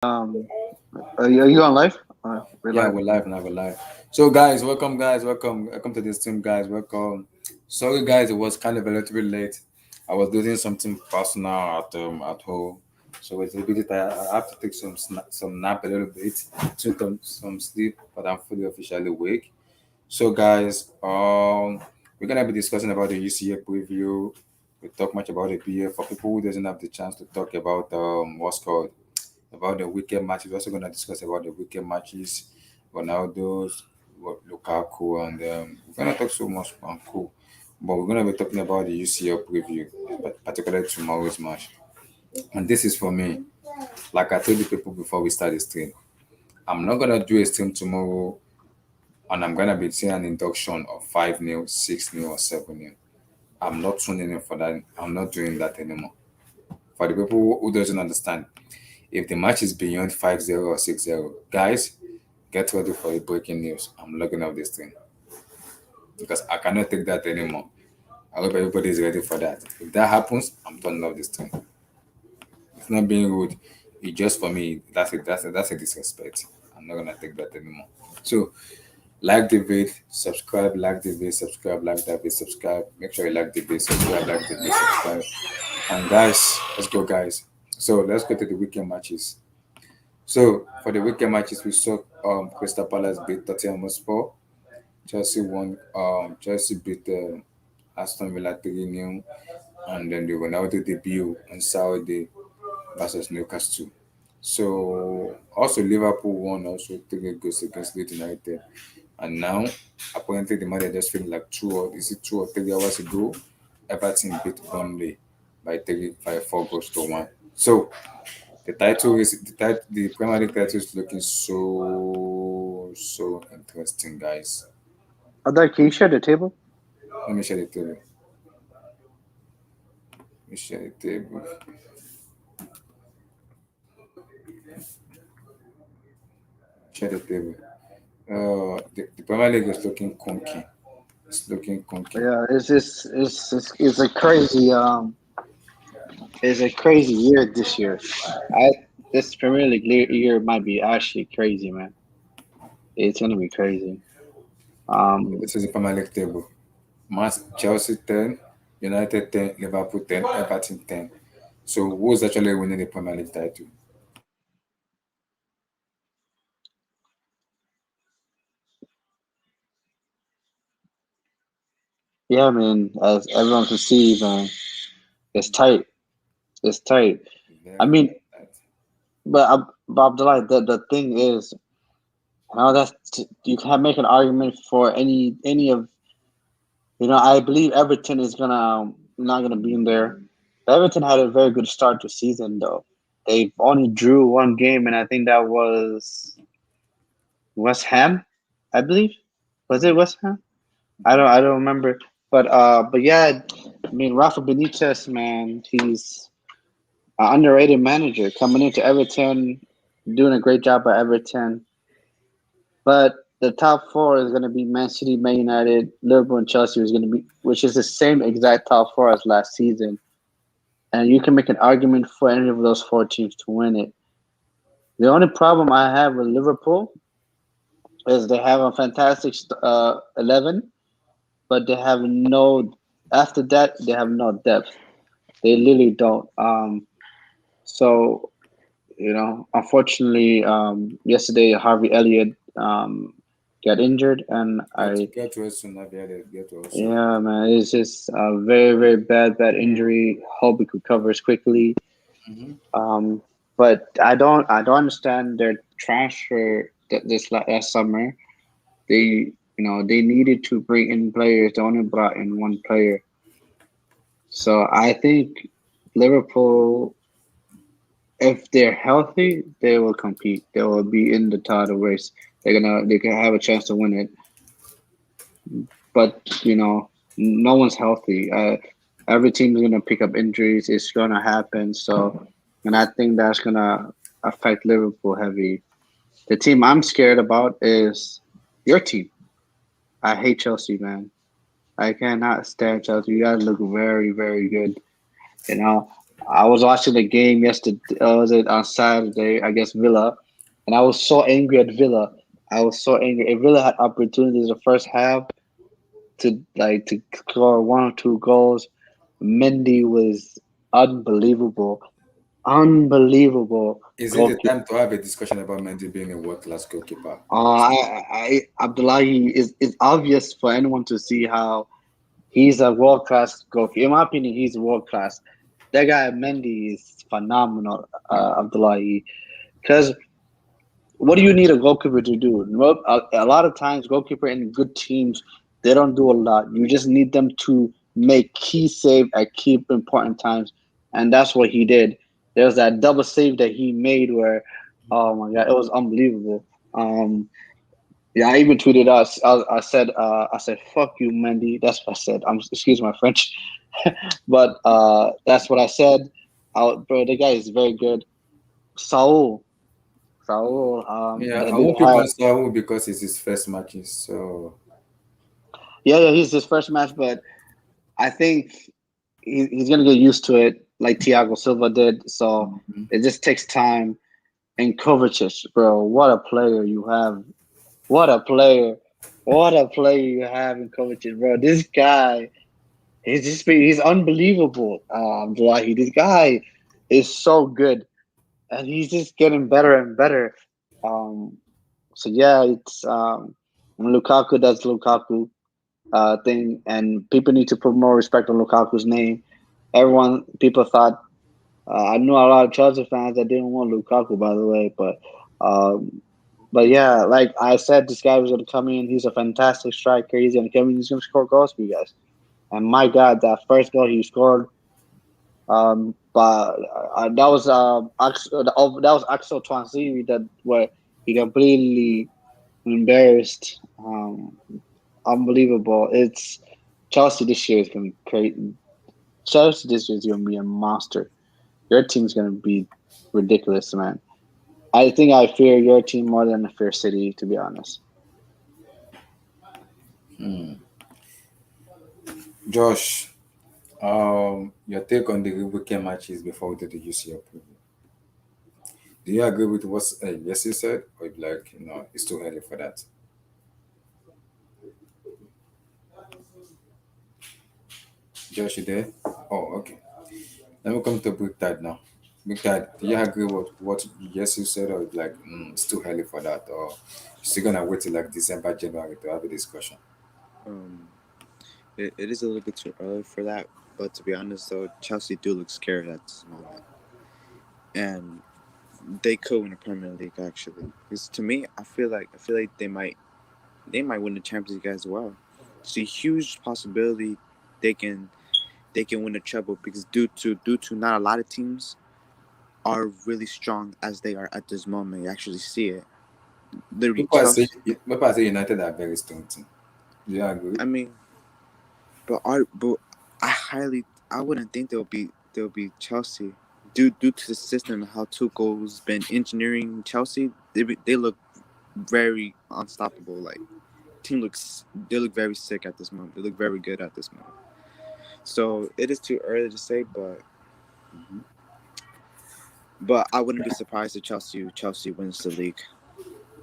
Um, are you on live? We're Yeah, live. we're live now. We're live. So, guys, welcome, guys. Welcome to this team, guys. Welcome. Sorry, guys, it was kind of a little bit late. I was doing something personal at home, so it's a bit tired. I have to take some nap a little bit, took some sleep, but I'm fully officially awake. So, guys, we're gonna be discussing about the UCA preview. We talk much about the BA for people who doesn't have the chance to talk about what's called about the weekend matches. We're also going to discuss about the weekend matches, Ronaldo's, Lukaku, and we're going to talk so much on cool. But we're going to be talking about the UCL preview, particularly tomorrow's match. And this is for me. Like I told the people before we start the stream, I'm not going to do a stream tomorrow and I'm going to be seeing an induction of 5 nil, 6 nil, or 7 nil. I'm not tuning in for that. I'm not doing that anymore. For the people who doesn't understand, if the match is beyond 5-0 or 6-0, guys, get ready for the breaking news. I'm logging off this thing because I cannot take that anymore. I hope everybody is ready for that. If that happens, I'm turning off this thing. It's not being rude. It's just for me. That's a disrespect. I'm not gonna take that anymore. So like the vid, subscribe, like the vid, subscribe, like that vid, subscribe. Make sure you like the vid, subscribe, like the vid, subscribe. And guys, let's go, guys. So let's go to the weekend matches. So for the weekend matches, we saw Crystal Palace beat Tottenham Hotspur. Chelsea beat Aston Villa 3-0, and then the Ronaldo debut on Saturday versus Newcastle. So also Liverpool won also 3 goals against Leeds United, and now apparently the match just finished like 2 or 3 hours ago. Everton beat Burnley by 4 goals to 1. So the Premier League title is looking so interesting, guys. Adar, can you share the table? Let me share the table. Let me share the table. Share the table. The Premier League is looking conky. It's looking conky. Yeah, it's a crazy it's a crazy year this year. I This Premier League year might be actually crazy, man. It's gonna be crazy. Um, This is the Premier League table. Chelsea 10, United 10, Liverpool 10, Everton 10. So who's actually winning the Premier League title? yeah, man. As everyone can see, man, it's tight. It's tight. I Very, mean, very tight. but Abdullah, the thing is, now that's you can make an argument for any of I believe Everton is gonna not gonna be in there. Everton had a very good start to season though. They only drew one game, and I think that was West Ham, I believe. Was it West Ham? I don't remember. But yeah, I mean Rafa Benitez, man, he's an underrated manager coming into Everton, doing a great job at Everton. But the top four is going to be Man City, Man United, Liverpool, and Chelsea is going to be, which is the same exact top four as last season. And you can make an argument for any of those four teams to win it. The only problem I have with Liverpool is they have a fantastic 11, but they have no. After that, they have no depth. They literally don't. So unfortunately, yesterday Harvey Elliott got injured, and Get well soon, Naviated. Get well soon. yeah, man, it's just a very, very bad injury. Hope he recovers quickly. Mm-hmm. Um, but I don't understand their transfer this last summer. They needed to bring in players. They only brought in one player. So I think Liverpool, if they're healthy, they will compete. They will be in the title race. They can have a chance to win it. But no one's healthy. Every team is gonna pick up injuries. It's gonna happen. So, and I think that's gonna affect Liverpool heavy. The team I'm scared about is your team. I hate Chelsea, man. I cannot stand Chelsea. You guys look very, very good. You know. I was watching the game yesterday. Was it on Saturday? I guess Villa, and I was so angry at Villa. I was so angry. If Villa had opportunities the first half to score one or two goals, Mendy was unbelievable, unbelievable Is it the goalkeeper. time to have a discussion about Mendy being a world class goalkeeper? Abdullahi is obvious for anyone to see how he's a world class goalkeeper. In my opinion, he's world class. That guy Mendy is phenomenal, Abdullahi. Because what do you need a goalkeeper to do? A lot of times, goalkeeper in good teams they don't do a lot. You just need them to make key save at key important times, and that's what he did. There was that double save that he made where, oh my god, it was unbelievable. Yeah, I even tweeted us. I said, "Fuck you, Mendy." That's what I said. Excuse my French, but that's what I said. Bro, the guy is very good. Saul, Saul, Yeah, that I did won't pick on have. Saul because it's his first matches. So Yeah, he's his first match, but I think he's gonna get used to it, like Thiago Silva did. So mhm. it just takes time. And Kovacic, bro, what a player you have! What a player! What a player you have in Kovacic, bro. This guy. He's unbelievable. Abdullahi. This guy is so good, and he's just getting better and better. Um, so yeah, it's when Lukaku does Lukaku thing, and people need to put more respect on Lukaku's name. People thought I knew a lot of Chelsea fans that didn't want Lukaku, by the way, um, but yeah, like I said, this guy was going to come in. He's a fantastic striker. He's going to come in. He's going to score goals for you guys. And my God, that first goal he scored. But that was that was Axel Twanzini that where he completely embarrassed. Unbelievable. It's Chelsea this year is gonna be crazy. Chelsea this year is gonna be a monster. Your team's gonna be ridiculous, man. I think I fear your team more than I fear City, to be honest. Josh, your take on the weekend matches before we do the UCL preview. Do you agree with what yes you said, or you like it's too early for that? Josh, you there? Oh, okay. Let me come to Big Dad now. Big Dad, do you agree with what yes you said, or like it's too early for that, or still gonna wait till like December, January to have a discussion? Um, it is a little bit too early for that, but to be honest, though, Chelsea do look scared at this moment, and they could win the Premier League actually. Because to me, I feel like they might win the Champions League as well. It's a huge possibility they can they can win the treble because due to not a lot of teams are really strong as they are at this moment. You actually see it. Literally, Chelsea. People are saying United are very strong team. Do you agree? I mean, but I wouldn't think they'll be Chelsea due to the system and how Tuchel's been engineering Chelsea. They look very unstoppable. Like they look very sick at this moment. They look very good at this moment. So it is too early to say, but I wouldn't be surprised if Chelsea wins the league.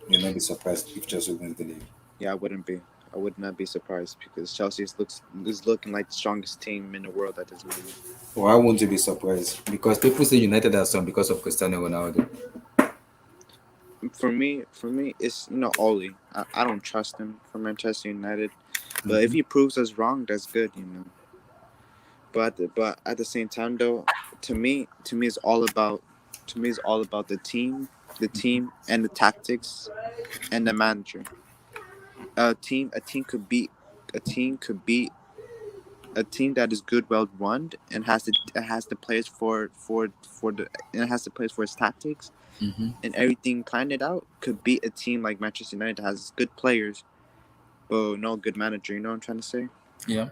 You'll not be surprised if Chelsea wins the league. Yeah, I wouldn't be. I would not be surprised because Chelsea is looking like the strongest team in the world at this moment. Why won't you be surprised? Because people say United are strong because of Cristiano Ronaldo. For me, it's Oli. I don't trust him for Manchester United, but if Mm-hmm. he proves us wrong, that's good. But at the same time, though, to me, it's all about the team, and the tactics and the manager. A team could beat a team that is good, well run, and has the players for the and it has the players for its tactics Mm-hmm. and everything planned it out. Could beat a team like Manchester United that has good players but no good manager. You know what I'm trying to say? Yeah.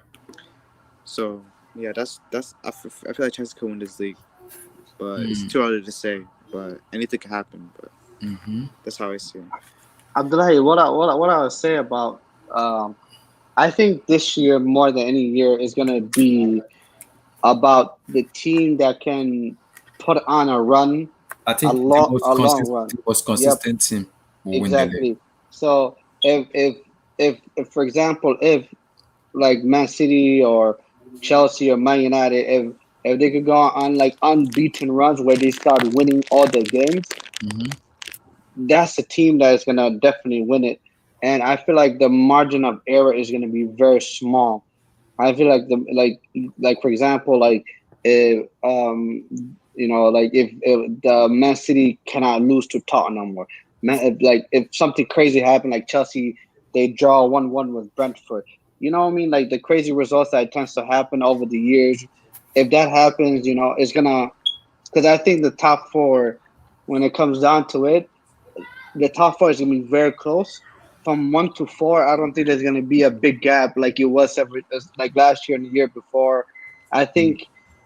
So yeah, I feel like Chelsea could win this league, but it's Mm. too early to say. But anything could happen. But Mm-hmm. that's how I see it. Abdullahi, what I would say about I think this year more than any year is gonna be about the team that can put on a run, I a think the most long consistent, run. the most Yep, consistent team will win the league. exactly. So if for example, if like Man City or Chelsea or Man United, if they could go on like unbeaten runs where they start winning all the games, Hmm. that's a team that is gonna definitely win it. And I feel like the margin of error is gonna be very small. I feel like like for example, like if like if the Man City cannot lose to Tottenham, or if something crazy happened like Chelsea, they draw 1-1 with Brentford. You know what I mean? Like the crazy results that tends to happen over the years. If that happens, it's gonna, because I think the top four, when it comes down to it, the top four is gonna be very close. From 1 to 4, I don't think there's gonna be a big gap like it was like last year and the year before. I think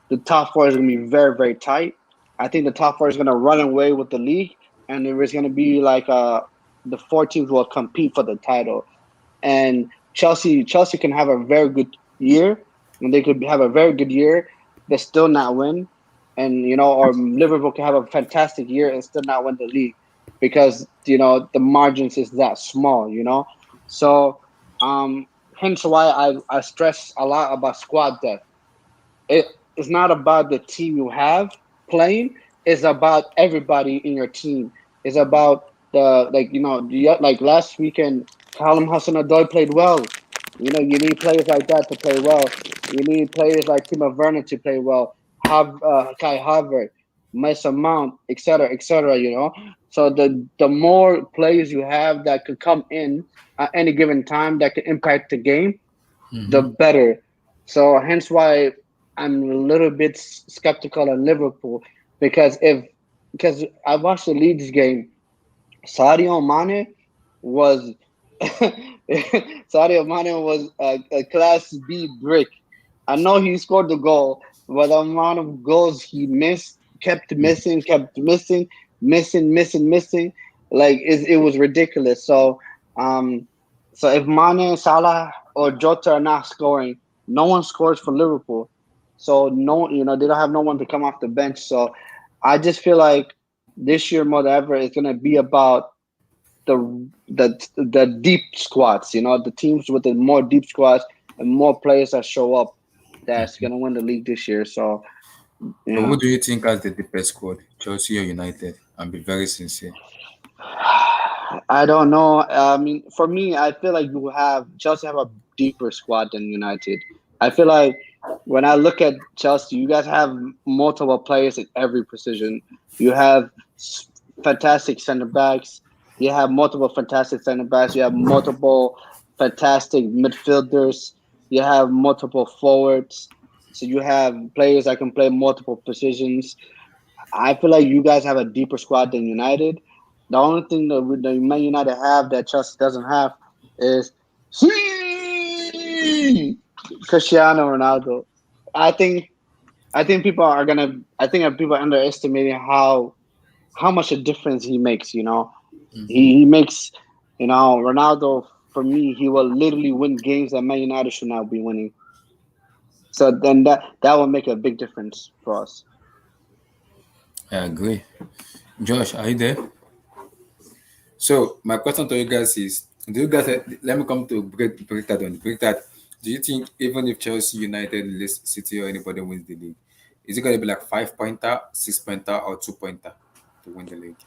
the top four is gonna be very very tight. I think the top four is gonna run away with the league, and there is gonna be like the four teams will compete for the title. And Chelsea can have a very good year, and they could have a very good year, but still not win. And or Liverpool can have a fantastic year and still not win the league because the margins is that small. So hence why I stress a lot about squad depth. It's not about the team you have playing. It's about everybody in your team. It's about like last weekend, Callum Hudson-Odoi played well. You need players like that to play well. You need players like Timo Werner to play well. Have Kai Havertz, Mason Mount, etc., etc. So the more players you have that could come in at any given time that can impact the game, the Hmm. better. So hence why I'm a little bit skeptical on Liverpool because I watched the Leeds game. Sadio Mane was Sadio Mane was a class B brick. I know he scored the goal, but the amount of goals he missed, kept missing, missing. Like it was ridiculous. Um, so if Mane, Salah, or Jota are not scoring, no one scores for Liverpool. So no, they don't have no one to come off the bench. So I just feel like this year more than ever is gonna be about the deep squads. The teams with the more deep squads and more players that show up that's gonna win the league this year. So So, who do you think has the deepest squad, Chelsea or United? And be very sincere. I don't know. I mean, for me, I feel like Chelsea have a deeper squad than United. I feel like when I look at Chelsea, you guys have multiple players at every position. You have fantastic center backs. You have multiple fantastic center backs. You have multiple fantastic midfielders. You have multiple forwards. So you have players that can play multiple positions. I feel like you guys have a deeper squad than United. The only thing that the Man United have that Chelsea doesn't have is Cristiano Ronaldo. I think I think people are gonna. I think that people are underestimating how much a difference he makes. Hmm. He makes. Ronaldo, for me, he will literally win games that Man United should not be winning. So then that will make a big difference for us. I agree. Josh, are you there? So, my question to you guys is: do you guys let me come to break that down? Break that. Do you think even if Chelsea, United, Leicester City, or anybody wins the league, is it going to be like 5 pointer, 6 pointer, or 2 pointer to win the league?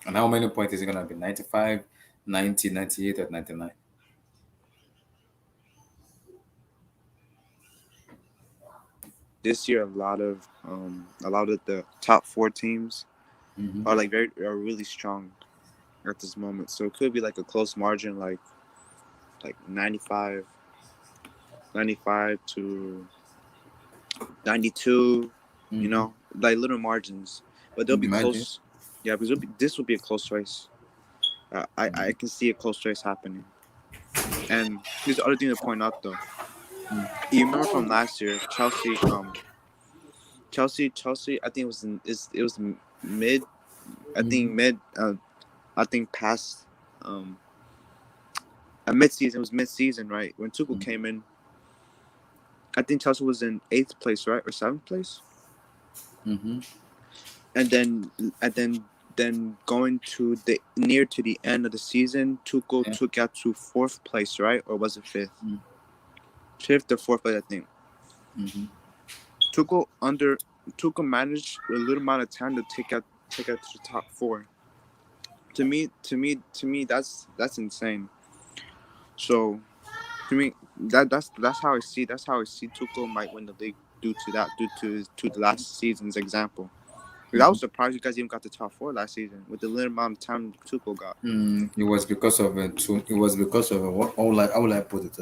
And how many points is it going to be? 95, 90, 98, or 99? This year, a lot of the top four teams Mm-hmm. are really strong at this moment. So it could be like a close margin, like 95 to 92. Mm-hmm. Like little margins, but they'll be Imagine. close. Yeah, because this will be a close race. I can see a close race happening. And there's the other thing to point out though. You remember from last year, Chelsea. I think it was mid. I think Mm-hmm. mid. I think past a mid season. It was mid season, right? When Tuchel came in, I think Chelsea was in 8th place, right, or 7th place, Mm-hmm. and then going to the near to the end of the season, Tuchel Yeah. took out to 4th place, right, or was it 5th? Mm. 5th or 4th place, I think. Mm-hmm. Tuchel under Tuchel managed a little amount of time to take out to the top four. To me, that's insane. So to me, that's how I see. That's how I see Tuchel might win the league due to that, due to the last season's example. I Mm-hmm. was surprised you guys even got the top four last season with the little amount of time Tuchel got. It was because of it was because of what how would I put it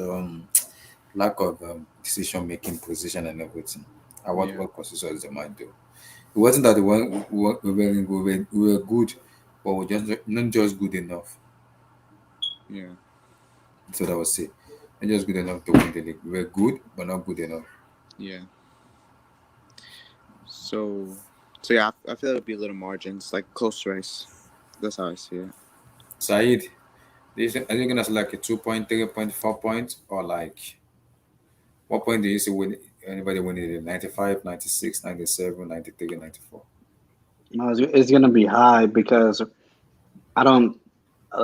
lack of decision making position and everything. And Yeah, what positions they might do. It wasn't that we were good, but we just not just good enough. yeah, So that was it. Not just good enough to win the league. We were good, but not good enough. yeah. So yeah, I feel it would be a little margins, like close race. That's how I see it. Saeed, are you gonna say like a 2 point, 3 point, 4 points, or like what point do you see when anybody winning it? 95, 96, 97, 93, 94? No, it's gonna be high because I don't.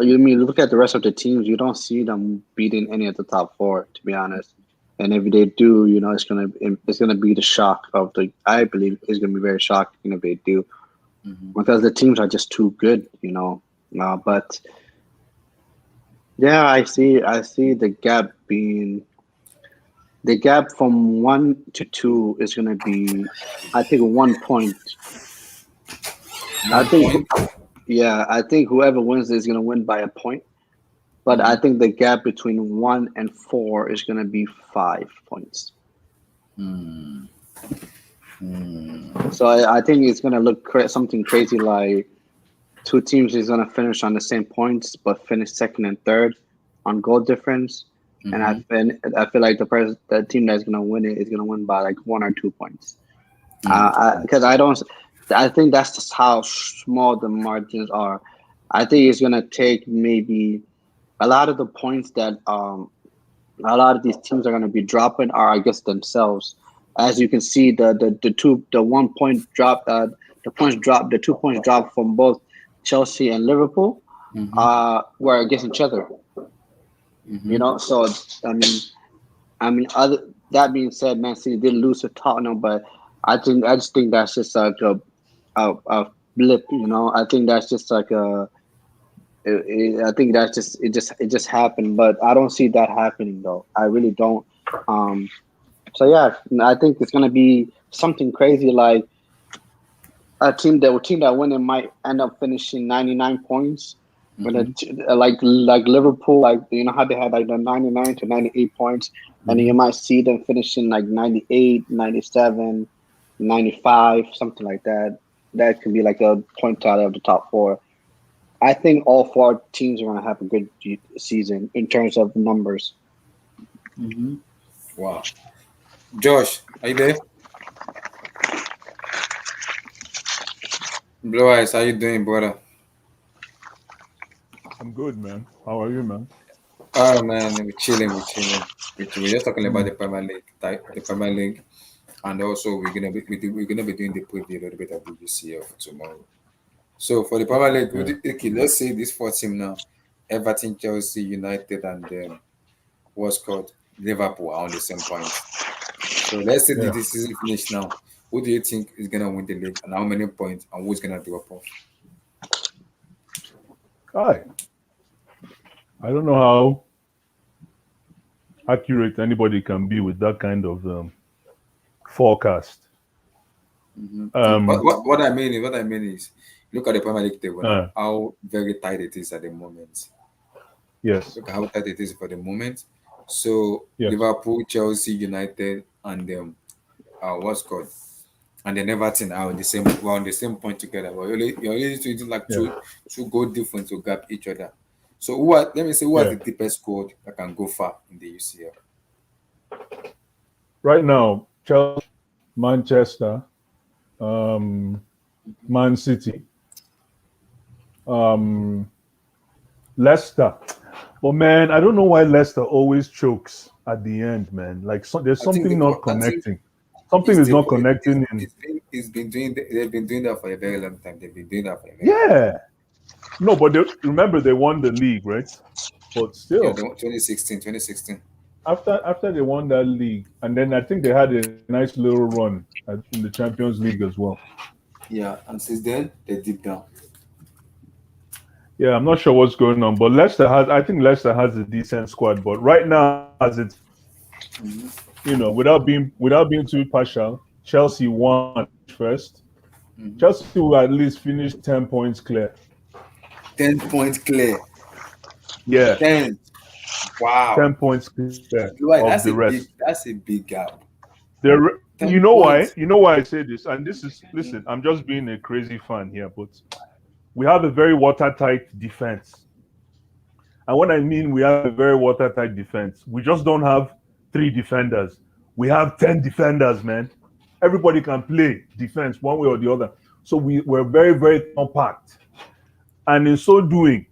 You mean look at the rest of the teams? You don't see them beating any of the top four, to be honest. And if they do, it's gonna be the shock of the. I believe it's gonna be very shocking if they do, Mm-hmm. because the teams are just too good, But yeah, I see the gap from 1 to 2 is gonna be, I think, 1 point. I One think, point. yeah, I think whoever wins is gonna win by a point. But I Mm-hmm. think the gap between 1 and 4 is going to be 5 points. Mm. Mm. So I think it's going to look something crazy like two teams is going to finish on the same points, but finish second and third on goal difference. And Mm-hmm. I feel like the team that's going to win it is going to win by like 1 or 2 points. Mm. Because I think that's just how small the margins are. I think it's going to take maybe a lot of the points that a lot of these teams are going to be dropping are, I guess, themselves. As you can see, the 1 point drop, the points drop, the 2 points drop from both Chelsea and Liverpool, Mm-hmm. were against each other. Mm-hmm. So other that being said, Man City did lose to Tottenham, but I just think that's just like a blip. I think that's just like I think that's just happened, but I don't see that happening though. I really don't. Um, so yeah, I think it's gonna be something crazy like a team that winning might end up finishing 99 points. When Mm-hmm. like Liverpool, like how they had like the 99 to 98 points, and Mm-hmm. you might see them finishing like 98, 97, 95, something like that. That could be like a point out of the top four. I think all four teams are going to have a good season in terms of numbers. Mm-hmm. Wow. Josh, are you there? Blue Eyes, how you doing, brother? I'm good, man. How are you, man? Oh man, we're chilling, we're just talking about Mm. the Premier League, the Premier League, and also we're gonna be doing the preview a little bit of the UCL for tomorrow. So for the Premier League, Yeah, okay, let's say this four team now: Everton, Chelsea, United, and what's called Liverpool are on the same point. So let's say yeah. this season finish now. Who do you think is gonna win the league, and how many points, and who's gonna drop off? Hi. I don't know how accurate anybody can be with that kind of forecast. What, Um, what what I mean is, look at the Premier League table now. uh, How very tight it is at the moment. yes, Look at how tight it is for the moment. So yes, Liverpool, Chelsea, United, and what's called and then Everton are on the same we're on the same point together. But you're only doing like yeah, two goal difference to gap each other. So let me say who has yeah. the deepest squad that can go far in the UCL? Right now, Chelsea, Manchester, um, Man City, um, Leicester. But man, I don't know why Leicester always chokes at the end, man. Like there's I think something not I think connecting. Something it's is the not connecting in. it's been doing they've been doing that for a very long time. They've been doing that for a very long time. Yeah. No, but remember they won the league, right? But Yeah, still, they won 2016, 2016. after they won that league, and then I think they had a nice little run in the Champions League as well. Yeah, and since then they deep down. Yeah, I'm not sure what's going on, but I think Leicester has a decent squad. But right now, as it stands, without being too partial, Chelsea won first. Chelsea will at least finish 10 points clear. 10 points clear. Yeah, 10. ten Wow. points clear Right, of the rest. that's a big gap. You 10 know why? points. You know why I say this? And this is listen. I'm just being a crazy fan here, but we have a very watertight defense. And when I mean we have a very watertight defense, we just don't have three defenders. We have 10 defenders, man. Everybody can play defense one way or the other. So we're very, very compact. And in so doing,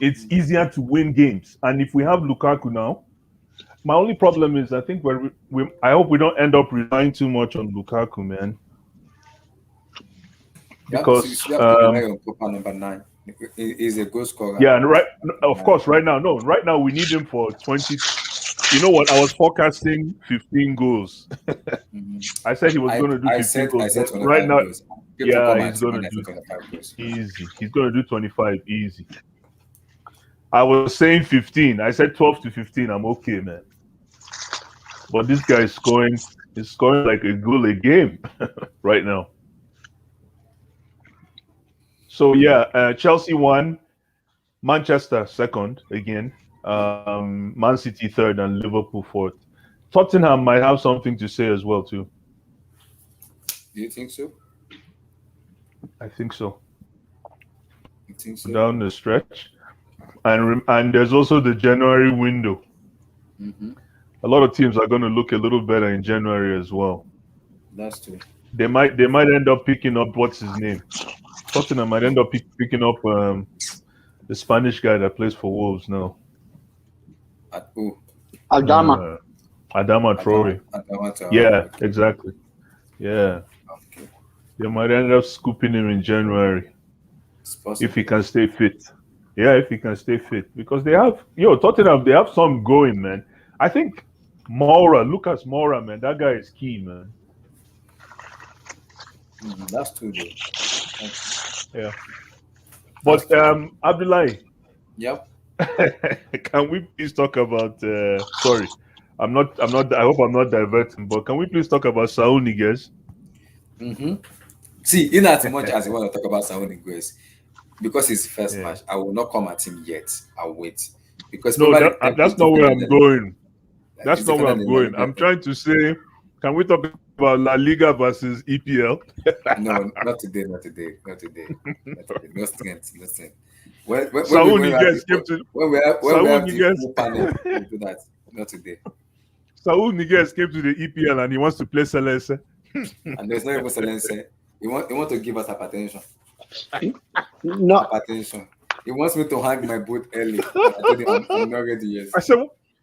it's easier to win games. And if we have Lukaku now, my only problem is I think I hope we don't end up relying too much on Lukaku, man. Because You have to rely on Copa number 9. He's a goal scorer. yeah, and of course, right now, no, right now we need him for 20. You know what? I was forecasting 15 goals. I said he was going to do 15 I goals, said but right 25 now, goals. People yeah, come he's at him going to and I do said 25 goals. easy. He's going to do 25 easy. I was saying 15. I said 12 to 15. I'm okay, man. But this guy is scoring. He's scoring like a goal a game right now. So yeah, Chelsea won, Manchester second again, Man City third, and Liverpool fourth. Tottenham might have something to say as well too. Do you think so? I think so. You think so? Down the stretch, and there's also the January window. Mm-hmm. A lot of teams are going to look a little better in January as well. That's true. They might end up picking up what's his name. Tottenham might end up picking up the Spanish guy that plays for Wolves now. Who? Aldama. Adama Traore. Adama Traore. Yeah, Okay. exactly. Yeah, Okay. they might end up scooping him in January It's if he possible. can stay fit. Yeah, if he can stay fit, because Tottenham, they have some going, man. I think Lucas Moura, man, that guy is key, man. That's true, though. Yeah, but Abdullahi, Yep. can we please talk about? Sorry, I'm not. I hope I'm not diverting, but can we please talk about Saul Niguez? Mm-hmm. See, in as much as I want to talk about Saul Niguez, because it's first Yeah. match, I will not come at him yet. I'll wait. Because No, probably that's not where I'm going. That's It's not where different I'm than La going. Liga. I'm trying to say, can we talk about La Liga versus EPL? No, not today, not today, not today. Not today. No strength, no strength. When Saul we have Niguez the came to when we have Saul the Niguez. full panel, we'll do that. Not today. Saul Niguez came to the EPL and he wants to play Celeste. And there's no even silence. He want to give us hypertension. No, Hypertension. He wants me to hang my boot early. I told him I'm not ready yet. I said,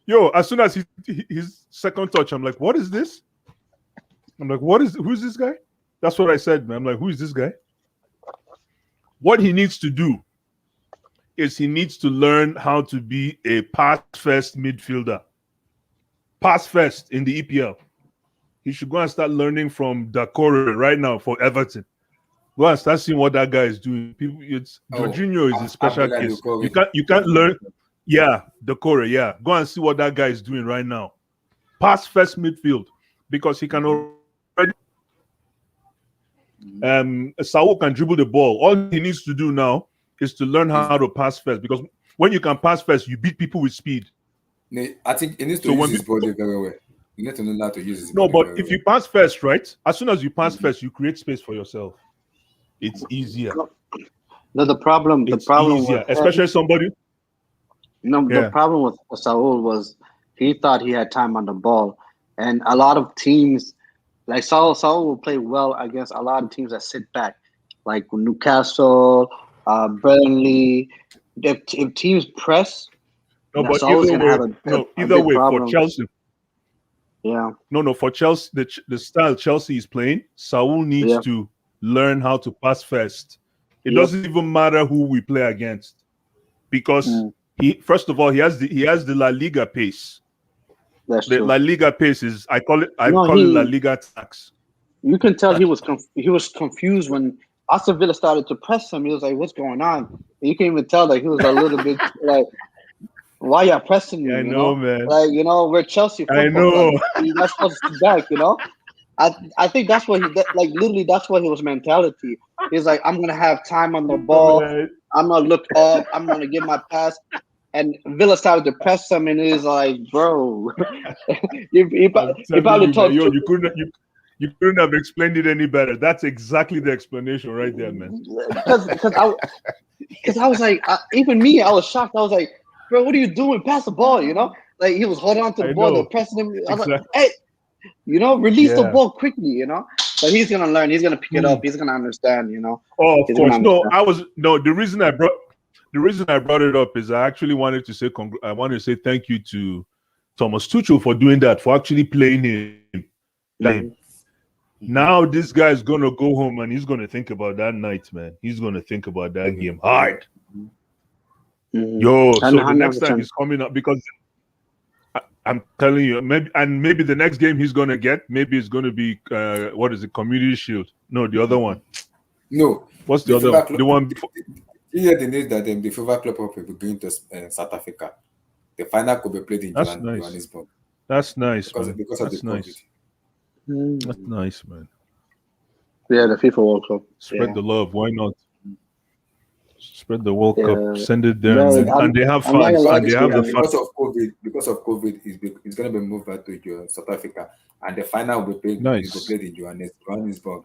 yo, as soon as his second touch, I'm like, what is this? I'm like, who's this guy? That's what I said, man. I'm like, who is this guy? What he needs to do is he needs to learn how to be a pass-first midfielder. Pass-first in the EPL. He should go and start learning from Dakore right now for Everton. Go and start seeing what that guy is doing. Jorginho is a special case. You can't learn. Yeah, Dakore, yeah. Go and see what that guy is doing right now. Pass first midfield, because he can already Saul can dribble the ball. All he needs to do now is to learn how to pass first, because when you can pass first, you beat people with speed. I think he needs to use his body very well. You need to know how to use his body. No, but if you pass first, right? As soon as you pass first, you create space for yourself. It's easier. no. The problem Easier, with especially somebody. the problem with Saul was he thought he had time on the ball, and a lot of teams like Saul will play well against a lot of teams that sit back, like Newcastle, Burnley. If teams press, No, but Saul's either gonna have way, a either big way problem. for Chelsea. Yeah, No, for Chelsea, the style Chelsea is playing, Saul needs yeah, to learn how to pass first. It yep. doesn't even matter who we play against because Mm, he first of all he has the La Liga pace. that's The true. La Liga pace is No, I call it La Liga tax. you can tell he was confused when Aston Villa started to press him. He was like, "What's going on?" And you can even tell that he was a little bit like, "Why y'all pressing I me?" know, man. Like we're Chelsea I Football Club. know. You're not supposed to sit back. I think that's what like literally that's what his mentality. He's like, I'm gonna have time on the Oh, ball. man. I'm gonna look up. I'm gonna give my pass. And Villa started to press him, and he's like, "Bro, I'm he telling probably you, man. told Yo, you couldn't have explained it any better. That's exactly the explanation right there, man. because I was like, even me, I was shocked. I was like, bro, what are you doing? Pass the ball, Like he was holding on to the I ball, they're know. pressing him. I was like, Exactly. hey, release the Yeah. ball quickly. But he's gonna learn. He's gonna pick it up. Hmm. He's gonna understand. Oh, of He's gonna course. No, understand. the reason I brought it up is I actually wanted to say I wanted to say thank you to Thomas Tuchel for doing that, for actually playing him. Mhm. Now this guy's gonna go home and he's gonna think about that night, man. He's gonna think about that game hard. Mhm. Yo, so the next time 100%. he's coming up because I'm telling you, maybe the next game he's gonna get, maybe it's gonna be what is it, Community Shield? No, the other one. No, What's the the other FIFA one? club. The one before. You hear the news that the FIFA club will be going to South Africa. The final could be played in That's nice. Johannesburg That's nice, man. because of the That's COVID. nice. That's Mm. nice, man. Yeah, the FIFA World Cup. Spread Yeah, the love. Why not? Spread the World Cup. yeah, Send it there, bro. and they have I'm not gonna fans, lie and they to you. have I the mean, fans. Because of COVID, it's going to be moved back to South Africa, and the final will be Nice, played in Johannesburg.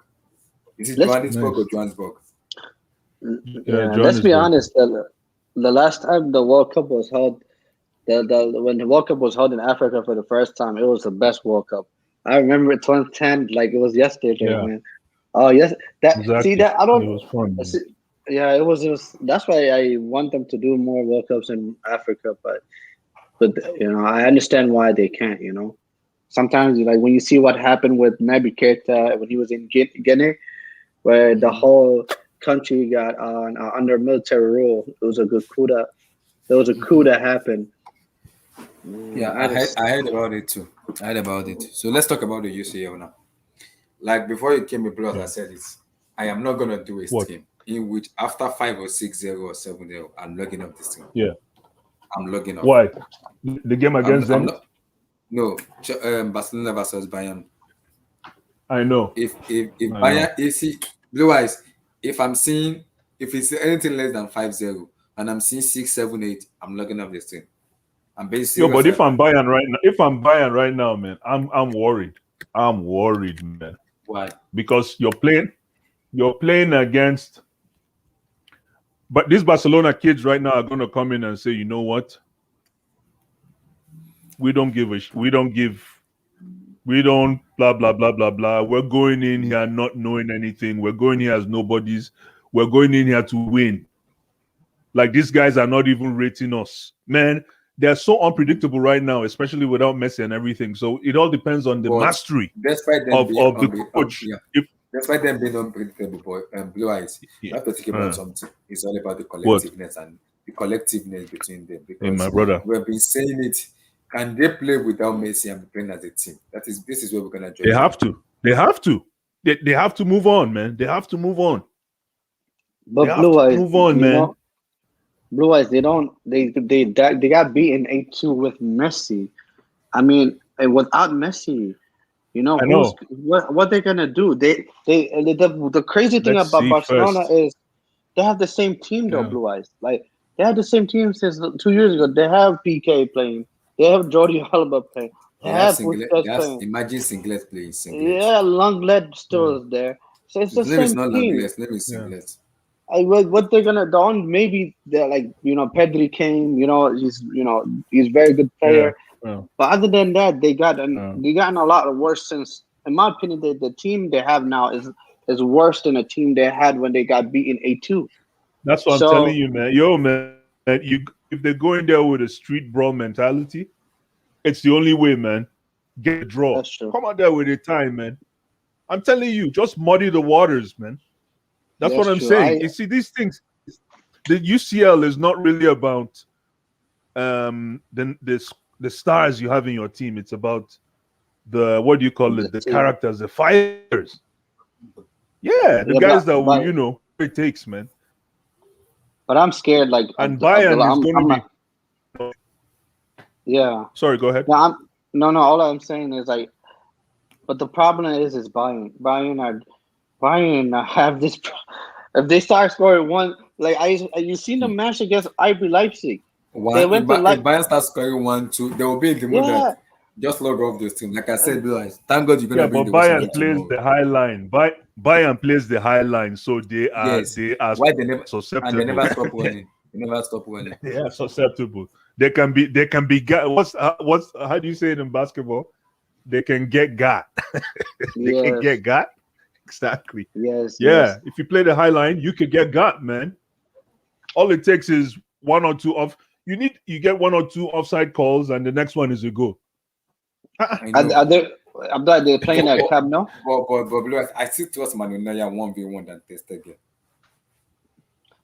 Is it let's Johannesburg or nice. Johannesburg? Yeah, yeah, let's be Johannesburg. honest. The last time the World Cup was held, when the World Cup was held in Africa for the first time, it was the best World Cup. I remember it 2010 like it was yesterday, Yeah, man. Oh yes, exactly. that I It don't was fun, man. see, yeah, it was that's why I want them to do more World Cups in Africa, but I understand why they can't. Sometimes like when you see what happened with Naby Keita when he was in Guinea, where the Mm-hmm. whole country got on under military rule. It was a good coup that there was a coup Mm-hmm. that happened. Yeah, I just I heard about it too. I heard about it. So let's talk about the UCL now. Like before it came abroad, I Yeah. said it. I am not gonna do a What? team in which after 5 or 6-0 or 7-0, I'm logging off this team. Yeah. I'm logging off. Why? The game against I'm Zenit? not. No, Barcelona versus Bayern. I know. If I know. Bayern, you see, blue eyes. If I'm seeing if it's anything less than 5-0 and I'm seeing 6, 7, 8, I'm logging off this team. I'm being Yo, serious but right now. if I'm buying right now, man, I'm worried. I'm worried, man, Why? because you're playing against. But these Barcelona kids right now are gonna come in and say, you know what? We don't give a. We don't give. We don't blah blah blah blah blah. We're going in here not knowing anything. We're going here as nobodies. We're going in here to win. Like these guys are not even rating us, man. They're so unpredictable right now, especially without Messi and everything. So it all depends on the But mastery despite them of being of the coach. yeah, If despite them being unpredictable, boy, blue eyes, yeah, you have to think about uh, something. It's all about the what? collectiveness and the collectiveness between them Hey, my because brother, we've been saying it. Can they play without Messi and be playing as a team? This is where we're gonna they judge them. have to. They have to. They have to move on, man. They have to move on. They but have Blue to Eyes, move on, man. Blue Eyes, they don't they got beaten 8-2 with Messi. I mean, and without Messi, I who's know. what they're gonna do? The crazy thing Let's about see Barcelona first. is they have the same team though, Yeah. Blue Eyes. Like they had the same team since 2 years ago. They have PK playing. They have Jordi Alba playing. They have Busquets playing. Imagine singlet playing singlet. Yeah, Lenglet Yeah. still is there. So it's the His name is same not team. Langlet, his name is Yeah. singlet. What they're gonna do? Maybe they're like Pedri came. He's a very good Yeah. player. Yeah. But other than that, Yeah. they gotten a lot worse since. In my opinion, the team they have now is worse than a team they had when they got beaten 8-2. That's what I'm telling So you, man. Yo, man, if they go in there with a street brawl mentality, it's the only way, man. get a draw. That's true. Come out there with a time, man. I'm telling you, just muddy the waters, man. That's what I'm true. saying. You see, these things, the UCL is not really about the stars you have in your team. It's about the, what do you call it? The team. characters, the fighters. Yeah, the guys that will, you know, it takes, man. But I'm scared, like, and Bayern is going to be. Yeah. Sorry, go ahead. No. All I'm saying is, like, but the problem is Bayern. Bayern have this. If they start scoring one, like you seen the match against RB Leipzig. They went to if Bayern starts scoring 1-2, they will be in the mood that just log off this team. Like I said, like, thank God you're gonna bring the Bayern plays the high line. Bayern plays the high line, so they are why they never susceptible. And they never stop winning. They never stop winning. They are susceptible. They can be what's how do you say it in basketball? They can get got. They can get got. Exactly. Yes. Yeah. Yes. If you play the high line, you could get got, man. All it takes is one or two off. You get one or two offside calls, and the next one is a goal. Are they playing at Camp Nou? But I still trust Manuel 1v1 than Test again.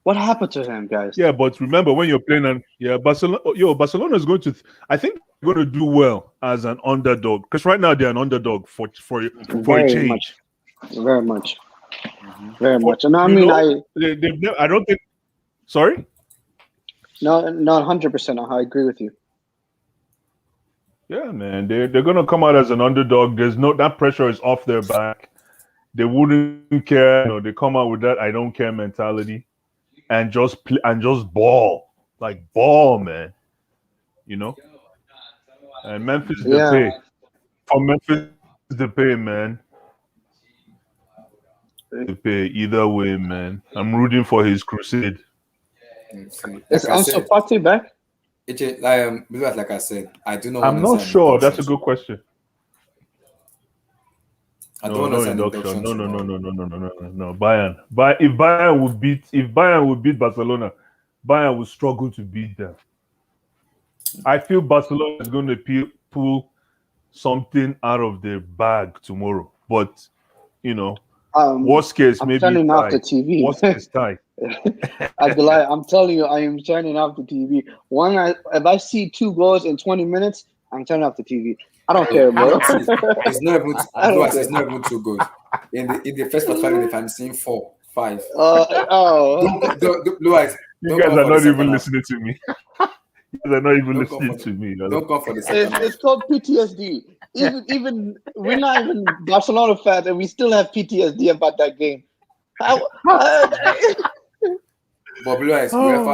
What happened to him, guys? Yeah, but remember when you're playing Barcelona is going to. I think they're going to do well as an underdog, because right now they're an underdog for a change. Very much. Mm-hmm. Very much. And I mean, I don't think. Sorry. No, 100%. I agree with you. Yeah, man, they're gonna come out as an underdog. That pressure is off their back. They wouldn't care. You know, they come out with that "I don't care" mentality, and just play and just ball, man. You know. And Memphis Depay. For Memphis Depay, man. Depay either way, man. I'm rooting for his crusade. Is Ansu Fati back? Like I said, I do not. I'm not sure. That's a good question. I don't want to Induction. No. Bayern. If Bayern would beat Barcelona, Bayern would struggle to beat them. I feel Barcelona is going to pull something out of their bag tomorrow. But you know, worst case, I'm maybe turning off the TV. Worst case, tie. I'm telling you, I am turning off the TV. If I see 2 goals in 20 minutes, I'm turning off the TV. I don't care, bro. It's not even 2 goals. In the first 45 minutes, I'm seeing 4, 5. Blue eyes. You guys are not even listening to me. You guys are not even listening to me. Don't come for the second half. It's called PTSD. Even we're not even Barcelona fans, and we still have PTSD about that game. But Blue eyes, you are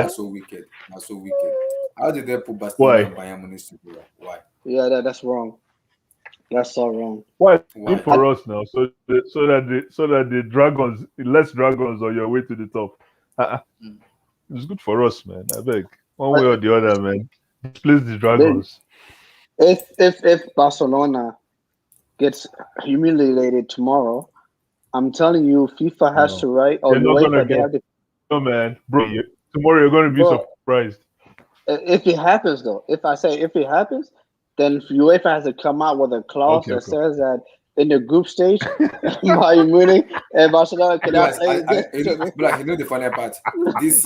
so wicked. You are so wicked. How did they put Barcelona and Bayern Munich together? Why? Yeah, that's wrong. That's so wrong. Why? Good for us now, so that the dragons, less dragons on your way to the top. It's good for us, man. I beg, one way or the other, man. Displace the dragons. If Barcelona gets humiliated tomorrow, I'm telling you, FIFA has to write. Or no, man, bro. Tomorrow you're going to be surprised. If it happens, though, if it happens, then UEFA has to come out with a clause that says that in the group stage, Bayern Munich and Barcelona cannot play. You know the funny part? This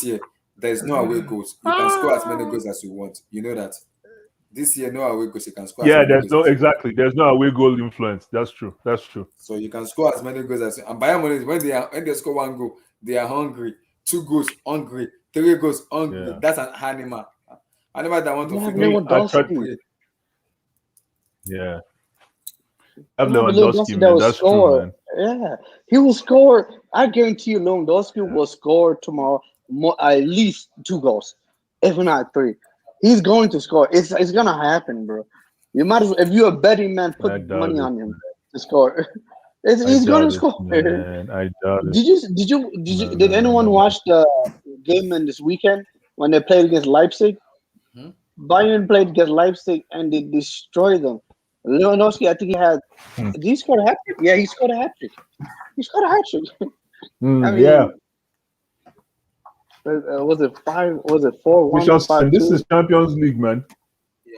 year, there's no away goals. You can score as many goals as you want. You know that. This year, no away goals. You can score. Yeah, there's no away goal influence. That's true. So you can score as many goals as you. And Bayern Munich, when they score 1 goal, they are hungry. 2 goals, hungry. 3 goals, hungry. Yeah. That's an animal. Animal that want to figure. Yeah. Lewandowski, man, that's true, man. Yeah, he will score. I guarantee you, Lewandowski will score tomorrow at least 2 goals, if not 3. He's going to score. It's gonna happen, bro. You might as well, if you're a betting man, put money on him to score. He's gonna score. Man, I doubt it. Did anyone watch the game this weekend when they played against Leipzig? Bayern played against Leipzig and they destroyed them. Lewandowski, I think he had. Did he score a hat trick? Yeah, he scored a hat trick. I mean, was it 5? Was it 4-1? This is Champions League, man.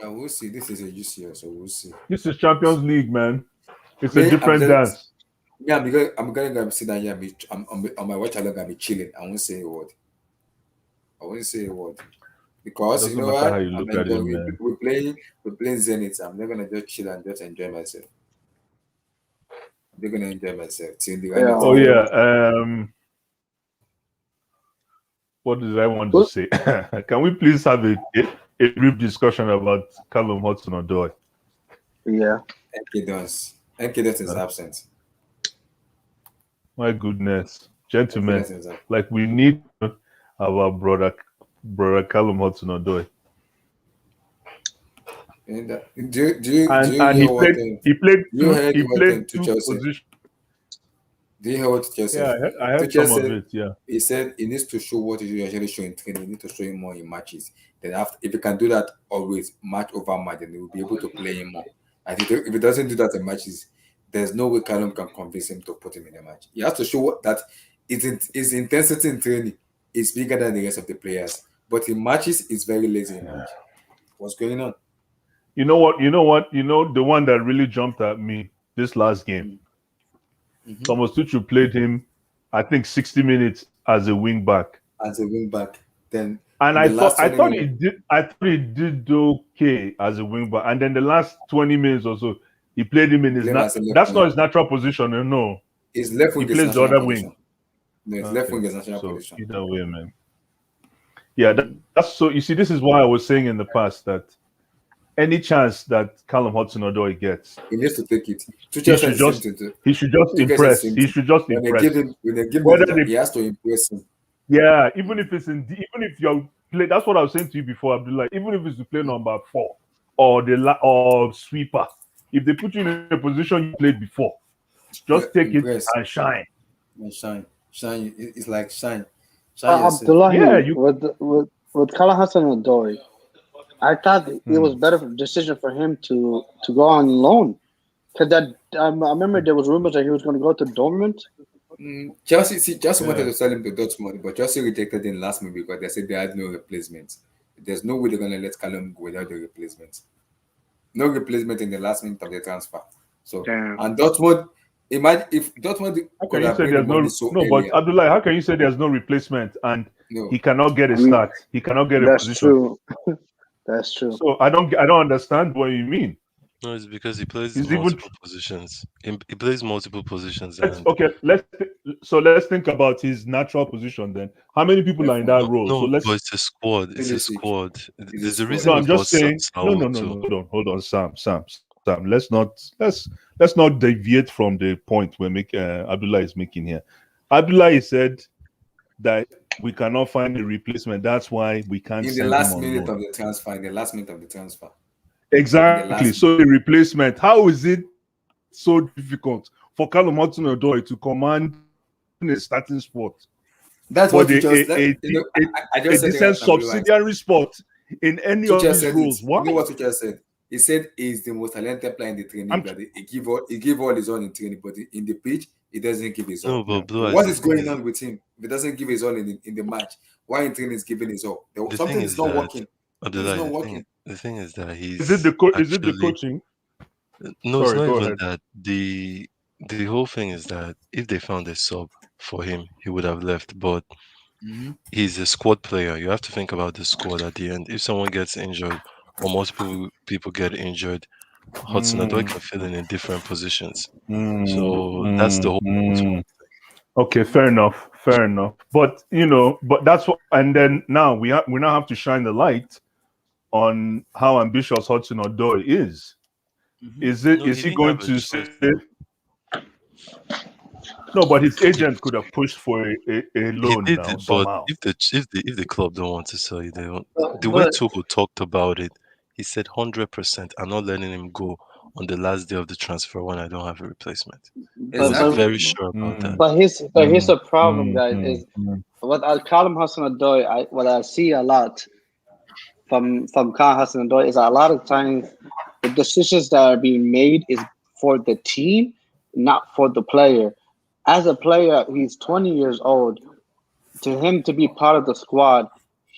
Yeah, we'll see. This is a UCL, so we'll see. This is Champions League, man. It's a Me, I'm different just dance. yeah, I'm gonna sit down here and I'm on my watch. I'm gonna be chilling. I won't say a word. I won't say a word because you Doesn't know matter how what? you I'm look at it, enjoying. man. We're playing Zenit. I'm not gonna just chill and just enjoy myself. I'm not gonna enjoy myself till the end of the Oh Yeah. game. yeah. What did I want to Well, say? Can we please have a brief discussion about Callum Hudson-Odoi? yeah. NK is absent. My goodness, NK gentlemen, is absent. like we need our brother Callum Hudson-Odoi, And do you and hear what he played you heard he what played two Tuchel said? positions. Do you hear what Tuchel Yeah, said? I heard Tuchel some of said it. Yeah, he said he needs to show what he usually show in training. He needs to show him more in matches. Then after, if he can do that always match over match, then he will be able to play him more. And if he doesn't do that in matches, there's no way Callum can convince him to put him in a match. He has to show that his intensity in training is bigger than the rest of the players. But in matches, it's very lazy in match. What's going on? you know what? You know what? You know the one that really jumped at me this last game. Mm-hmm. Thomas Tuchel played him, I think, 60 minutes as a wing back. As a wing back, then And in the last I 20 thought minutes, he did okay as a wing back. And then the last 20 minutes or so, he played him in he his played as a left that's not winger. his natural position. No, His left he wing is plays the national other wing. position. No, his left Okay, wing is national so position. either way, man. Yeah, that's so. You see, this is why I was saying in the past that any chance that Callum Hudson-Odoi gets, He needs to take it. he Tuchel said should the same just thing too. he should just Tuchel said the impress. same He thing. should just When they give impress. him, when they give him Whether the, they he has to impress him. Yeah, even if it's even if you're play, that's what I was saying to you before, Abdullah. Even if it's to play number 4 or or sweeper, if they put you in a position you played before, just take it Impress and shine. and shine. Shine. It's like shine yourself. Yeah, Abdullahi you. with Kala Hassan and Doi, I thought it Hmm. was better decision for him to go on loan. Cause that I remember there was rumors that he was going to go to Dortmund. Chelsea wanted Yeah. to sell him to Dortmund, but Chelsea rejected him last month because they said they had no replacement. There's no way they're gonna let Callum go without the replacement. No replacement in the last minute of the transfer. So Damn. and Dortmund, imagine if Dortmund How can could you have say made the there's money no so no? But earlier. Abdullah, how can you say there's no replacement and No, he cannot get a I mean, start? He cannot get a that's position. true. That's true. So I don't understand what you mean. No, it's because he plays He's even multiple positions. He plays multiple positions, let's and okay. Let's think about his natural position then. How many people are left in wing. that no, role? So no, but let's. it's a squad. It's a Pulisic squad. is a There's a squad. reason No, we I'm bought just saying. No, Saul no, no, too. no. Hold on, Sam. Let's not deviate from the point Abdullah is making here. Abdullah said that we cannot find a replacement. That's why we can't In the send him last on minute loan. of the transfer, in the last minute of the transfer, in the Exactly. last So the replacement. How is it so difficult for Callum Hudson-Odoi to command a starting spot, that's what but you just I a just said the decent right time, Blue Eyes. subsidiary spot in any of Tuchel these said it. roles? Why? You know what Tuchel said? He said he's the most talented player in the training I'm ground. He give all his all in training, but in the pitch, he doesn't give his all. No, but So Blue Eyes, what the is thing going is, on with him? If he doesn't give his all in the match, why in training is giving his all? the thing Something is is not that working. Something is Abdullah, not working. the thing is that is it he's the is it the actually coaching? no. It's Sorry, not go even ahead. that. The whole thing is that if they found a sub for him, he would have left. But he's a squad player. You have to think about the squad at the end. If someone gets injured or multiple people get injured, Hudson-Odoi Mm, can fill in different positions. mm, So that's the mm, whole mm. squad. Okay, fair enough. Fair enough. But but that's what. And then now we now have to shine the light on how ambitious Hudson-Odoi is. No, Is he he didn't going have a to say choice. no? But his agent could have pushed for a He loan did now it, but somehow. if the club don't want to sell you, they don't. The way But Tuchel talked about it, he said 100%. I'm not letting him go on the last day of the transfer when I don't have a replacement. He but was but Exactly. very sure about that. Mm, here's mm, the problem, mm, guys. mm, Is mm. what I Callum Hudson-Odoi. What I see a lot from Khan Hudson-Odoi is a lot of times the decisions that are being made is for the team, not for the player. As a player, he's 20 years old. To him to be part of the squad,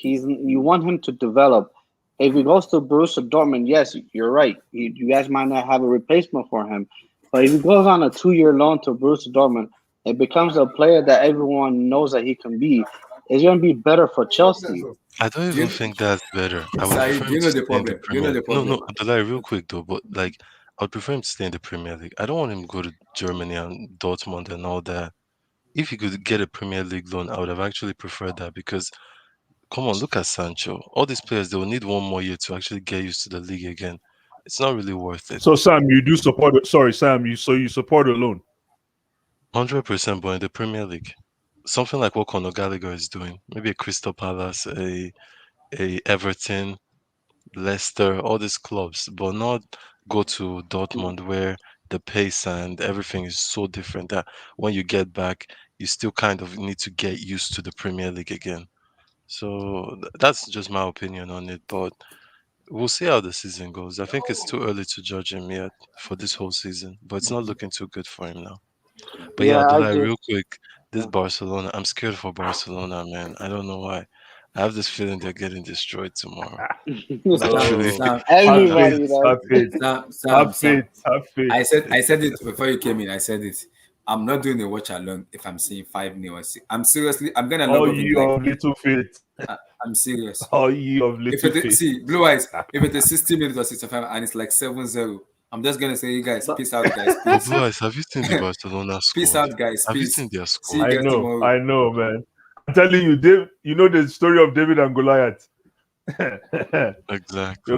you want him to develop. If he goes to Borussia Dortmund, yes, you're right. You guys might not have a replacement for him. But if he goes on a 2-year loan to Borussia Dortmund, it becomes a player that everyone knows that he can be. It's going to be better for Chelsea. I don't Do even you, think that's better. I would Sai, prefer do him you to know the stay in the problem? Do you know Premier the League. No, no, problem? Abdullah, real quick though, but like I would prefer him to stay in the Premier League. I don't want him to go to Germany and Dortmund and all that. If he could get a Premier League loan, I would have actually preferred that because come on, look at Sancho. All these players they will need one more year to actually get used to the league again. It's not really worth it. So Sam, you do support it. Sorry, Sam, you support alone. 100%, but in the Premier League, something like what Conor Gallagher is doing, maybe a Crystal Palace, a Everton, Leicester, all these clubs, but not go to Dortmund where the pace and everything is so different that when you get back, you still kind of need to get used to the Premier League again. So that's just my opinion on it, but we'll see how the season goes. I think it's too early to judge him yet for this whole season, but it's not looking too good for him now. But yeah, Yeah, I Abdullah, just. real quick, this Barcelona, I'm scared for Barcelona, man. I don't know why. I have this feeling they're getting destroyed tomorrow. I Sam, truly No, feel. Sam, have Sam, faith, Everybody have does. faith, Sam, have Sam. faith, have faith. I said it before you came in. I said it. I'm not doing a watch alone if I'm seeing 5-0 or 6. I'm seriously. I'm gonna log All off in ye like. of little faith, I'm serious. all ye of If little it faith. see blue eyes, if it is 60 minutes or 65 and it's like 7-0, I'm just gonna say, you guys, But peace out, guys, But peace. Blue Eyes, have you seen the Barcelona Peace squad? out, guys, Have you peace. seen their See you squad? guys tomorrow. I know, man. I'm telling you, Dave. You know the story of David and Goliath. Exactly.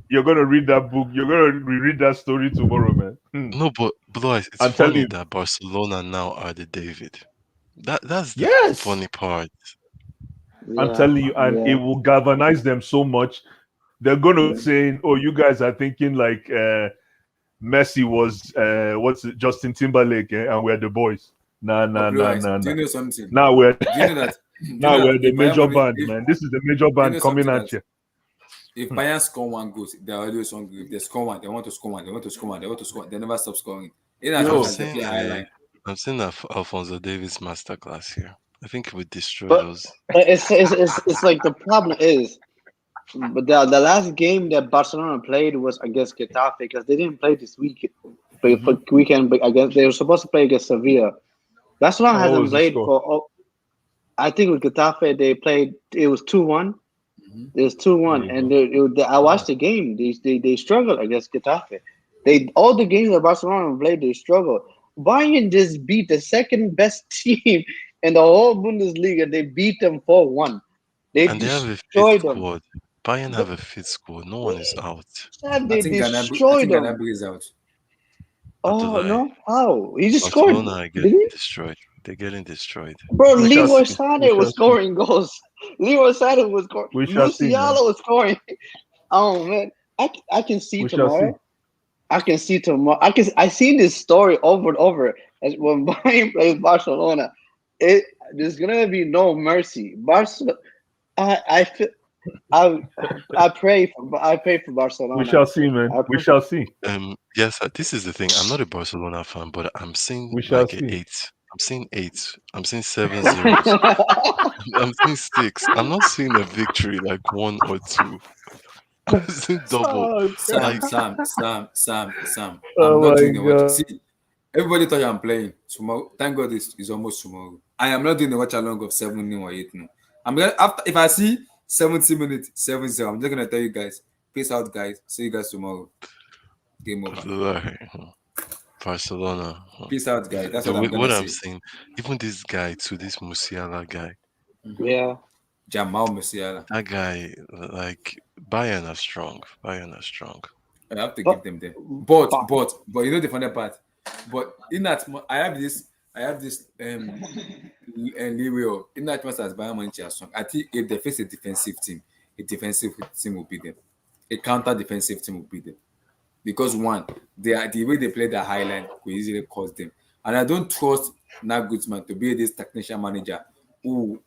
You're gonna read that book. You're gonna reread that story tomorrow, man. No, but Blue Eyes, it's I'm telling funny you. that Barcelona now are the David. That's the Yes, funny part. I'm yeah, telling you, and it yeah. will galvanize them so much. They're gonna be saying, "Oh, you guys are thinking like Messi was what's it, Justin Timberlake, and we're the boys." Nah, But nah, blue nah, eyes, nah, do nah. you know something? Now we're Do you know that? Do you now know that we're the if Bayern major Munich, band, if man. This is the major do you band know coming something at that you. if Bayern score one goal, they're always hungry. If they score one, they want to score one. They want to score one. They want to score. They never stop scoring. In as I'm much Yo, as they seeing play high a line. I'm seeing a Alfonso Davis masterclass here. I think he would destroy But those. it's like the problem is, but the last game that Barcelona played was against Getafe because they didn't play this week. But for weekend, but against they were supposed to play against Sevilla. Barcelona what hasn't was the played score? for. Oh, I think with Getafe they played. It was 2-1. Mhm. It was 2-1, There you and go. I watched the game. They struggled against Getafe. They all the games that Barcelona played, they struggled. Bayern just beat the second best team in the whole Bundesliga. They beat them 4-1. They And they have a fit destroyed them. squad. Bayern But have a fit squad. No one is out. I they think I destroyed think them. Gnabry is out. Oh Abdullah, no! How he just scored? Barcelona are Did getting he? destroyed. They're getting destroyed. Bro, We shall Leroy see. We Sané shall was see. scoring goals. Leroy Sané was scoring. We shall see, man. Musiala was scoring. Oh man, I can see We shall see. tomorrow. I can see tomorrow. I seen this story over and over. As when Bayern plays Barcelona, it there's gonna be no mercy. Barcelona. I feel. I I pray for We Barcelona. shall see, man. I We pray for. shall see. Yes, this is the thing. I'm not a Barcelona fan, but I'm seeing We shall like a see. eight. I'm seeing eight. I'm seeing 7-0s. I'm seeing six. I'm not seeing a victory like one or two. I'm seeing double. Oh Sam, Like God. Sam, Sam, Sam, Sam. I'm Oh not my doing the watch. God. See, everybody thought I'm playing tomorrow. Thank God it's almost tomorrow. I am not doing the watch along of 7-0 or 8-0. I'm gonna after if I see 70 minutes 7-0, I'm just gonna tell you guys. Peace out, guys. See you guys tomorrow. Game over. Barcelona. Peace out, guys. That's The what I'm what gonna I'm say. seeing, even this guy too, this Musiala guy, Mhm. Yeah, Jamal Musiala. that guy, like Bayern are strong. Bayern are strong. I have to but give them there. But but but but you know the funny part. But in that I have this leeway in that much as Bayern Munich are strong. I think if they face a defensive team will beat them. A counter defensive team will beat them. Because one, the way they play the high line will easily cause them. And I don't trust Nagelsmann to be this technician manager who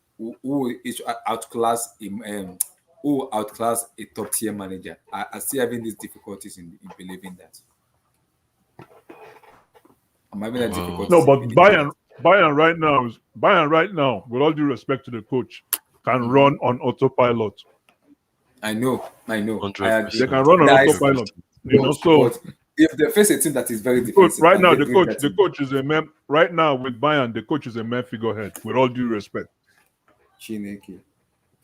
is outclass him, who outclass a top tier manager. I still having these difficulties in believing that. I'm having that Well, No, difficulties in but believing that. Bayern right now, with all due respect to the coach, can Mhm. run on autopilot. I know. I Hundred agree. They can percent. run on Guys, autopilot. So but if they face a team that is very good. defensive Right and now, they the bring coach, that the team, coach is a man. Right now with Bayern, the coach is a man figurehead. With all due respect. Chineke,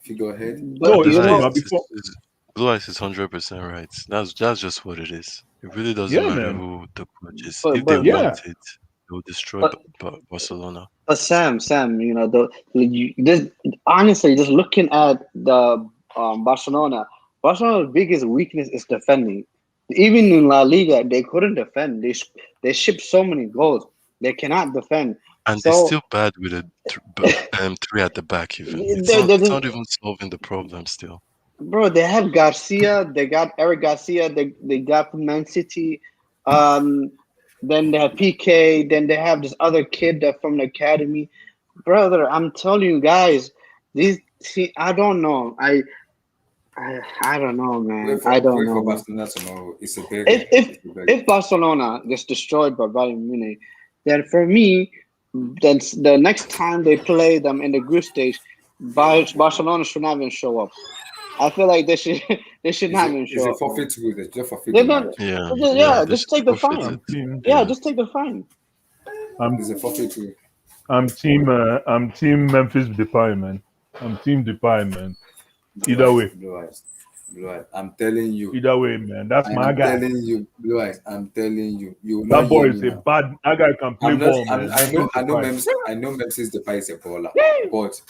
figurehead. But No, you it's true. know, Now before, Blue Eyes is 100% right. That's just what it is. It really doesn't yeah, matter man, who the coach is. but If they but want yeah. it, they will destroy but Barcelona. but Sam, you know, this honestly, just looking at the Barcelona's biggest weakness is defending. Even in La Liga, they couldn't defend. They shipped so many goals. They cannot defend. And they're So still bad with a three at the back. Even they're it's just, not even solving the problem still. bro, they have Garcia. They got Eric Garcia. They got from Man City. Um, then they have PK. Then they have this other kid that from the academy. Brother, I'm telling you guys, these. See, I don't know. I don't know, man. I don't Pray know, for man. Barcelona tomorrow. It's a very, If if it's a very. if Barcelona gets destroyed by Bayern Munich, then for me, then the next time they play them in the group stage, Barcelona should not even show up. I feel like they should they should not even It's show a up, man. forfeit rule. They just forfeit They're the not. match. Yeah, Yeah, they just should take the forfeit fine. I'm it. team. Yeah, Yeah. just take the fine. I'm It's a forfeit rule. I'm team. I'm team Memphis Depay, man. I'm team Depay, man. Blue Either eyes, way, blue eyes, blue eyes. I'm telling you. either way, man. That's I my am guy. telling you, blue eyes. I'm telling you. You will not That hear boy me is a now. bad. That guy can play I'm not. ball, man. I Memphis know. Depay. Memphis Depay is a baller, but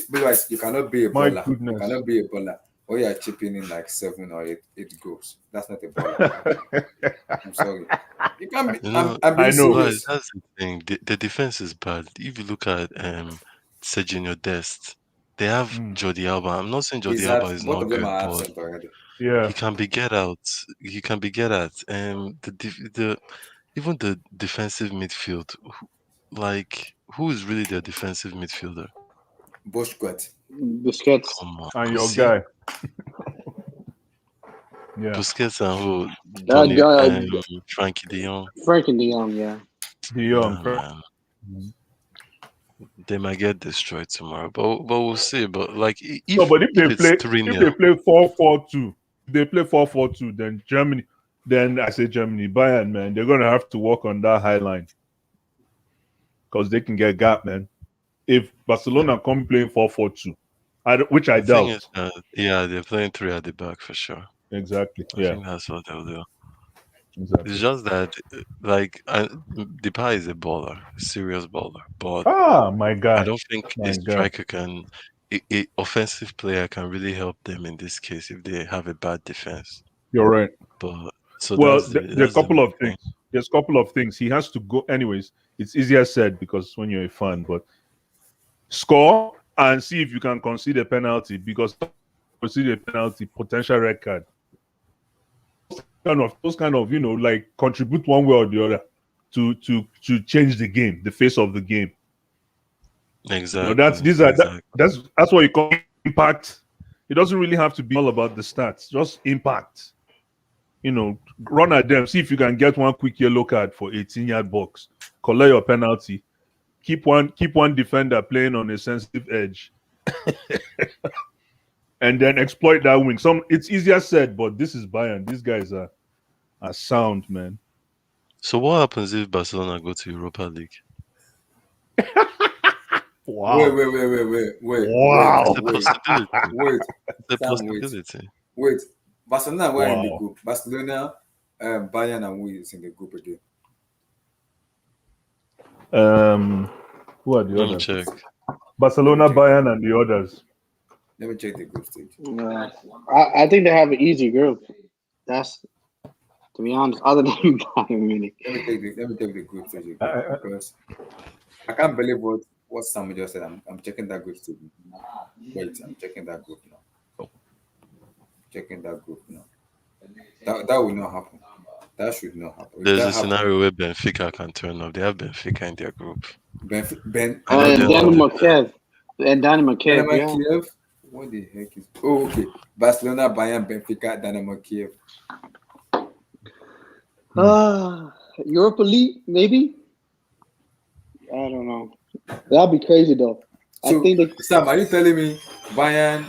blue eyes. You cannot be a My baller. You goodness. cannot be a baller. Or you are chipping in like 7 or 8 goals. That's not a baller. I'm sorry. You can't be. You know, I'm I being know. guys, serious. that's the thing. The defense is bad. If you look at Serginho Dest, they have Mm, Jordi Alba. I'm not saying Jordi Is Alba that is both not of them good, are but absent already? yeah, he can be get out. He can be get at. The even the defensive midfield, like who is really their defensive midfielder? Bushquet. Biscuits. Come on, and you your see guy. Yeah, Busquets and who? Uh, Donny, uh, Frankie De Jong. Frankie De Jong, yeah. De Jong. Nah, man. They might get destroyed tomorrow, but we'll see. But like, No, but if it's 3-0, 4-4-2, if they play 4-4-2, then Germany, then I say Germany, Bayern, man, they're gonna have to work on that high line because they can get gap, man. If Barcelona come playing 4-4-2, which I the thing is, doubt. yeah, they're playing three at the back for sure. Exactly. I Yeah. think that's what they'll do. It's Exactly. just that, like, Depay is a baller, a serious baller, but Ah, my I guy, don't think a my guy. striker can, a offensive player can really help them in this case if they have a bad defense. You're right. But so Well, there are a that's the couple main of thing. things. There's a couple of things. He has to go. Anyways, it's easier said because when you're a fan, but score and see if you can concede a penalty because concede a penalty, potential red card. Those kind of like contribute one way or the other to change the game, the face of the game. Exactly, That's what you call impact. It doesn't really have to be all about the stats, just impact. Run at them, see if you can get one quick yellow card for 18-yard box, collect your penalty, keep one defender playing on a sensitive edge, and then exploit that wing. It's easier said, but this is Bayern. These guys are sound, man. So what happens if Barcelona go to Europa League? Wow. It's Wow. a possibility. Wait. It's a Sam, wait. possibility. Wait. Barcelona were in the Wow. group. Barcelona, Bayern, and we is in the group again. Who are the Let me others? check. Barcelona, Bayern, and the others. Let me check the group stage. Yeah. I think they have an easy group. That's to be honest, other than Bayern Munich. Let me take the group stage again, because I can't believe what Sam just said. I'm checking that group stage. Wait, I'm checking that group now. Checking that group now. That will not happen. That should not happen. If There's that a happens, scenario where Benfica can turn up. They have Benfica in their group. Ben I know And they're not Dynamo the Kiev. And Dynamo Kiev, Dynamo yeah. Kiev. What the heck is? Oh, okay. Barcelona, Bayern, Benfica, Dynamo Kiev. Europa League, maybe? I don't know. That'd be crazy though. So, I think they Sam, are you telling me Bayern,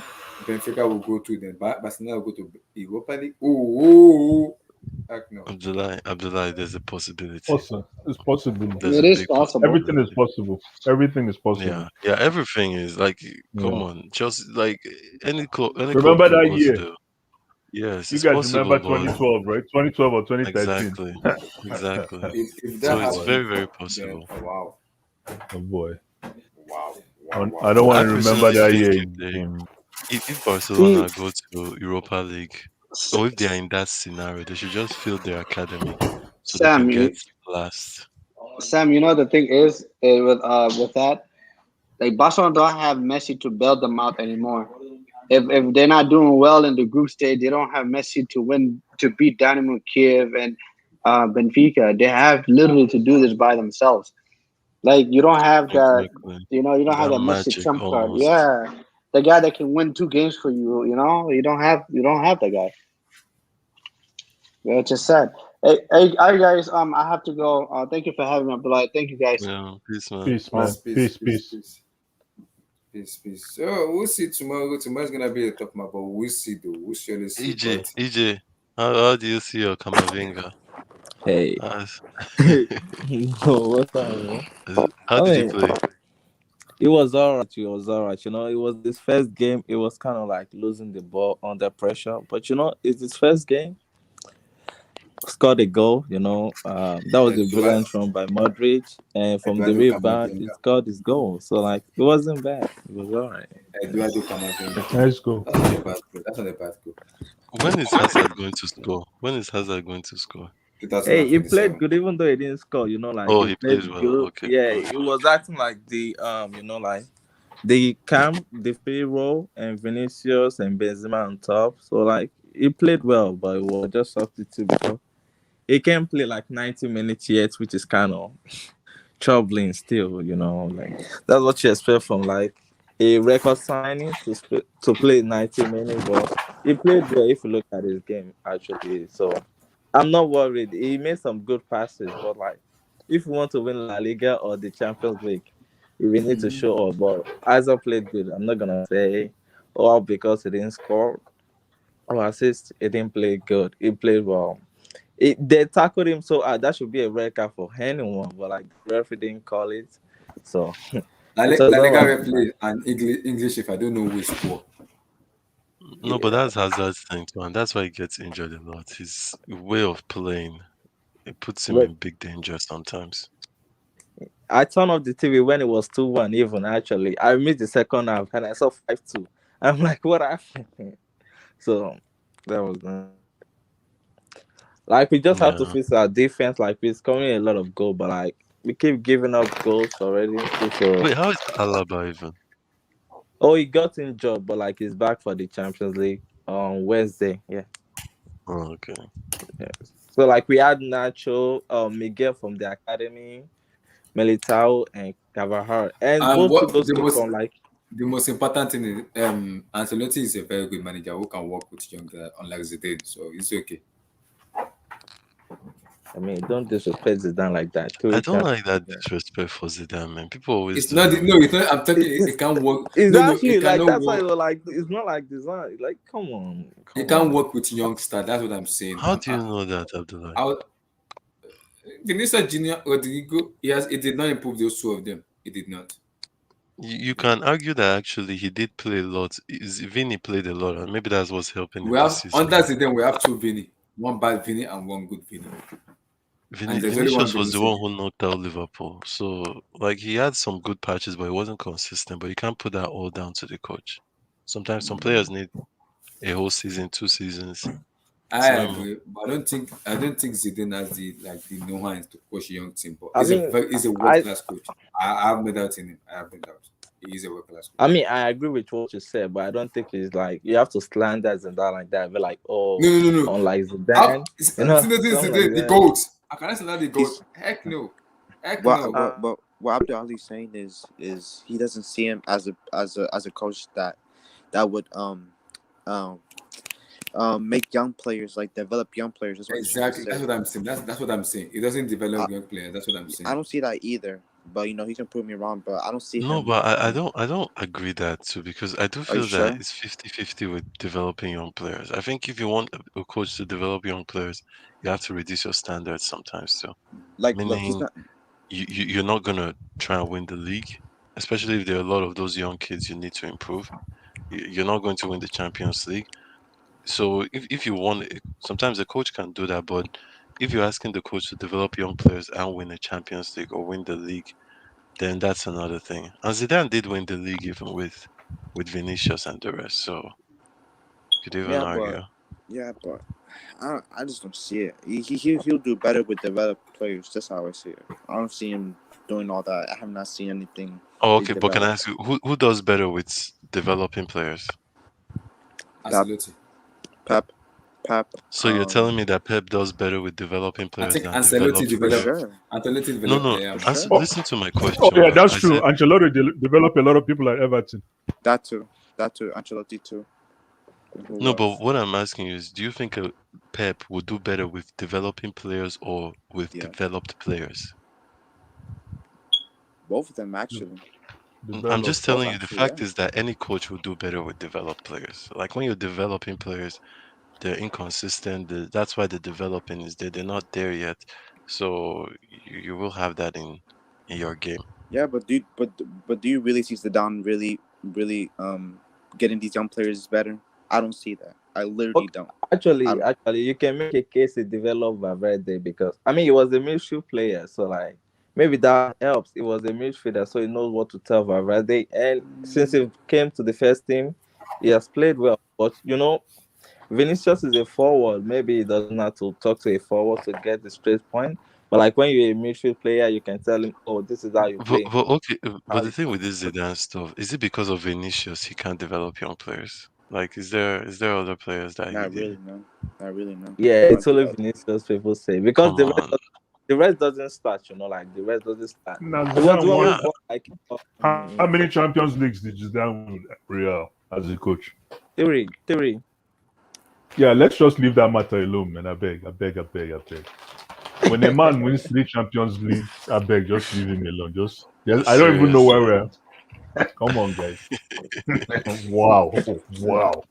Benfica will go to then. Barcelona will go to Europa League. Oh, heck no. Abdullah, there's a possibility. Also, it's possible. There's It a is big possible. Everything is possibility. possible. Everything is possible. Yeah. Everything is like, Yeah. come on, Chelsea. Like any club Remember can that go to year? the. Yes, You it's guys remember possible, but 2012, right? 2012 or 2013. exactly, exactly. If Oh that So it's boy. very, happens, very then possible. wow, Oh boy. wow, I wow, wow, I don't wow. want I to remember personally that think year if they again. if See, Barcelona go to Europa League, S- or if they are in that scenario, they should just fill their academy so they Sam, can get last. Sam, the thing is with that, like Barcelona don't have Messi to bail them out anymore. If they're not doing well in the group stage, they don't have Messi to beat Dynamo Kiev and Benfica. They have literally to do this by themselves. Like you don't have that, Exactly. you don't have That that Messi magic trump card. almost. Yeah, the guy that can win two games for you. You don't have that guy. Yeah, it's just sad. Hey, guys. I have to go. Thank you for having me, Abdullah. Thank you, guys. Yeah, peace, man. Peace, man. Peace, Peace, peace, peace. peace, peace, peace. So we'll see tomorrow. Tomorrow's gonna be a tough match, but we'll see though. We'll surely see. But EJ, how do you see your Kamavinga? Hey, As- what's up, man? how I did he mean, play? it was all right. It was all right. It was his first game. It was kind of like losing the ball under pressure. But it's his first game. Scored a goal. That was a Eduardo, brilliant run by Modric, and from the Eduardo rebound, he Camavinga, scored his goal. So like, it wasn't bad. It was all right. Eduardo Camavinga. Let's go. That's not a bad goal. That's not a bad goal. When is Hazard going to score? When is Hazard going to score? Hey, he played 2027. good even though he didn't score. Like Oh, he he plays played well. good. Okay, Yeah, cool. he was acting like like the Cam, the Pharaoh, and Vinicius and Benzema on top. So like he played well, but it was just substitute because he can't play like 90 minutes yet, which is kind of troubling still. Like that's what you expect from like a record signing to play 90 minutes, but he played well if you look at his game actually. So I'm not worried. He made some good passes, but like if you want to win La Liga or the Champions League, you will need to show up. But Isaac played good. I'm not gonna say oh because he didn't score or assist, he didn't play good. He played well. They tackled him so that should be a red card for anyone, but like the referee didn't call it. So it was La all Liga right. replay and English if I don't know which score. No, but Yeah. that's Hazard's thing too, and that's why he gets injured a lot. His way of playing, it puts him Look, in big danger sometimes. I turned off the TV when it was 2-1 even actually. I missed the second half and I saw 5-2. I'm like, what happened? So that was like we just have to Yeah. fix our defense. Like we're scoring a lot of goals, but like we keep giving up goals already. So Wait, how is Alaba even? oh, he got injured, but like he's back for the Champions League on Wednesday. Yeah. Oh, okay. Yeah. So like we had Nacho, Miguel from the academy, Militao and Cavajal, and And both two what goals came from like. the most important thing is Ancelotti is a very good manager who can work with young guys unlike Zidane, so it's okay. I mean, don't disrespect Zidane like that. I Three don't champions. like that disrespect for Zidane, man. People always It's not do. no, it's not I'm talking it It's can't work. it's No, it actually like cannot that's why work. it was like it's not like design. Like, It come can't on. work with youngster. That's what I'm saying. How do you know that, Abdullah? I Vinicius Junior Rodrigo, it did not improve those two of them. It did not. You can argue that actually he did play a lot. Vinny played a lot, and maybe that's what's helping him We this have season. under Zidane, we have two Vinny, one bad Vinny and one good Vinny, and there's only one Vinicius was the Vinicius. one who knocked out Liverpool. So, like, he had some good patches, but he wasn't consistent. But you can't put that all down to the coach. Sometimes some players need a whole season, 2 seasons. I So, agree, but I don't think Zidane has the know-how to coach a young team. But I mean, he's a world I class coach. I have no doubt in him. I have no doubt. He is a world class I coach. mean I agree with what you said, but I don't think it's like you have to slander Zidane like that. But like, No, oh, no, no, no. unlike Zidane, This something like the that. goat. I cannot say that the goat. Heck no. Heck What no. what Uh, what what Abdul Ali's saying is he doesn't see him as a coach that would um make young players, like develop young players. That's what he's trying to Exactly. That's say. what I'm saying. That's what I'm saying. It doesn't I, develop young players. That's what I'm I saying. don't see that either. but he can prove me wrong. But I don't see No, him. but I don't agree that too because I do Are you feel that sure? it's 50-50 with developing young players. I think if you want a coach to develop young players, you have to reduce your standards sometimes too. Like, look, he's Meaning not. you're not gonna try and win the league, especially if there are a lot of those young kids you need to improve. You're not going to win the Champions League. So if you want, sometimes a coach can do that, but if you're asking the coach to develop young players and win a Champions League or win the league, then that's another thing. And Zidane did win the league even with Vinicius and the rest, so could even Yeah, argue. but I just don't see it. He'll do better with developed players. That's how I see it. I don't see him doing all that. I have not seen anything Oh, they okay, but can I develop. ask you who does better with developing players? Pep, Ancelotti. Pep, Pep. So you're telling me that Pep does better with developing I players think than Ancelotti developed For developed. players? sure, Ancelotti No, developed no. for players. sure. Oh, Listen to my oh question, yeah, bro. that's I true. said Ancelotti developed a lot of people at Everton. That too. That too. Ancelotti too. Who no, but was? what I'm asking you is, do you think a Pep would do better with developing players or with Yeah, developed players? both of them actually. I'm just Developed. Both telling you, the actually. Yeah. fact is that any coach will do better with developed players. Like when you're developing players, they're inconsistent. That's why the developing is there. They're not there yet. So you will have that in your game. Yeah, but do you really see Zidane really getting these young players better? I don't see that. I literally Okay, don't. I actually, don't. actually, you can make a case to develop Valverde because I mean he was a midfield player, so like maybe that helps. He was a midfielder, so he knows what to tell Valverde. And since he came to the first team, he has played well. But Vinicius is a forward. Maybe he doesn't have to talk to a forward to get the straight point. But like when you're a midfield player, you can tell him, "Oh, this is how you play." But okay, but How the you thing with this Zidane stuff is it because of Vinicius he can't develop young players? Like, is there other players that he Not did? really. No. Not really. No. Yeah, He it's can't do only that. Vinicius people say because Come on, the rest doesn't start. Like the rest doesn't start. Now It was the Zidane one won. who yeah. bought like How many Champions Leagues did Zidane win with Real as a coach? three. Yeah, let's just leave that matter alone, man. I beg, I beg, I beg, I beg. When a man wins 3 Champions Leagues, I beg, just leave him alone. Just, yes, I don't even know where Seriously. we're at. Come on, guys. Wow, wow,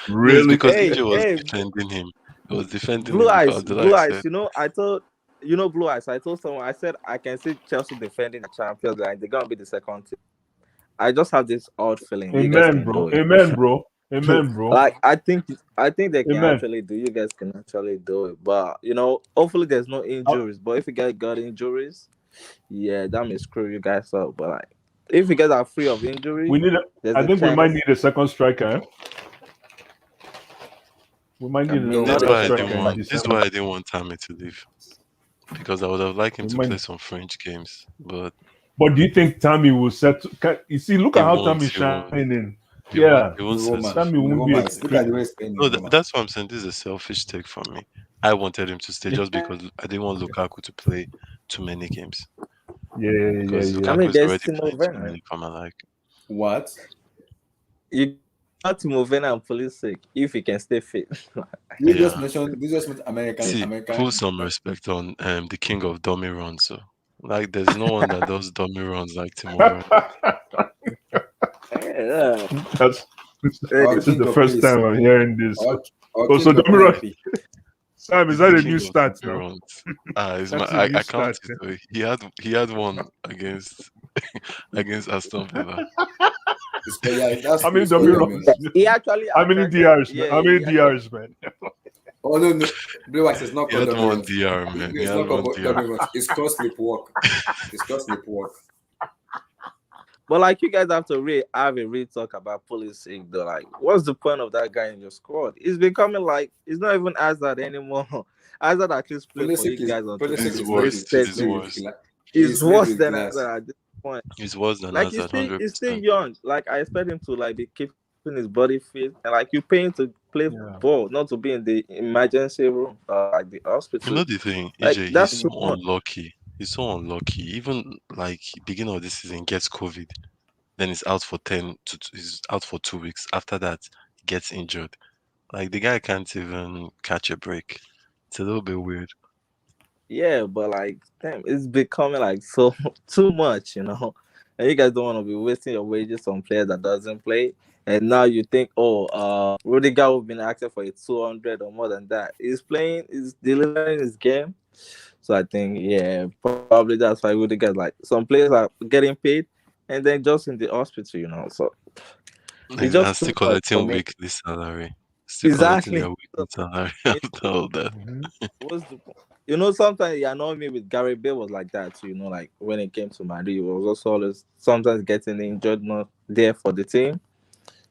No, it's really? because Hey, EJ was hey, defending him. He was defending Blue him before Eyes, Abdullah Blue Eyes. said, I told Blue Eyes. I told someone. I said I can see Chelsea defending the champions, and they're gonna be the second team. I just have this odd feeling you guys Amen, can bro. do it. Amen, bro. Amen, bro. Like I think they can Amen. actually do. You guys can actually do it, but hopefully there's no I, injuries. But if you guys got injuries, yeah, that may screw you guys up. But like, if you guys are free of we injury, need. there's I a think we might chance. need a second striker. Eh? We might need Cameroon Not this is a another why I second striker didn't in want striker. this is December. why I didn't want Tammy to leave. Because I would have liked him We to play might. some French games. But But do you think Tammy will set? You see, look he at how won't, Tammy's he won't, shining. he won't, Yeah, he In won't Roma. settle. Tammy In won't be Roma. a Look at great. the way he's playing No, in Roma. that's what I'm saying. This is a selfish take from me. I wanted him to stay just because I didn't want Lukaku to play too many games. Yeah, yeah, Because I yeah. Lukaku mean, is there's already Timo playing too Werner. many for my like. What? You got Timo Werner and Pulisic if he can stay fit. Yeah. You just mentioned See, put American. some respect on the king of dummy runs. So, like, there's no one that does dummy runs like Timo Werner. Yeah. That's Our this is king the of first pace. time I'm hearing this. Our, our Oh, so king of Domiro, NIP. Sam, is He's that the a king new of start dummy now? runs. It's my That's a new I count start. it. He had one against Aston Villa. Yeah, that's How true. many It's called dummy Domino. runs? He actually How many attracted. DRs, man? Yeah, How many he actually. DRs, man? Oh no, no. Blue Wax is not He called had Domino. one DR, man. He It's had not one called DR. Domino. It's called sleepwalk. It's called sleepwalk. But like you guys have to really have a real talk about Pulisic though. Like, what's the point of that guy in your squad? It's becoming like it's not even Hazard anymore. Hazard at least play for you guys until Pulisic He's he's is not very worse. his he's He's made steady. with worse. glass. It's He's made worse with than glass. Hazard at this point. He's worse than Like Hazard, he's still 100%. young. Like I expect him to like be keeping his body fit, and like you pay him to play Yeah. ball, not to be in the emergency room or like the You hospital. know the thing, Like EJ, that's he's so too much. unlucky. He's so unlucky. Even like beginning of this season, gets COVID, then he's out for he's out for 2 weeks. After that, he gets injured. Like the guy can't even catch a break. It's a little bit weird. Yeah, but like, damn, it's becoming like so too much, you know. And you guys don't want to be wasting your wages on players that doesn't play. And now you think, oh, Rudiger will been active for a 200 or more than that. He's playing, he's delivering his game. So I think, yeah, probably that's why Rudiger, like, some players are getting paid and then just in the hospital, you know. So it's And just still too much for collecting me. weekly salary. Still collecting Exactly. their weekly So, salary it- after all that. what's the point? You know, sometimes it annoyed me with Gary Bale was like that too. You know, like when it came to Madrid, he was also always sometimes getting injured, not there for the team.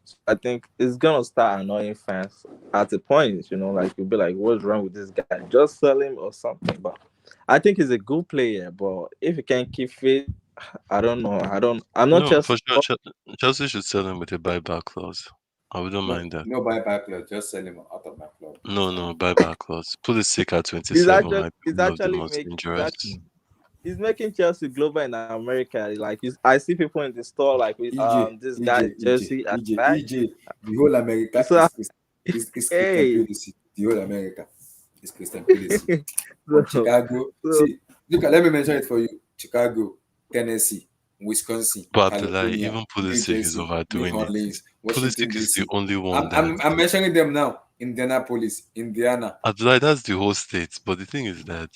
So I think it's gonna start annoying fans at the point. You know, like you'll be like, "What's wrong with this guy? Just sell him or something." But I think he's a good player. But if he can't keep fit, I don't know. I don't. I'm not No, just. for sure. Chelsea should sell him with a buyback clause. I wouldn't No, mind that. no buyback clause. Just sell him out of my club. No, no, buyback clause. Pulisic at He's 27 actually. might be He's one of the actually most make. dangerous. He's making Chelsea global in America. Like I see people in the store like with EJ, this EJ, guy EJ, Jersey at EJ, the back. EJ. The whole America So is Christian hey, Pulisic. The whole America is Christian Pulisic. From so, Chicago. so See, look at, let me mention it for you. Chicago, Tennessee, Wisconsin, But Abdullah, California, even New Pulisic is Jersey, New overdoing it. Orleans, Washington Pulisic is the DC. only one I'm, that I'm, I'm mentioning them now. Indianapolis, Indiana. Abdullah, that's the whole state. But the thing is that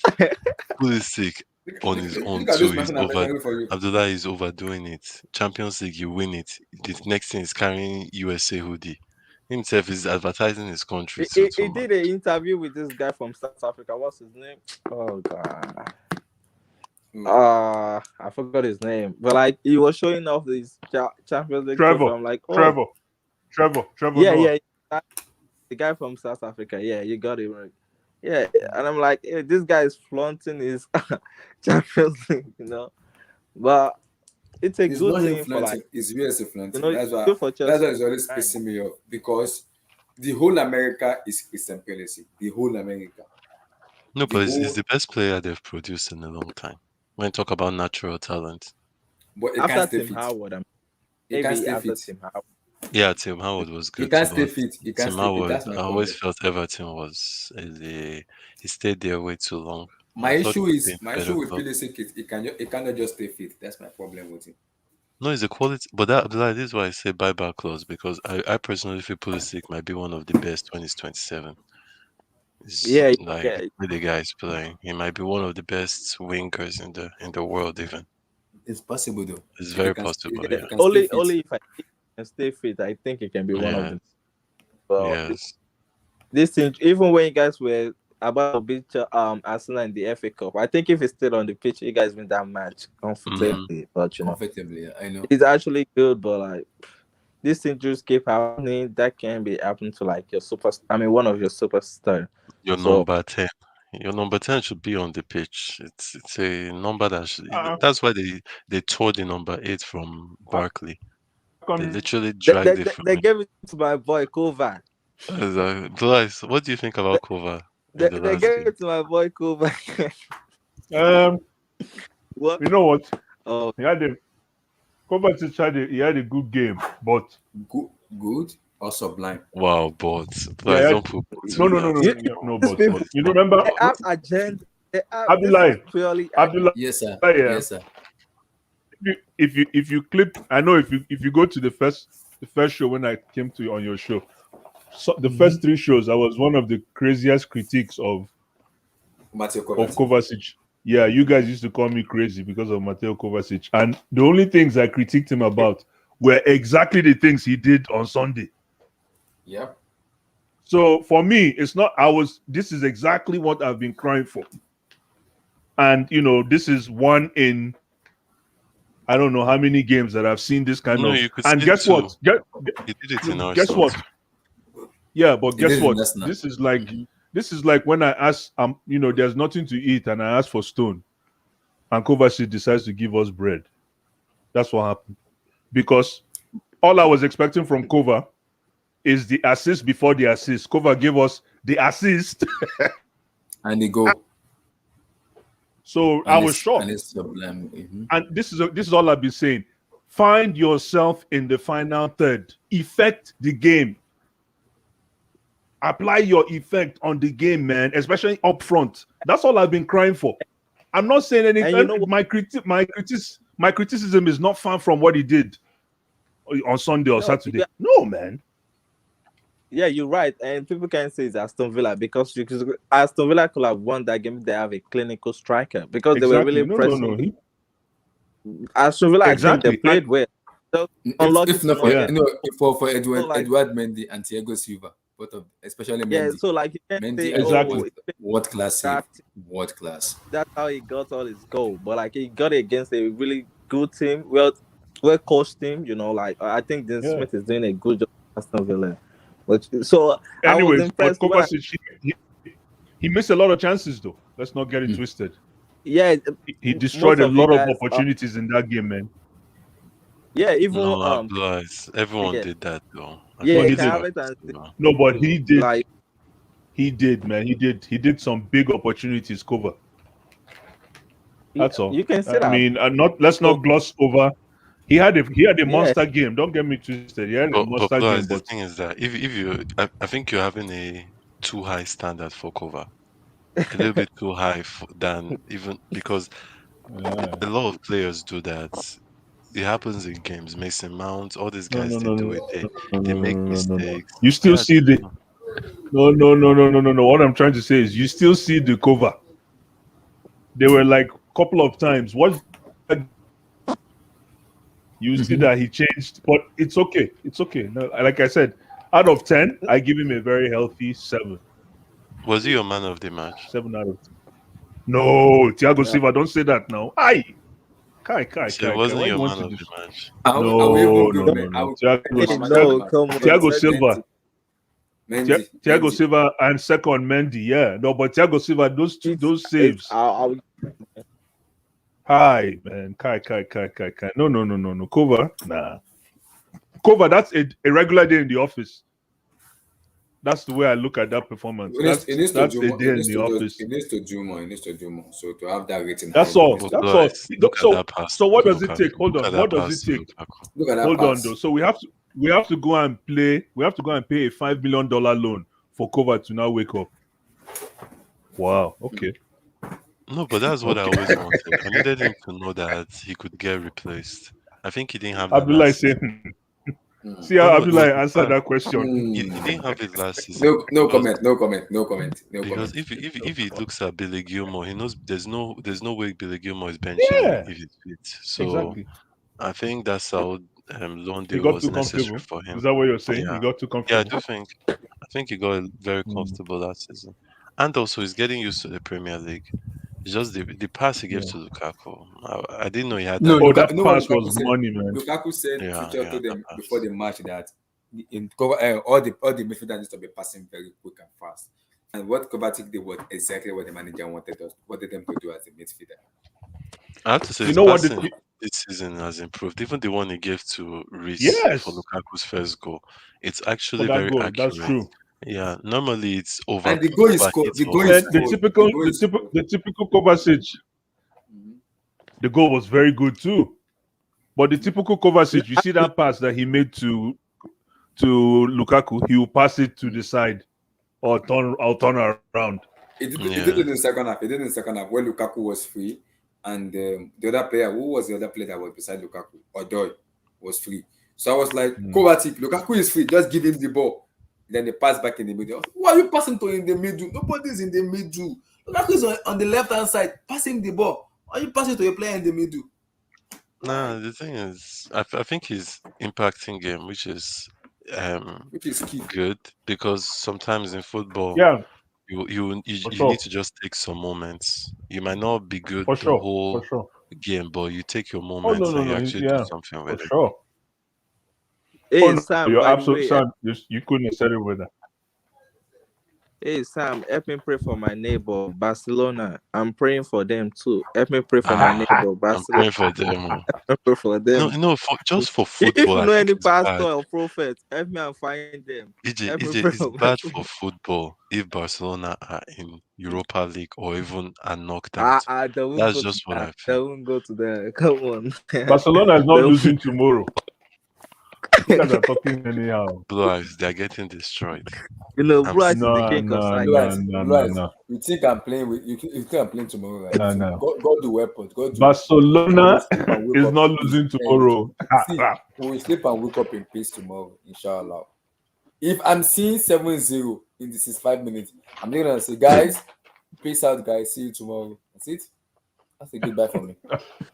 Pulisic on his own Look at those too is machines I'm over. mentioning for you. Abdullah is overdoing it. Champions League, you win it. The next thing is carrying USA hoodie. Himself is advertising his country he too did an much. interview with this guy from South Africa. What's his name? Oh god. Hmm. I forgot his name. But like he was showing off this Champions League trophy. Trevor, I'm like, oh Trevor yeah, Noah. yeah. The guy from South Africa. Yeah, you got it right. Yeah, and I'm like, hey, this guy is flaunting his Champions League, you know. But it's a It's good not him thing for like, flaunting, it's USA you flaunting. know, it's good for That's Chelsea. why it's always pissing me off because the whole America is Christian Pulisic. The whole America. No, The but he's whole the best player they've produced in a long time. When you talk about natural talent. but it can't After stay Tim fit. Howard, It can't maybe stay after fit. Tim Howard. Yeah, Tim Howard was He good too, can't stay but fit. He can't Tim stay fit. Howard, That's my I always problem. felt Everton was he stayed there way too long. My I thought issue he'd be is in my a better issue with club. Pulisic is he cannot just stay fit. That's my problem with him. No, it's a quality, but that Abdullah, this is why I say buyback clause because I personally feel Pulisic might be one of the best when he's 27. It's Yeah, like yeah. the way the guy is playing. He might be one of the best wingers in the world even. It's possible though. It's If he very can possible, Yeah, if he yeah. can stay fit. only if I can stay fit, I think it can be one of Yeah, them. But yes. this thing, even when you guys were about to beat Arsenal in the FA Cup, I think if it's still on the pitch, you guys win that match Hmm. comfortably. But you know, Comfortably, yeah, I know. it's actually good. But like these things just keep happening. That can be happening to like your super. I mean, one of your superstar. Your So number 10. Your number 10 should be on the pitch. It's a number that Uh, that's why they tore the number 8 from how Barkley. They come literally dragged it from they him. gave it to my boy Kovac. Bryce, what do you think about Kova in the They last gave game? it to my boy Kovac. um What? you know what? Oh, He had a Kovacic he had a good game, but Good, good or sublime. Wow, but yeah, Bryce, don't put bots in that. you, no, these but people It's you not. remember they have agenda. They have, this is Abdullah, purely Abdullah, Yes, sir. yeah. Yes, sir. If you clip, I know if you go to the first show when I came to on your show, so the first three shows, I was one of the craziest critiques Mateo of Kovacic. Kovacic. Yeah, you guys used to call me crazy because of Mateo Kovacic, and the only things I critiqued him about were exactly the things he did on Sunday. Yeah. So for me, it's not. I was. This is exactly what I've been crying for, and this is one in I don't know how many games that I've seen this kind No, of. you could And see guess two. what? He did it in Guess Arsenal what? too. Yeah, but It guess is in what? Arsenal. This is like when I ask, there's nothing to eat, and I ask for stone, and Kovacic decides to give us bread. That's what happened. Because all I was expecting from Kova is the assist before the assist. Kova gave us the assist, And they go. so I was And shocked. it's sublime. And this is all I've been saying. Find yourself in the final third. Effect the game. Apply your effect on the game, man, especially up front. That's all I've been crying for. I'm not saying And anything. you know what? My criticism is not far from what he did on Sunday or No, Saturday. No, man. yeah, you're right. And people can say it's Aston Villa because Aston Villa could have won that game. They have a clinical striker because they were Exactly. really No. pressing. Aston Villa, I think they Exactly. played well. Just If, unlucky if to not for not Yeah. get. for Edward So like, Mendy and Thiago Silva, both of especially yeah, Mendy. so like you can Mendy say, Exactly. oh, world class save, that world class. that's how he got all his goal. But like he got it against a really good team, well coached team. Like I think Dean Yeah. Smith is doing a good job at Aston Villa. But so I was Anyways, but impressed when Kovacic, he missed a lot of chances, though. Let's not get it Mm. twisted. yeah, He destroyed most a of you lot of guys, opportunities in that game, man. yeah, even No, Abdullah, everyone yeah, did that though. I yeah, No, think he it's did. hard Calvert and to, No, but he did. like He did, man. He did some big opportunities cover. That's all. you can say I that. mean, let's not So gloss over. He had a yeah, monster game. Don't get me twisted. He had a but monster game, guys, the but thing is that if you, I think you're having a too high standard for cover, a little bit too high than even because a lot of players do that. It happens in games. Mason Mount, all these no, guys, no, they no, do no, it. no, They no, make no, no, no, no. mistakes. You still Yeah, see the no. What I'm trying to say is you still see the cover. There were like a couple of times. What you see that he changed, but it's okay. It's okay. No, like I said, out of 10, I give him a very healthy 7. was he your man of the match? 7 out of 10. No, Thiago yeah. Silva, don't say that now. Aye. Kai. So it Why wasn't you your want man to of do? the match. I will No, even no, go. no, I no. will Hey, man of the no, match. come on. Thiago Silva. Mendy. Thiago Silva and second Mendy, yeah. No, but Thiago Silva, those saves. I'll Hi, man. Kai. No. Cover, nah. Cover, that's a regular day in the office. That's the way I look at that performance. He needs to That's do a more. day in the office. He needs to do more. He needs to do more. So to have that rating high, That's he all. needs But to That's do more. all. guys, look at that pass So to what does it Lukaku. take? Hold Look on. at What that does pass it to take? Lukaku. Look at that Hold on pass. though. So we have to go and play. We have to go and pay a $5 million loan for Cover to now wake up. Wow. Okay. No, but that's what I Okay. always wanted. I needed him to know that he could get replaced. I think he didn't have that Abdullah last season. saying, Hmm. see how No, it was Abdullah the answered fact that question. he Hmm. didn't have it last season No because comment. No comment. No comment. No because comment. if he looks at Billy Gilmore, he knows there's no way Billy Gilmore is benching him Yeah. if he's fit. So Exactly. I think that's how loan He deal got was too necessary comfortable. for him. Is that what you're saying? He Yeah, got too yeah, comfortable. I think he got very Mm, comfortable last season, and also he's getting used to the Premier League. It's just the pass he gave yeah. to Lukaku. I didn't know he had No, that Oh, in him. that No one pass Lukaku was said. money, man. Lukaku said Yeah, Tuchel yeah, told that them before pass. the match that in cover all the midfielders need to be passing very quick and fast. And what Kovacic did was exactly what the manager wanted them to do as a midfielder. I have to say You his know what? passing this season has improved. Even the one he gave to Reese for Yes, Lukaku's first goal, it's for actually that very goal. That's accurate. true. Yeah, normally it's And the goal is scored. overhit The or goal is And the overthink. scored. typical, The goal is scored. the typical Kovacic, Mhm. the goal was very good too. But the typical Kovacic, you see that pass that he made to Lukaku, he will pass it to the side or turn around. He did it Yeah, in the second half. He did it in the second half where Lukaku was free, and the other player, who was the other player that was beside Lukaku? Odoi was free. So I was like, Mm. Kovacic, Lukaku is free. Just give him the ball. Then they pass back in the middle. Who are you passing to in the middle? Nobody's in the middle. Lukaku is on the left hand side. Pass him the ball. Why are you passing to a player in the middle? nah. The thing is, I think he's impacting game, which is Which is key. good because sometimes in football Yeah, you for you need sure, to just take some moments. You might not be good for the sure, for whole sure. game, but you take your Oh no, moments no, and you no. actually do Yeah, something for with it. sure. Oh Hey no, Sam, you're by the absolutely way, Sam. You couldn't have said it with that. hey Sam, help me pray for my neighbor Barcelona. I'm praying for them too. Help me pray for my neighbor I'm Barcelona. praying for them. Oh. Pray for No, them. no, just for If football, you I know think any it's pastor bad. or prophet, help me and find them. Help me pray It's for my bad for football if Barcelona are in Europa League or even are knocked out. They won't That's go to just what that. I They feel. won't go to that. Come on. Barcelona is They not won't- losing tomorrow. You guys are talking anyhow. Blue Eyes, they're getting destroyed. Blue Eyes is the No, king of no, side. no, no, no, no, You think I'm playing with you think I'm playing tomorrow, right? no, So no. God do weapons, God do we will Barcelona sleep and wake is up not in peace. losing tomorrow. See, we will sleep and wake up in peace tomorrow, inshallah. If I'm seeing 7-0 in the 5 minutes, I'm not gonna say, guys, peace out, guys. See you tomorrow. That's it. That's a goodbye for me.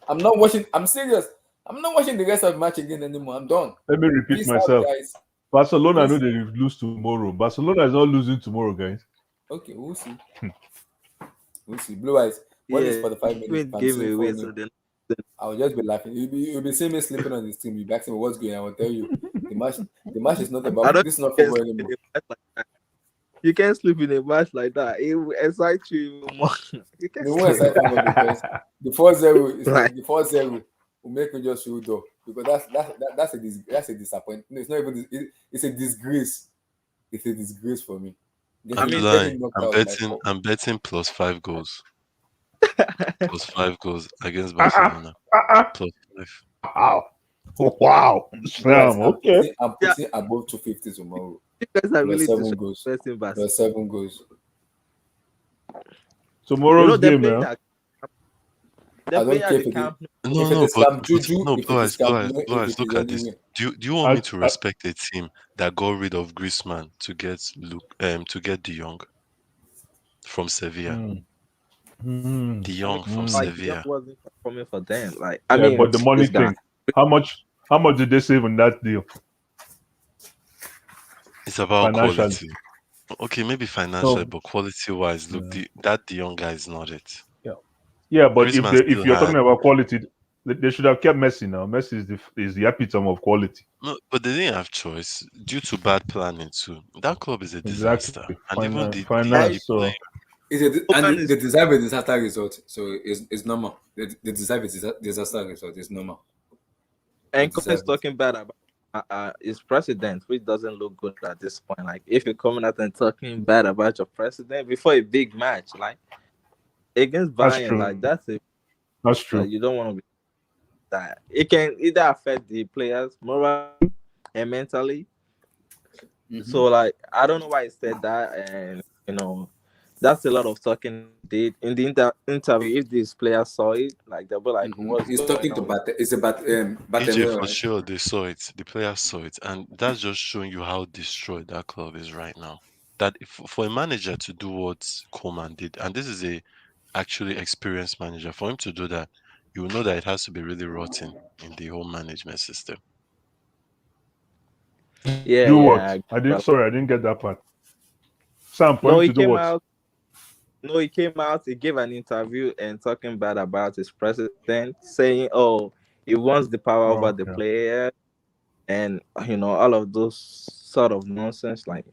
I'm not watching. I'm serious. I'm not watching the rest of the match again anymore. I'm done. Let me repeat Peace out, myself. guys. Barcelona know Peace. they lose tomorrow. Barcelona is not losing tomorrow, guys. Okay, we'll see. We'll see. Blue eyes. When it's Yeah, 45 minutes, even if I'm game seeing away, 4 so 0, then I'll just be laughing. You'll be seeing me sleeping on the stream. You'll be asking me what's going on. I will tell you the match is not I about don't this is not think football you can anymore. sleep in a match like that. You can't sleep in a match like that. It will excite you even more. You can't The more sleep exciting one because the 4-0 is like the 4-0 will make me just feel dull because that's a disappointment. No, it's not even it's a disgrace. It's a disgrace for me. I I'm mean, Getting blind. knocked I'm out by betting. four. I'm betting +5 goals. +5 goals against Uh-uh, Barcelona. uh-uh. +5. Wow. Wow. Guys, Sam, I'm okay. putting I'm yeah, putting above 250 tomorrow. you guys are Plus really seven goals. disrespecting Barcelona. Plus 7 goals. Tomorrow's They're game, playing man. at I they're playing don't at care the camp. Nou. if No, it no, is but Camp Juju, no, if it is Camp Nou, Blue if Eyes, it look is at this. anywhere. Do you want me I, to I, respect a team that got rid of Griezmann to get to get De Jong from Sevilla? mm, mm, De I mean, Jong from mm. like Young Sevilla. wasn't performing for them. Like, I Yeah, mean, but the money this guy. thing. How much did they save on that deal It's about financially? quality. Okay, maybe financial, No. but quality wise, look, Yeah. that De Jong guy is not it. Yeah. Yeah, but Griezmann if still you're talking had about quality, they should have kept Messi now. Messi is the epitome of quality. no, but they didn't have choice due to bad planning too. That club is a Exactly. disaster, and even I Finance. So And Open is they deserve a disaster result, so it's normal. They deserve a disaster result. It's normal. They and Cohen is deserve it. talking bad about his president, which doesn't look good at this point. Like, if you're coming out and talking bad about your president before a big match, like against that's Bayern, true. like that's a That's that true. you don't want to be that. It can either affect the players morally and mentally. So, like, I don't know why he said that, and that's a lot of talking he did in the interview. If these players saw it, like they'll be like, "What's He's going talking to on?" It's about EJ Batemel, for right? sure they saw it, the players saw it, and that's just showing you how destroyed that club is right now. That for a manager to do what Coleman did, and this is a actually experienced manager, for him to do that, you will know that it has to be really rotten in the whole management system. Yeah, Do yeah. what? I didn't get that part. Sam, for No, him he to do came what? out. No, he came out. He gave an interview and talking bad about his president, saying, "Oh, he wants the power over Oh, the yeah. player," and all of those sort of nonsense. Like,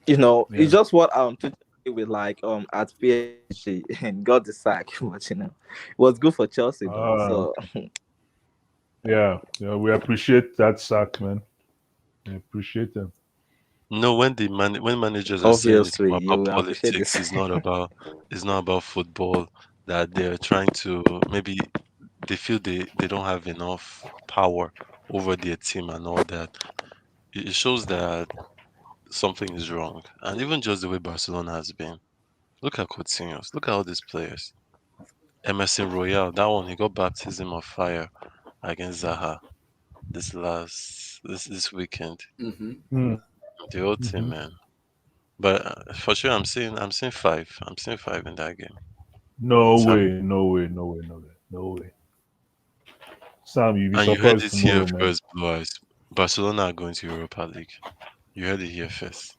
it's Yeah. just what Twitter did with like at PSG and got the sack, but it was good for Chelsea though. So Okay. Yeah. Yeah. We appreciate that sack, man. We appreciate them. No, when managers are saying it's obviously more you about will appreciate politics, this. it's not about football, that they're trying to maybe they feel they don't have enough power over their team and all that. It shows that something is wrong. And even just the way Barcelona has been. Look at Coutinho. Look at all these players. Emerson Royal, that one he got baptism of fire against Zaha this weekend. Mm. The whole team, Hmm. man. But for sure, I'm seeing five. I'm seeing five in that game. No Sam, way. No way. No way. No way. No way. Sam, you'll be and you heard surprised it here tomorrow, man. first, Blue Eyes. Barcelona are going to Europa League. You heard it here first.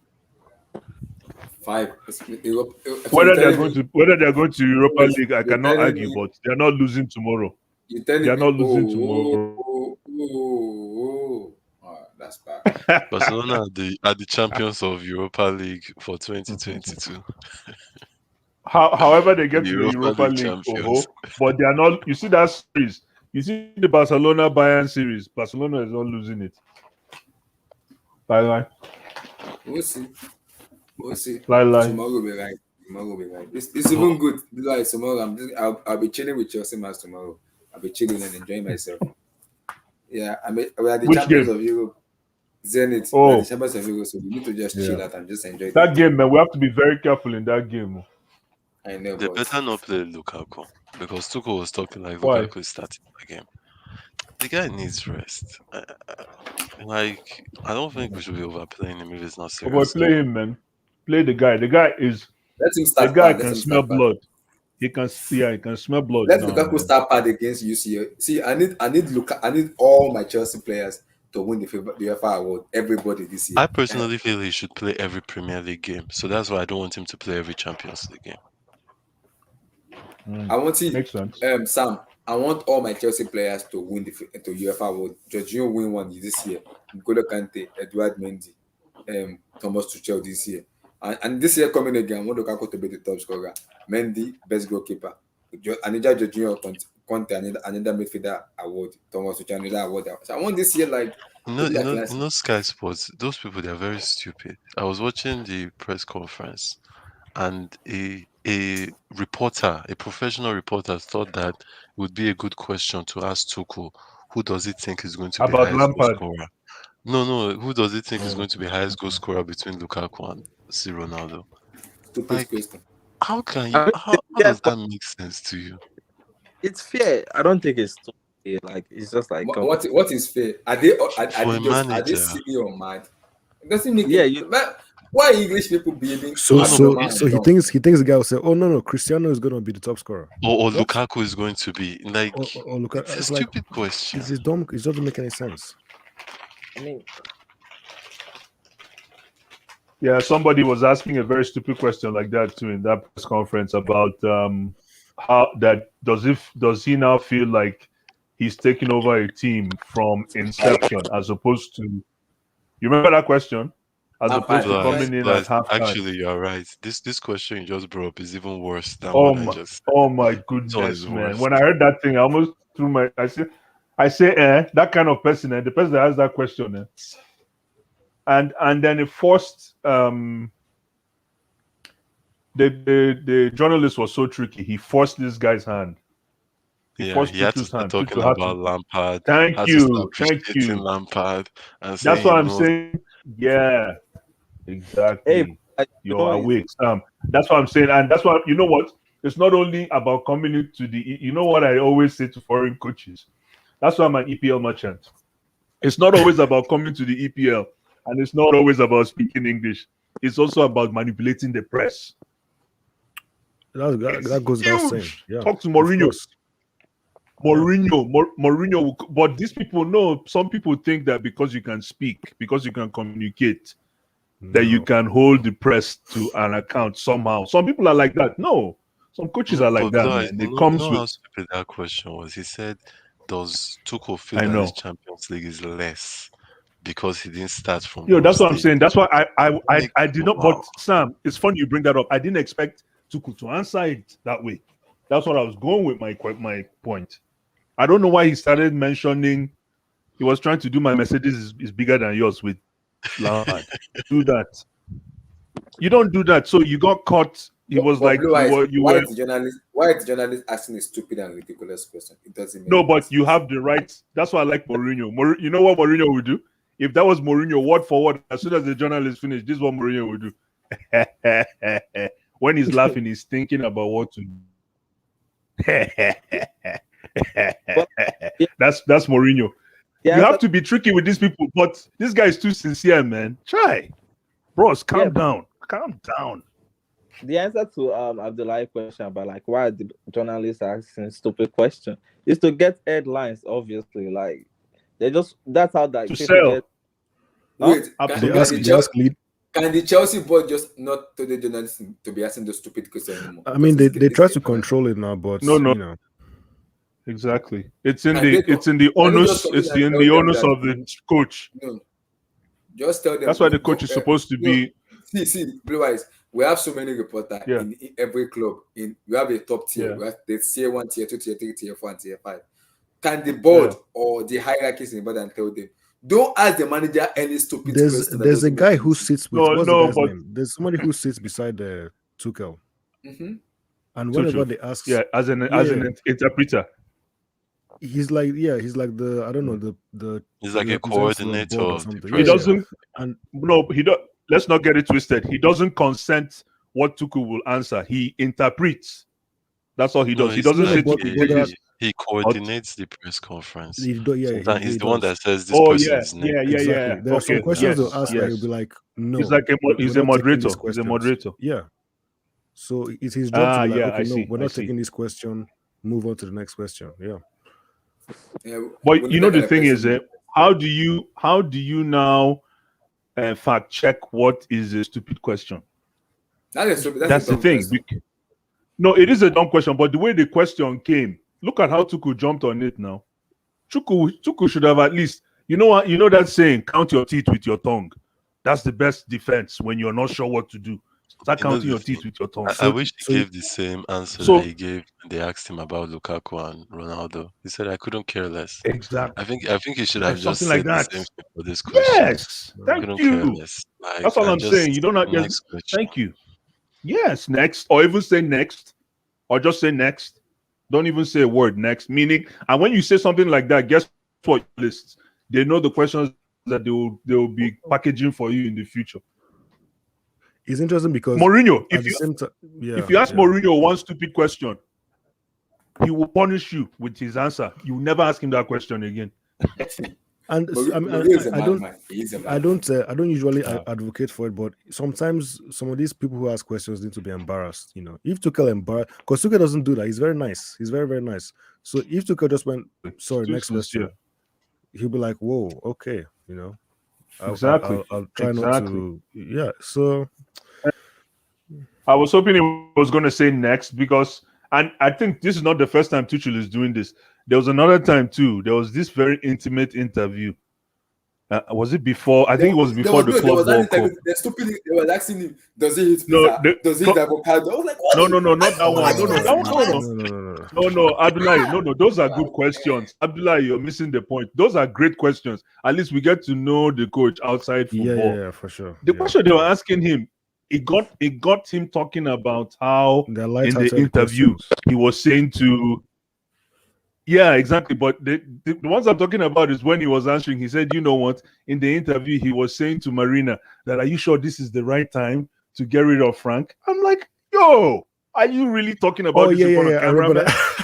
5. So you're telling me Whether they're going to Europa wait, League, I you're cannot telling argue, me but they're not losing tomorrow. you're They telling are me not losing tomorrow. That's bad. Barcelona are the champions of Europa League for 2022. However, they The get to the Europa Europa League League, champions. but they are not. You see that series. You see the Barcelona Bayern series. Barcelona is not losing it. Lie. We'll see. We'll see. Lie. Tomorrow will be right. Tomorrow will be right. It's even good. Like tomorrow, I'll be chilling with Chelsea match tomorrow. I'll be chilling and enjoying myself. Yeah, I mean, we are the Which champions game? of Europe. Zenit, we are the Oh, champions of Europe, so we need to just yeah. chill out and just enjoy the That game. game, man. We have to be very careful in that game. I know, They but better not play Lukaku because Tuchel was talking like Why? Lukaku is starting the game. The guy needs rest. Like, I don't think we should be overplaying him if it's not Oh boy, serious. play him, man. Play the guy. let him The start guy bad. Let can him smell start bad. blood. He can smell blood Let now, Lukaku man. start bad against UCL. See, I need all my Chelsea players to win the UEFA award. Everybody this year. I personally feel he should play every Premier League game, so that's why I don't want him to play every Champions League game. I want to Makes sense. Sam. I want all my Chelsea players to win the UEFA award. Jorginho win one this year. N'Golo Kante, Edouard Mendy, Thomas Tuchel this year. And this year coming again, I want Lukaku to be the top scorer. Mendy, best goalkeeper. Another Jorginho, Conte, another midfielder award. Thomas Tuchel, another award. So I want this year like to be like last year. Sky Sports. Those people, they're very stupid. I was watching the press conference, and a reporter, a professional reporter, thought that it would be a good question to ask Tuchel, who does he think is going to be About highest goal Lampard. scorer? No, who does he think is going to be highest goal scorer between Lukaku and C. Ronaldo? Stupid Like, question. how can I you? mean, How yeah, does that make sense to you? it's fair. I don't think it's too fair. Like it's just like What is fair? Are For a they manager, silly or mad? It doesn't make yeah, it. Why are English people behaving no, abnormal So and he dumb? thinks the guy will say, "Oh no, Cristiano is gonna be the top scorer." or What? Lukaku is going to be like. Or look, It's a it's like stupid question. it's dumb. It doesn't make any sense. I mean, Yeah, somebody was asking a very stupid question like that too in that press conference about how that does he now feel like he's taking over a team from inception as opposed to, you remember that question? As opposed to coming in at halftime. Actually, you're right. This question you just brought up is even worse than Oh what I my, just said. oh my This one goodness, is man! worse. When I heard that thing, I almost threw my. I say, that kind of person, the person that asked that question, and then it forced the journalist was so tricky. He forced this guy's hand. He forced He had to Tuchel's start hand. talking Tuchel had to. about Lampard. Thank Had to start you, thank appreciating you. Lampard and That's saying what he I'm knows. saying. Yeah, hey, exactly. you You're know, awake. That's what I'm saying, and that's why you know what. It's not only about coming into the. You know what I always say to foreign coaches. That's why I'm an EPL merchant. It's not always about coming to the EPL, and it's not always about speaking English. It's also about manipulating the press. That goes without saying. Huge. Yeah, Talk to of Mourinho. course. Mourinho. But these people know. Some people think that because you can speak, because you can communicate, that you No. can hold the press to an account somehow. Some people are like that. No, some coaches are like But that, guys, man. you It know, comes how with. stupid that question was? He said, "Does Tuchel feel I that his know. Champions League is less because he didn't start from Yo, group that's what I'm stage?" saying. That's why Like, I did not. wow. But Sam, it's funny you bring that up. I didn't expect Tuchel to answer it that way. That's what I was going with my point. I don't know why he started mentioning. He was trying to do my Mercedes is bigger than yours with Lampard. Do that. You don't do that. So you got caught. He was But like, Blue Eyes, you were. why is the journalist asking a stupid and ridiculous question? It doesn't make No, any but sense. you have the right. That's why I like Mourinho. You know what Mourinho would do? If that was Mourinho, word for word, as soon as the journalist finished, this is what Mourinho would do. When he's laughing, he's thinking about what to do. but, yeah, That's Mourinho. yeah, You have to be tricky with these people, but this guy is too sincere, man. Try, bros, calm down. Calm down. the answer to Abdullah's question about like why the journalists are asking stupid question is to get headlines. Obviously, like that's how that To people sell. get. Wait, Absolutely. can the Chelsea board just not tell the journalists to be asking the stupid question anymore? I mean, Because they try it's to control it now, but No. you know, Exactly. It's in Can the they it's co- in the can you just onus. come in It's and in tell the them onus that of the coach. no, just tell them That's why the coach is supposed to be. See, Blue Eyes, we have so many reporters Yeah. in every club. We have a top tier. Yeah. We have the tier 1, tier 2, tier 3, tier 4, and tier 5. Can the board or the hierarchies in the board and tell them, don't ask the manager any stupid question? there's a guy who sits with what's the No, guy's but name? There's somebody who sits beside the Tuchel, Mm-hmm. and whenever Tuchel. they ask, Yeah, as an interpreter. he's like the I don't know the He's he like a represents the coordinator board or of the something. He press Yeah, doesn't. and No, he don't. Let's not get it twisted. He doesn't consent what Tuku will answer. He interprets. That's all he No, does. He it's doesn't say like but Tuku, this is he out. coordinates the press conference. he Sometimes he's he the one does. that says this Oh person yeah, is named. yeah, yeah, yeah. Exactly. There are some Okay. questions they'll Yes, ask that he'll be yes. like, He's no, like we're he's a not taking moderator. these He's a questions. moderator. Yeah. So it's his job to Ah, be like, yeah. okay, I no, see. we're I not see. taking this question. Move on to the next question. Yeah. Yeah, But we you need know that the kind of thing is, person. how do you now fact check what is a stupid question? That's a That's the dumb thing. question. No, it is a dumb question, but the way the question came, look at how Tuku jumped on it now. Chuku should have at least, you know what, you know that saying, count your teeth with your tongue. That's the best defense when you're not sure what to do. Start You know counting the your thing. teeth with your tongue. I wish he So gave the same answer that So he gave when they asked him about Lukaku and Ronaldo. He said, "I couldn't care less." exactly, I think he should have just something like said the that. same thing for this question. Yes, I uh, thank couldn't care you. less. Like, That's all and I'm saying. You just don't have just next question. thank you. Yes, next, or even say next, or just say next. Don't even say a word next. Meaning, and when you say something like that, guess what? Lists they know the questions that they will be packaging for you in the future. it's interesting because Mourinho, at if the you same time, if yeah, you ask yeah. Mourinho one stupid question, he will punish you with his answer. You will never ask him that question again. And I mean, Mourinho is a I don't madman. He is a I madman. don't I don't usually Uh, advocate for it, but sometimes some of these people who ask questions need to be embarrassed. You know, if Tuchel embarrassed, because Tuchel doesn't do that. He's very nice. He's very very nice. So if Tuchel just went, it's sorry, too next sincere. question, he'll be like, whoa, okay, you know, Exactly. I'll try not Exactly. to. Yeah. So I was hoping he was going to say next because, and I think this is not the first time Tuchel is doing this. There was another time too. There was this very intimate interview. Was it before? I think it was before the There Club was that World interview. Cup. The stupid. They was asking him, does he eat No, pizza? Does he eat avocado? I was like, what? no, no, no, not that Why one. are No, you no, guys that one, no, no, mad? no. no, no, Abdullahi. No, no, those are good questions. Abdullahi, you're missing the point. Those are great questions. At least we get to know the coach outside football. Yeah, for sure. The Yeah. question they were asking him, it got him talking about how They're in the light-hearted interview questions. he was saying to, yeah, exactly. But the ones I'm talking about is when he was answering, he said, you know what, in the interview he was saying to Marina that, are you sure this is the right time to get rid of Frank? I'm like, yo, are you really talking Oh about this yeah, in front of I remember cameraman? that.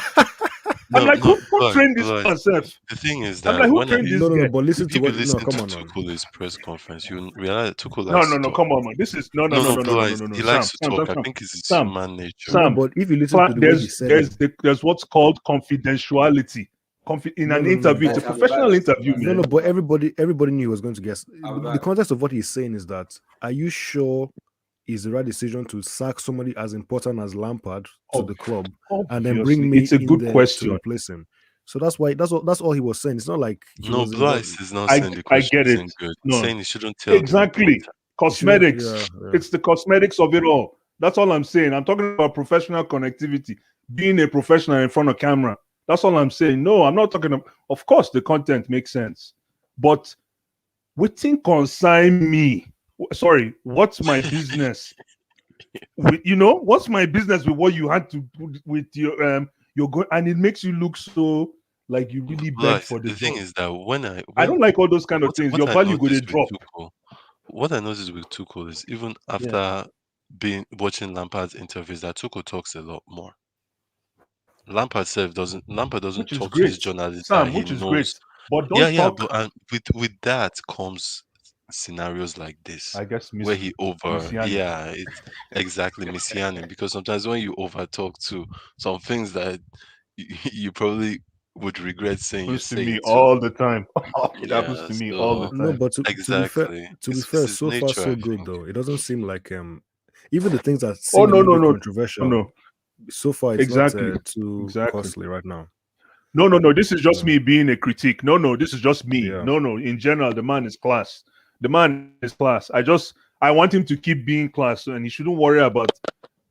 I'm No, like, no, who like, trained this like man, Seth? the thing is I'm like, that who when trained this No, guy? but listen if to you what. No, listen come to on, man. Tuchel's press conference, you realize that Tuchel No, likes no, to no, talk. come on, man. This is no, no, No, no, no, no, no, but no, like, no, no, no. he Sam, likes to Sam, talk. Sam, I Sam, think it's his Sam, human nature. No, Sam. but if you listen to the way he said it, There's what's called confidentiality. In an interview, it's a professional interview, no, man. but everybody knew he was going to guess. I'll be The back. context of what he's saying is that, are you sure is the right decision to sack somebody as important as Lampard to Ob- the club and then Obviously, bring me it's a in good there to question. replace him? So that's all he was saying. It's not like he No, was involved. Blyce is not I saying the I question get it. isn't good. He's No, saying he shouldn't tell the exactly. reporter. He shouldn't. Cosmetics. It's the cosmetics of it all. That's all I'm saying. I'm talking about professional connectivity, being a professional in front of camera. That's all I'm saying. No, I'm not talking about. Of course, the content makes sense, but within consign me. Sorry, what's my business? What's my business with what you had to do with your go, and it makes you look so like you really begged Blyce, for the the thing job. is that I when don't like all those kind of things. what Your I value go they noticed with drop. Tuchel, what I noticed with Tuchel is even Yeah, after being watching Lampard's interviews, that Tuchel talks a lot more. Lampard doesn't which is talk to his great, journalists that Sam. he Which is great, knows. but Yeah, don't yeah, but talk. with that comes scenarios like this I guess where he Missiani. yeah, it's exactly messianic because sometimes when you over talk to some things that you probably would regret saying you Happens to say me it too. all the time. It happens Yeah, to me all the so No, time. but exactly. to be It's fair, his so far nature, so I good think. though. It doesn't seem like even the things that Oh seem a no, little no, bit no, controversial. no. So far, it's not Exactly, too exactly. costly right now. No, no, no. This is just So me being a critique. No, no. This is just me. yeah, No, no. In general, the man is class. The man is class. I want him to keep being class, and he shouldn't worry about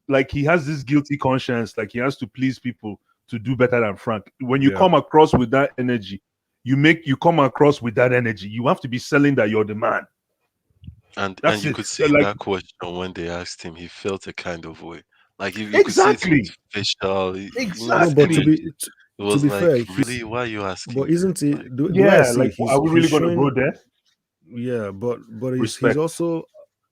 like he has this guilty conscience, like he has to please people to do better than Frank. When you yeah. come across with that energy, you come across with that energy. You have to be selling that you're the man. And That's you it. could see in Like that question when they asked him, he felt a kind of way. Like you could see it in his exactly, facial, No, but certain exactly. It To was be like, fair, he's really, why are you but asking me? isn't he? Like, The way I Yeah, see like it, are we he's really gonna showing. go there? Yeah, but he's Respect. also.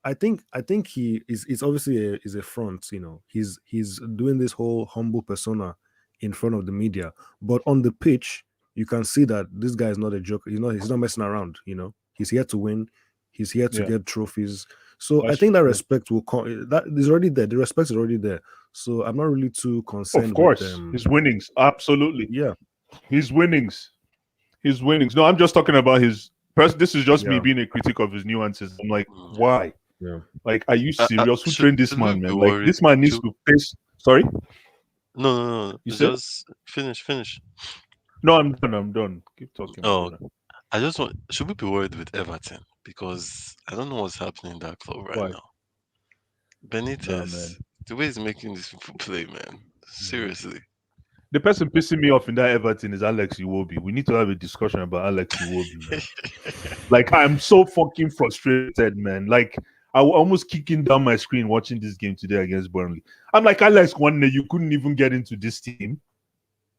I think he is. It's obviously is a front. He's doing this whole humble persona in front of the media, but on the pitch, you can see that this guy is not a joker. He's not messing around. He's here to win. He's here to Yeah, get trophies. So I that's think that true. respect will come. That is already there. The respect is already there. So I'm not really too Of concerned with course, his winnings. Absolutely, Yeah, his winnings. His winnings. No, I'm just talking about his. This is just me yeah, being a critic of his nuances. I'm like, mm. why? yeah. Like, are you serious? Who trained this Should we man, be man? Like, worried? this man needs Should, to face. Sorry, no, no, no. you said? Just finish. No, I'm done. I'm done. Keep talking, my Oh, brother. I just want. Should we be worried with Everton? Because I don't know what's happening in that club right Why? now. Nah, man. Benitez, the way he's making these people play, man. Yeah. Seriously. The person pissing me off in that Everton is Alex Iwobi. We need to have a discussion about Alex Iwobi, man. Like, I'm so fucking frustrated, man. Like, I was almost kicking down my screen watching this game today against Burnley. I'm like, Alex, one day you couldn't even get into this team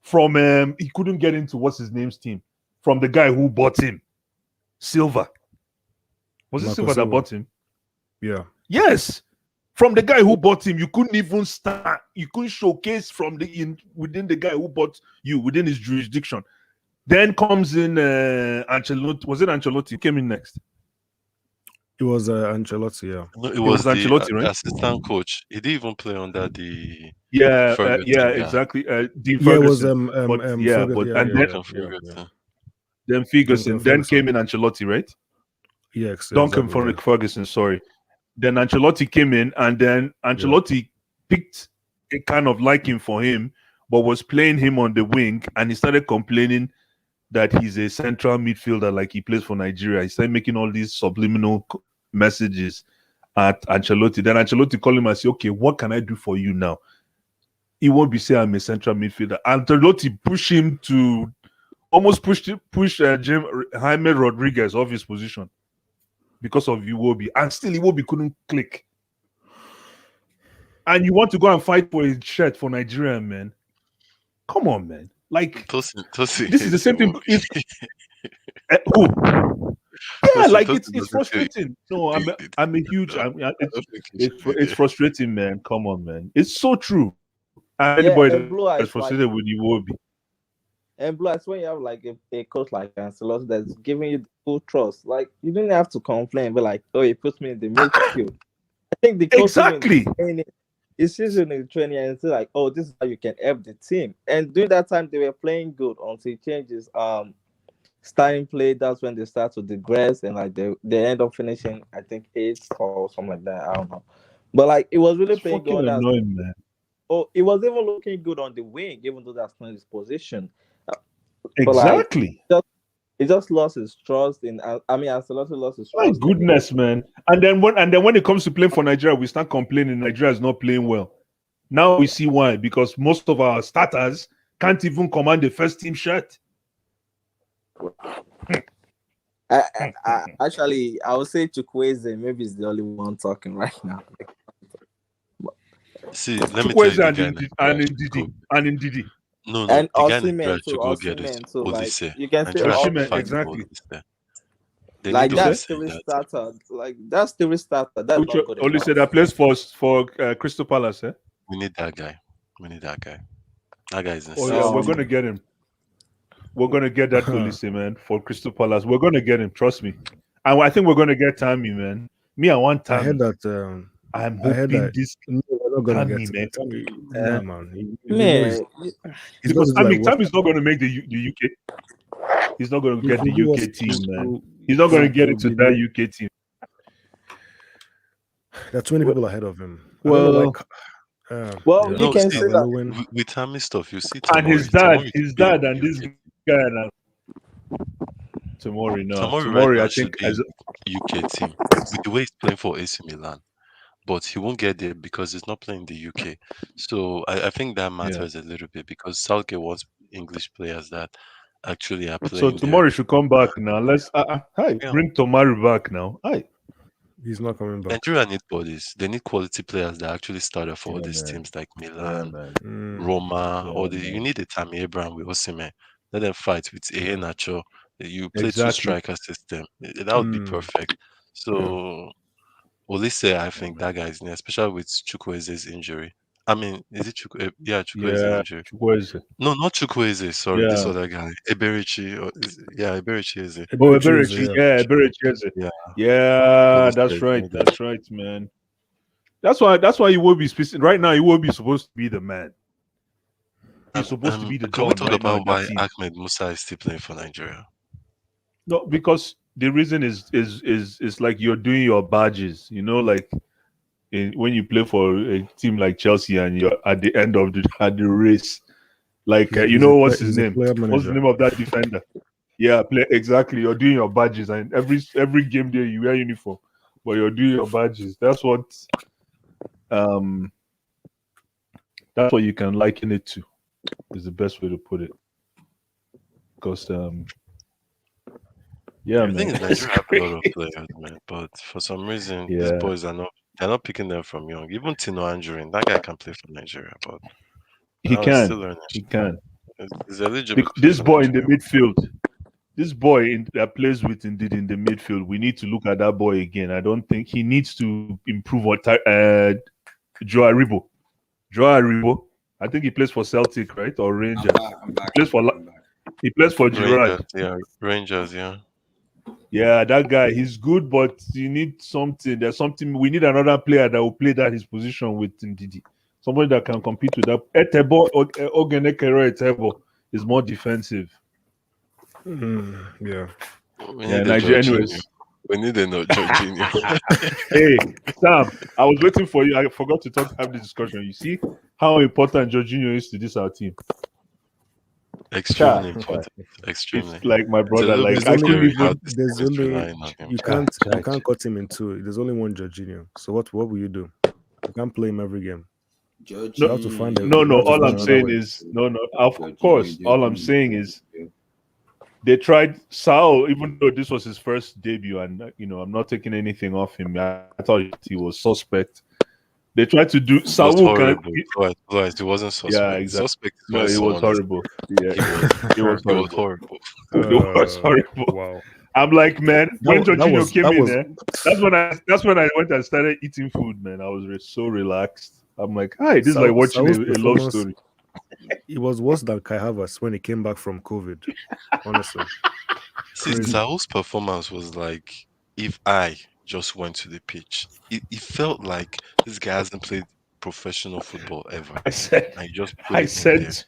from he couldn't get into what's his name's team from the guy who bought him, Silva. Was it Marco Silva that Silva. bought him? Yeah. Yes. From the guy who bought him, you couldn't even start. You couldn't showcase from within the guy who bought you within his jurisdiction. Then comes in Ancelotti. Was it Ancelotti who came in next? It was Ancelotti. Yeah. No, it It was was the Ancelotti, right? assistant coach. He didn't even play under the Yeah, Ferguson guy, exactly. Dean Yeah, it was Ferguson. But yeah, Ferguson. but Yeah, and yeah, then yeah, Duncan yeah, yeah. Ferguson. Ferguson. Then Ferguson. came in Ancelotti, right? Yes, Duncan exactly. Yeah. Ferguson, sorry. Then Ancelotti came in, and then Ancelotti picked a kind of liking for him, but was playing him on the wing, and he started complaining that he's a central midfielder, like he plays for Nigeria. He started making all these subliminal messages at Ancelotti. Then Ancelotti called him and said, "Okay, what can I do for you now?" He won't be saying I'm a central midfielder. Ancelotti pushed him to almost push Jaime Rodriguez off his position because of Iwobi, and still Iwobi couldn't click. And you want to go and fight for a shirt for Nigeria, man? Come on, man! Like, Tosin this is the hates same thing. Iwobi. Who? Yeah, like Tosin it's doesn't feel frustrating. No, I'm a huge. I It's don't think he should be it's there. frustrating, man. Come on, man. It's so true. And Yeah, anybody and Blue that's Eyes like frustrated with Iwobi, and Blue Eyes when you have like a coach like Ancelotti that's giving you the full trust. Like you didn't have to complain, but like, oh, he puts me in the midfield. I think the coach exactly. it's season in training and it's like, oh, this is how you can help the team. And during that time they were playing good until he changes starting play. That's when they start to digress and like they end up finishing, I think, eighth or something like that. I don't know. But like it was really It's playing fucking good as annoying, man. oh, it was even looking good on the wing, even though that's not his position. But like Exactly. he just lost his trust in. I mean, Ancelotti lost his My trust in him. goodness, man. And then when it comes to playing for Nigeria, we start complaining Nigeria is not playing well. Now we see why, because most of our starters can't even command the first team shirt. Actually, I would say Chukwueze maybe is the only one talking right now. See, let me tell you Chukwueze the and guy Nigeria should go. in Didi. No, And the guy Osimhen Nigeria too, should go get is Osimhen too. Like Olise. you can say Nigeria should Osimhen, Osimhen. fight for exactly. Olise. They Like need You that's said? Olise the in that team. restarter. Like that's the restarter. That's not good Only enough. said that plays for Crystal Palace, eh? We need that guy. We need that guy. That guy is Oh yeah, we're necessity. gonna get him. We're gonna get that Olise, man, for Crystal Palace. We're gonna get him, trust me. And I think we're gonna get Tammy, man. Me, I want I heard Tammy. that. I'm I heard hoping that. this No, we're not gonna Tammy, get man. Nah, man. You know Man, he's going Because to do like what? Tammy's not gonna make the UK. He's not gonna He get could the do us UK team, man. to- He's not gonna to- get to into be that new. UK team. There are too many people ahead of him. I don't Well, know, like, well, yeah, you No, can see, say that. with Tammy stuff, you see and Tamori. Tamori should his be in dad, the and this UK team. guy now. Tomorrow, no. Tamori right Tomorrow, now I should think be in UK team with the way he's playing for AC Milan. But he won't get there because he's not playing in the UK. So I think that yeah. matters a little bit because Southgate wants English players that actually are So playing there. tomorrow should come back now. Let's hi, Yeah. bring Tomari back now. Hi. He's not coming back. Nigeria need bodies. They need quality players that actually started for all Yeah, these man. teams like Yeah, Milan, man. Roma, Yeah, or you man. need a Tammy Abraham with Osimhen. Let them fight with Ehe Nacho. You play two Exactly. striker system. That would be perfect. Yeah. So Olise, I think that guy is near, especially with Chukwueze's injury. I mean, is it yeah, Chukwueze Yeah, injury. Chukwueze. No, not Chukwueze. Sorry, this Yeah. other guy, Eberichi. Yeah, Eberichi is it? Oh, Eberechi is Eberechi. Yeah, Eberechi. Yes. Yeah, Yeah, Olise that's is right. near them. That's right, man. That's why he will be right now. He will be supposed to be the man. He's supposed to be the Can we Don talk right now in about that why team. Ahmed Musa is still playing for Nigeria? No, because the reason is like you're doing your badges. Like when you play for a team like Chelsea and you're at the end of the race. Like what's his He's a name? player What's the manager. name of that defender? Yeah, play exactly. You're doing your badges, and every game day you wear uniform, but you're doing your badges. Um that's what you can liken it to. Is the best way to put it. Because yeah, The thing man, is, it's Nigeria have a lot of great. players, man, but for some reason, these Yeah, boys are not. They're not picking them from young. Even Tino Anjorin, that guy can play for Nigeria, but he he's still can, learning. he can. He's eligible to play This for boy in the Nigeria. midfield, this boy that plays with indeed in the midfield, we need to look at that boy again. I don't think he needs to improve on Joe Aribo. Joe Aribo. I think he plays for Celtic, right, or Rangers. I'm back. He plays for he plays for Girard. Rangers, yeah, Rangers, yeah. Yeah, that guy, he's good, but you need something. There's something we need another player that will play that his position with Ndidi. Somebody that can compete with that. Etebo Ogenekero Etebo is more defensive. Yeah. We Yeah, need a Nigeria. Jorginho. Anyways, We need a Jorginho. hey Sam, I was waiting for you. I forgot to have this discussion. You see how important Jorginho is to this our team. Extremely Chai, important. Extremely. it's like my It's a brother. little Like bit There's I only couldn't scary how even. this there's team is only relying on him. you Chai, can't cut him in two. There's only one Jorginho. So what will you do? You can't play him every game. You No, have to find a no, you no. have to All find I'm another saying way. is no, no. Of course, all I'm saying is they tried Saul, even though this was his first debut, and I'm not taking anything off him. I thought he was suspect. They tried to do It was Saul can. horrible. It wasn't Yeah, suspect. exactly. Suspect is No, when it was someone is. horrible. Yeah, It was. it was It was horrible. horrible. It was horrible. Wow. I'm like, man, when Jorginho came that in was there, that's when I went and started eating food, man. I was so relaxed. I'm like, hi, this is like watching Saul's a love performance. story. It was worse than Kai Havertz when he came back from COVID. Honestly, See, crazy. Saul's performance was like if I just went to the pitch. It felt like this guy hasn't played professional football ever. I said, And you just put I him in there. said,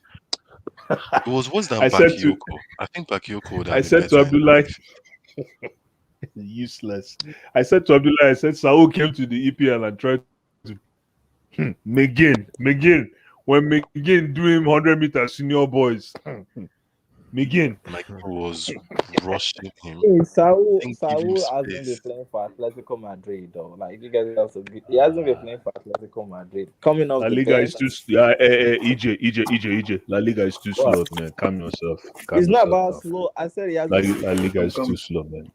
It was worse than I said to, Bakayoko. I think Bakayoko would I have been said to better in that Abdullah, midfield. useless. I said to Abdullah, I said Saul came to the EPL and tried to McGinn. When McGinn doing 100-meter senior boys, McGinn. Michael was rushing him. Hey, Saul, Didn't give him Saul hasn't been space. playing for Atletico Madrid though. Like you guys have to he hasn't been playing for Atletico Madrid. Coming off La the Liga is bench, too. EJ. La Liga is too well, slow, man. Calm yourself. it's Calm not yourself about down. slow. I said he hasn't been La playing. Liga is too slow, man.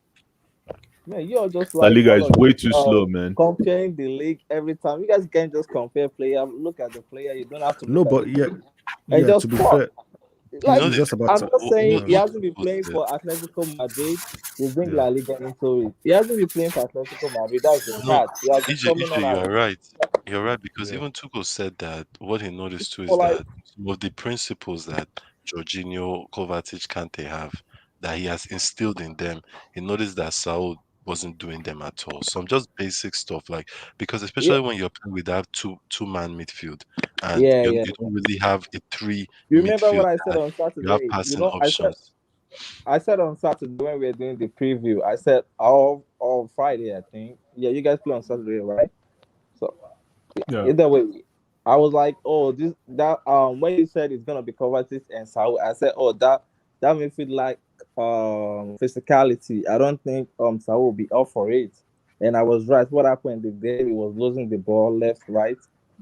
Man, you're just La like Liga all is of way you, too slow, man. comparing the league every time. You guys can't just compare player. Look at the player. You don't have to No, look at but the yeah, team and to just be talk. fair, You Like know, it's just about I'm not saying he what hasn't been people playing said. for Atletico Madrid. You bring yeah. La Liga into it. He hasn't been playing for Atletico Madrid. That's the No, fact. He has been coming on EJ, you as are right. You're right because Yeah. even Tuchel said that what he noticed too for is like that some of the principles that Jorginho, Kovacic, Kante have that he has instilled in them, he noticed that Saul wasn't doing them at all. Some just basic stuff like because yeah, especially when you're playing with that two-man midfield and yeah, you yeah. don't really have a three You remember what midfield I said that on you have Saturday? passing options. I said on Saturday when we were doing the preview. I said all Friday, I think. Yeah, you guys play on Saturday, right? So Yeah. either way, I was like, oh, this that when you said it's gonna be Kovacic and Saul, I said, oh, that may feel like physicality. I don't think Saul will be up for it. And I was right. What happened in the game? He was losing the ball left, right.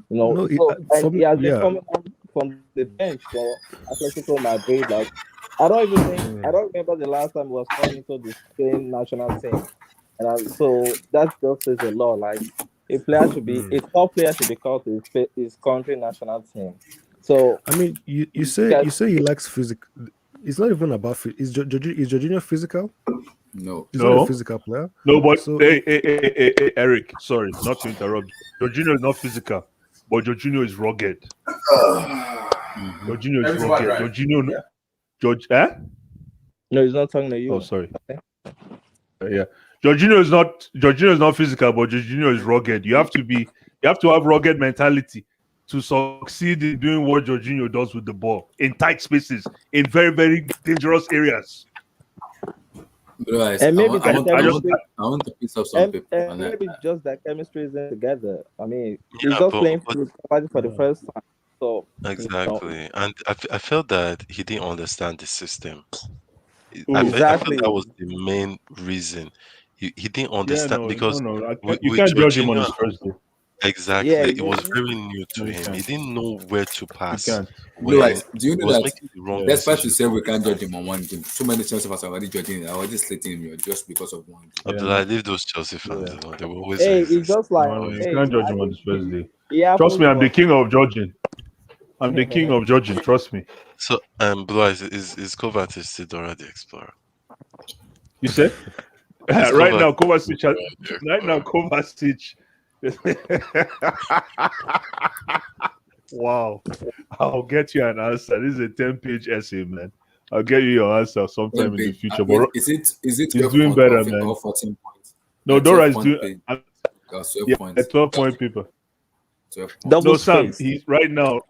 No, So and for he me, has been yeah. coming on from the bench for Atletico Madrid. Like I don't even think I Mm. don't remember the last time he was called into the Spain national team. So that just says a lot. Like a top player should be called to his country national team. So I mean, you you say guys, you say he likes physical. It's not even about is Jorginho physical? No. He's not a No, physical player. no, but So hey, Eric, sorry, not to interrupt. Jorginho is not physical, but Jorginho is rugged. Jorginho is Everything was rugged. right. Jorginho, Yeah. George, no, he's not talking to Oh, you. sorry. Yeah, Jorginho is not physical, but Jorginho is rugged. You have to have rugged mentality to succeed in doing what Jorginho does with the ball in tight spaces, in very, very dangerous areas. Otherwise, And maybe I, that I just chemistry, I want to piss off some people. and And maybe just that chemistry isn't together. I mean, he's Yeah, just but, playing but with somebody for the first time. So exactly, and I felt that he didn't understand the system. I felt exactly. that was the main reason. He didn't yeah, understand no, because you with can't judge him on Jorginho, his first day. Yeah, exactly, it was exactly. very new to No, you him. He can't. didn't know where to You pass can't. Blue when eyes, do you he know was that making the wrong Yeah. despite to decisions say all we the can't time. judge him on one game, so many Chelsea fans are already judging him. I was just slating him just because of one game. Yeah, Abdullah, no, leave those Chelsea fans yeah. alone. They will always Hey, it's resist. just like No, you hey, can't judge him on his first day. it Trust happens me, I'm to the us. king of judging. I'm the king of judging. Trust me. So, Blue Eyes, is Kovacic still Dora the Explorer? You said Is right now, Kovacic Kovacic. still Dora the Right now, Explorer? Kovacic. Wow. I'll get you an answer. This is a 10-page essay, man. I'll get you your answer sometime in the Page. future. Wait, But is it he's 12 doing point better, man. or 14 points? No, Dora 12 is point doing. page. 12 Yeah, points. 12-point paper. 12 points. Double No, Sam. space. He's right now.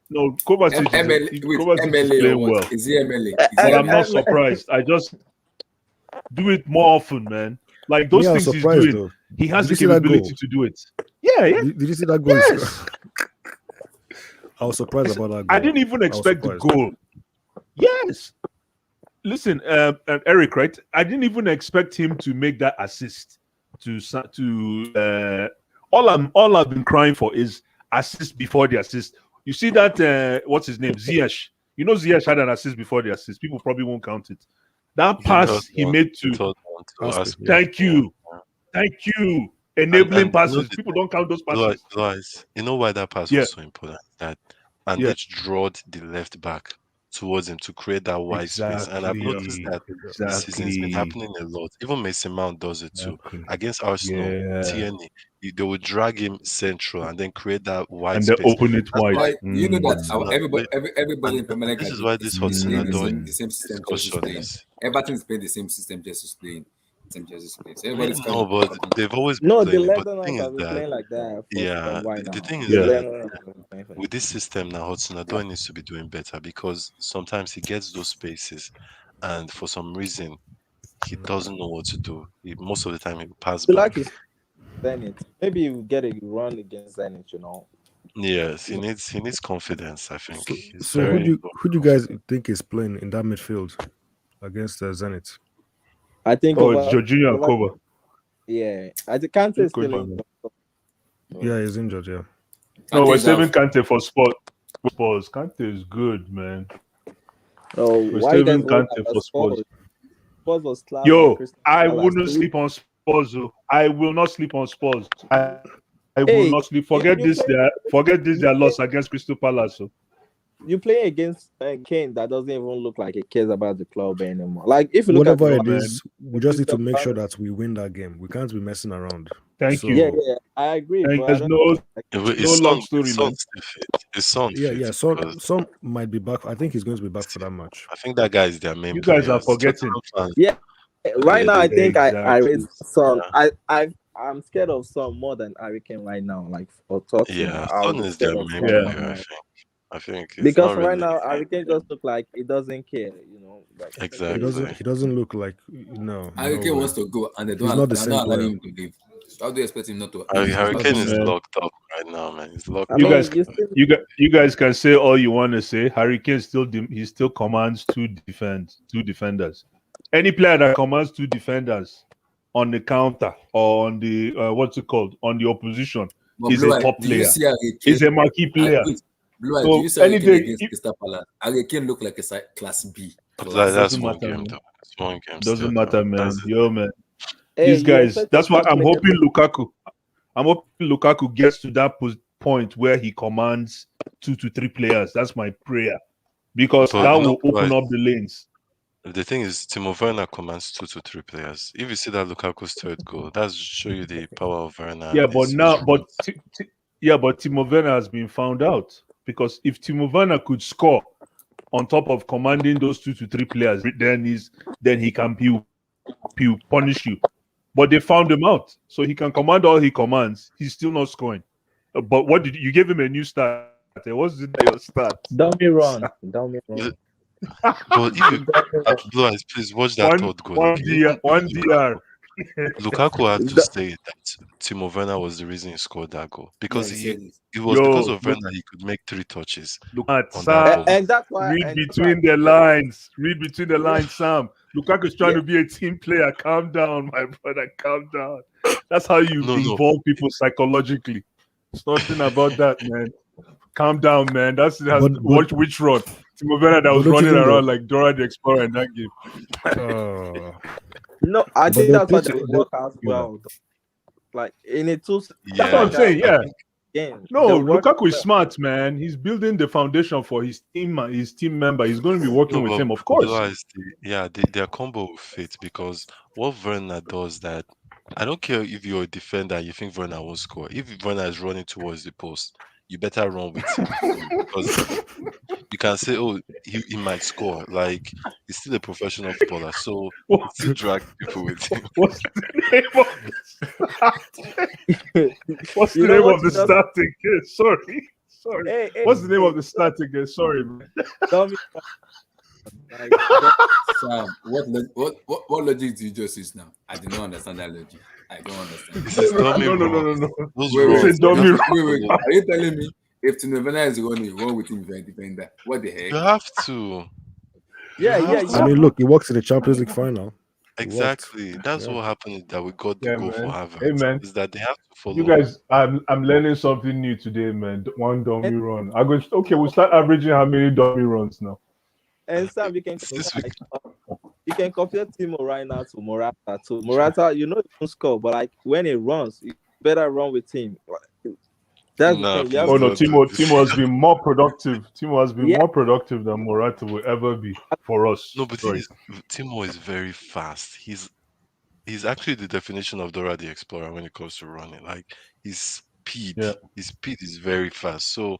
No, Kovacic Kovacic is MLA or playing what? well. Is he MLA? But I'm not surprised. I just do it more often, man. Like me, those I was things he's surprised doing, though. he has Did the you see that goal? capability to do it. Yeah, yeah, Did you see that goal? he scored? yes. I was surprised about that goal. I didn't even I was expect the surprised. goal. Yes. Listen, Eric, right? I didn't even expect him to make that assist to all I've been crying for is assist before the assist. You see that what's his name? Ziyech. You know Ziyech had an assist before the assist. People probably won't count it. That The third pass he one, made the to third one to Aspi, us. yeah. thank you. Thank you. And Enabling you know passes. the People don't count those Blue passes. Eyes, you know why that pass Yeah, was so important? That yeah. Andich drawed the left back towards him to create that wide space. And I've noticed Exactly. that this season it's been Exactly. happening a lot. Even Mason Mount does it too. Exactly. Against Arsenal, Yeah. Tierney, they would drag him central and then create that wide And they space. open it That's wide. why You know that Hudson everybody in and Premier League this is why this is Hudson playing Odoi the same system Chelsea is discussion playing. is Everton is playing the same system Chelsea is playing. Same Chelsea is playing. So everybody's kind no, of but they've always been No, the playing it. But the Londoners thing is have been that playing like that for yeah, a while the now. thing is The Yeah. that Londoners have been playing for with this system now, Hudson Odoi needs to be doing better because sometimes he gets those spaces, and for some reason he doesn't know what to do. Most of the time he will pass feel like back. it's Zenit. Maybe you get a run against Zenit, you know. Yes, he needs confidence. I think So, he's so who very do you low who do you guys think is playing in that midfield against Zenit? I think Oh, it's Jorginho and Kova. yeah. I think Kante is still in. Yeah, he's injured. Yeah. No, Kante we're is out. saving Kante for Spurs. Kante is good, man. Oh, We're why you guys saving worried Kante about for Spurs. Spurs was class by Yo, Crystal I Palace. wouldn't sleep on Spurs. I will not sleep on Spurs. I will Hey, not sleep. Forget you this. play- Their loss against Crystal Palace. So. You play against Kane that doesn't even look like he cares about the club anymore. Like if you look at Whatever the it man. is, we just need to Crystal make sure Palace- that we win that game. We can't be messing around. Thank So, you. yeah, I agree. And But I there's don't no his long son. story, His man. son's still fit. His son yeah. fit Son because might be back. I think he's going to be back for that match. I think that guy is their main You guys player. are forgetting. Tottenham fans, Yeah, right now I think I rate Exactly. Son. Yeah. I'm scared of Son more than Harry Kane right now. Like for Tottenham, Yeah, I'll Son be is scared their of main Son Yeah. more player. than I think it's because not right really now Harry Kane just look like he doesn't care. You know, like He exactly. doesn't look like no. Harry Kane way. wants to go and He's not the they're same not allowing player. him to leave. How do you expect him not to Harry, leave? Harry Kane Listen, is man. locked up right now, man. He's locked I up. You mean, guys, you still you guys can say all you want to say. Harry Kane he still commands two defenders. Any player that commands two defenders on the counter or on the what's it called on the opposition But is a top do you player. see Harry Kane? Is a marquee player. Blue Eye, do So you see Harry Kane anything against Crystal Palace? Harry Kane look like a class B. That's doesn't one matter, game man. though. It's one game Doesn't still. matter, Though. man. That's it. Yo, man. Hey, These you guys. expect your That's why star I'm player hoping to Lukaku. I'm hoping Lukaku gets to that point where he commands 2 to 3 players. That's my prayer because But that you know will open why? up the lanes. The thing is, Timo Werner commands 2 to 3 players. If you see that Lukaku's third goal, that's show you the power of Werner Yeah, and but his now, runs. yeah, but Timo Werner has been found out because if Timo Werner could score on top of commanding those 2 to 3 players, then he'll punish you. But they found him out, so he can command all he commands. He's still not scoring. But what did you give him a new start? What's in your dummy stats? run, dummy run, But if you dummy run. Blue Eyes, please watch that one third goal. one Like DR even one DR. Lukaku had to The- say that Timo Werner was the reason he scored that goal Yeah, because he said it. it was because Yo, of Werner he could make 3 touches look at on that ball. Sam. and that's why, Read and that's why I between the said, lines. Read between the yeah, lines, Sam. Lukaku's trying yeah. to be a team player. Calm down, my brother. Calm down. That's how you No, no, involve people psychologically. It's nothing about that, man. Calm down, man. But Watch which run. Timo Werner that but was don't you running think around like Dora the Explorer in that game. uh No, I but think they'll that's play why to they they'll, work out yeah. well. Like in a two That's what I'm yeah, striker saying. I Yeah. think game, they No, work Lukaku is well. smart, man. He's building the foundation for his team member. He's going to be working no, with but him, of Blue course. Eyes, their combo will fit because what Werner does that I don't care if you're a defender and you think Werner won't score. If Werner is running towards the post, you better run with him because you can say, oh, he might score. Like he's still a professional footballer, so he What- still drags people with him. What's the name of What's You the know name what of you the just start again? Sorry. hey hey What's the name hey of the start again? Sorry, man. dummy run. Like Sam, what logic do you just use now? I do not understand that logic. I don't understand. This is dummy No. runs. Those Wait, It's wait, a runs you have dummy. to wait. follow. Are you telling me if Tinovena is running, you run with him if you're a defender? What the heck? You have to. You yeah, yeah, have you I have mean, to. look, it works in the Champions League final. It worked. Exactly. That's Yeah. what happened that we got the Yeah, goal for man. Hey, Havertz. man. Is that they have to You follow. guys, I'm learning something new today, man. One and, dummy run. I go. Okay, we'll start averaging how many dummy runs now. and Sam, you can It's compare this week. like you can compare Timo right now to Morata too. Morata, you know, he don't score, but like when he runs, you better run with him. Like, that's the Nah, thing. You please have Oh no, to, don't do Timo this. has been more productive. Timo has been yeah, more productive than Morata will ever be for No, us. but the thing Sorry. is, Timo is very fast. He's actually the definition of Dora the Explorer when it comes to running. Like Yeah. his speed is very fast. So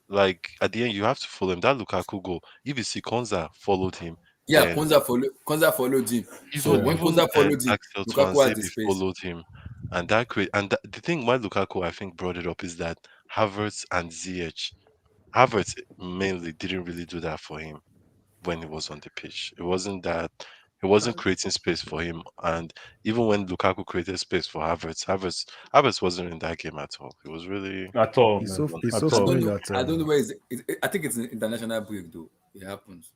like at the end, you have to follow him. That Lukaku goal. If you see Konza followed him, Yeah, then Konza followed him. So even Yeah. when even Konza followed him, Axel Lukaku had the Tuanzebe space. followed him, and the thing why Lukaku I think brought it up is that Havertz and Ziyech, Havertz mainly didn't really do that for him when he was on the pitch. It wasn't creating space for him, and even when Lukaku created space for Havertz wasn't in that game at all. It was really At all, It's man. so it's so At I all. don't funny know. that I don't know where is I think it's an international break though. It happens.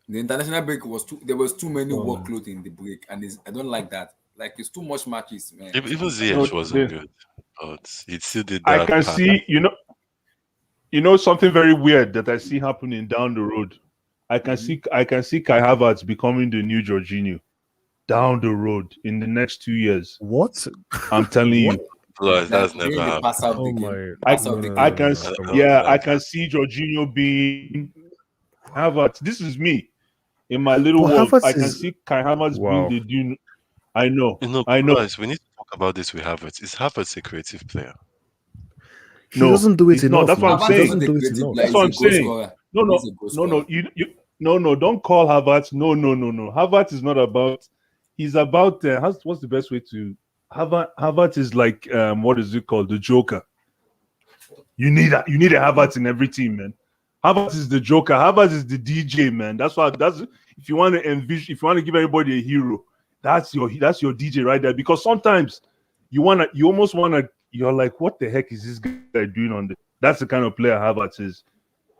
The international break was there was too many Oh, man. workload in the break, and I don't like that. Like it's too much matches, man. even I don't No, Ziyech like wasn't the, good, but he still did I that can part. see, something very weird that I see happening down the road. I can see Kai Havertz becoming the new Jorginho down the road in the next 2 years. what? I'm telling What? you. Plus, like that's never during the pass happened. out Oh the game. my I Pass no out the no no I game. no can no. I Come don't on. yeah, I like can that. see Jorginho being Havertz. This is me in my little But world. I Havertz can is see Kai Havertz being wow. the new. I know, You know, I know. plus, we need to talk about this with Havertz. Is Havertz a creative player? He No, doesn't do it he's not. enough That's what I'm now. He Havertz is saying. not doesn't a do it creative player. enough. That's He's what a I'm goal saying. scorer. No, He's no, a goal no, no. scorer. No. Don't call Havertz. No. Havertz is not about. He's about. What's the best way to? Havertz is like what is it called? The Joker. You need a Havertz in every team, man. Havertz is the Joker. Havertz is the DJ, man. That's if you want to envision, if you want to give everybody a hero, that's your DJ right there. Because sometimes you almost wanna, you're like, what the heck is this guy doing on the? That's the kind of player Havertz is.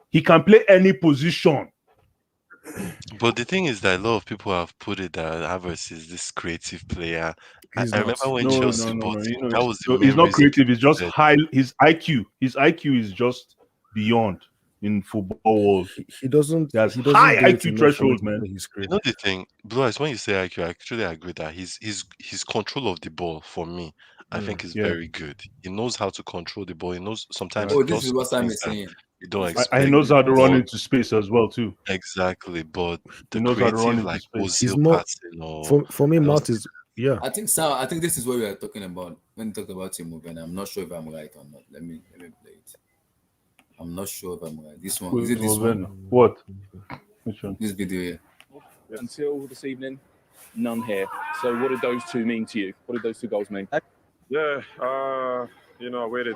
He can play any position. But the thing is that a lot of people have put it that Havertz is this creative player. He's I not. remember when No, Chelsea no, no, bought no. him. That was the No, he's main not reason creative. It's people just said, high. His IQ is just beyond. in football world. He doesn't. He has He doesn't high do it IQ enough threshold, for man. his You career. know the thing, Blue Eyes, when you say IQ, I actually agree that his control of the ball for me, I think is Yeah. very good. He knows how to control the ball. He knows sometimes Right. he Oh, this does is some what Sam things is that saying. you don't This is And he expect. knows how to run But into space as well too. exactly, but He the knows how to run creative into like space. He's Ozil more passing or for me. I don't Mount is yeah. I think Sam. I think this is what we are talking about when we talk about Timo Werner. I'm not sure if I'm right or not. Let me play it. I'm not sure if I'm right. This one is it. This one. What? Which one? This video here. Until this evening, none here. So what did those two mean to you? What did those two goals mean? Yeah, I waited.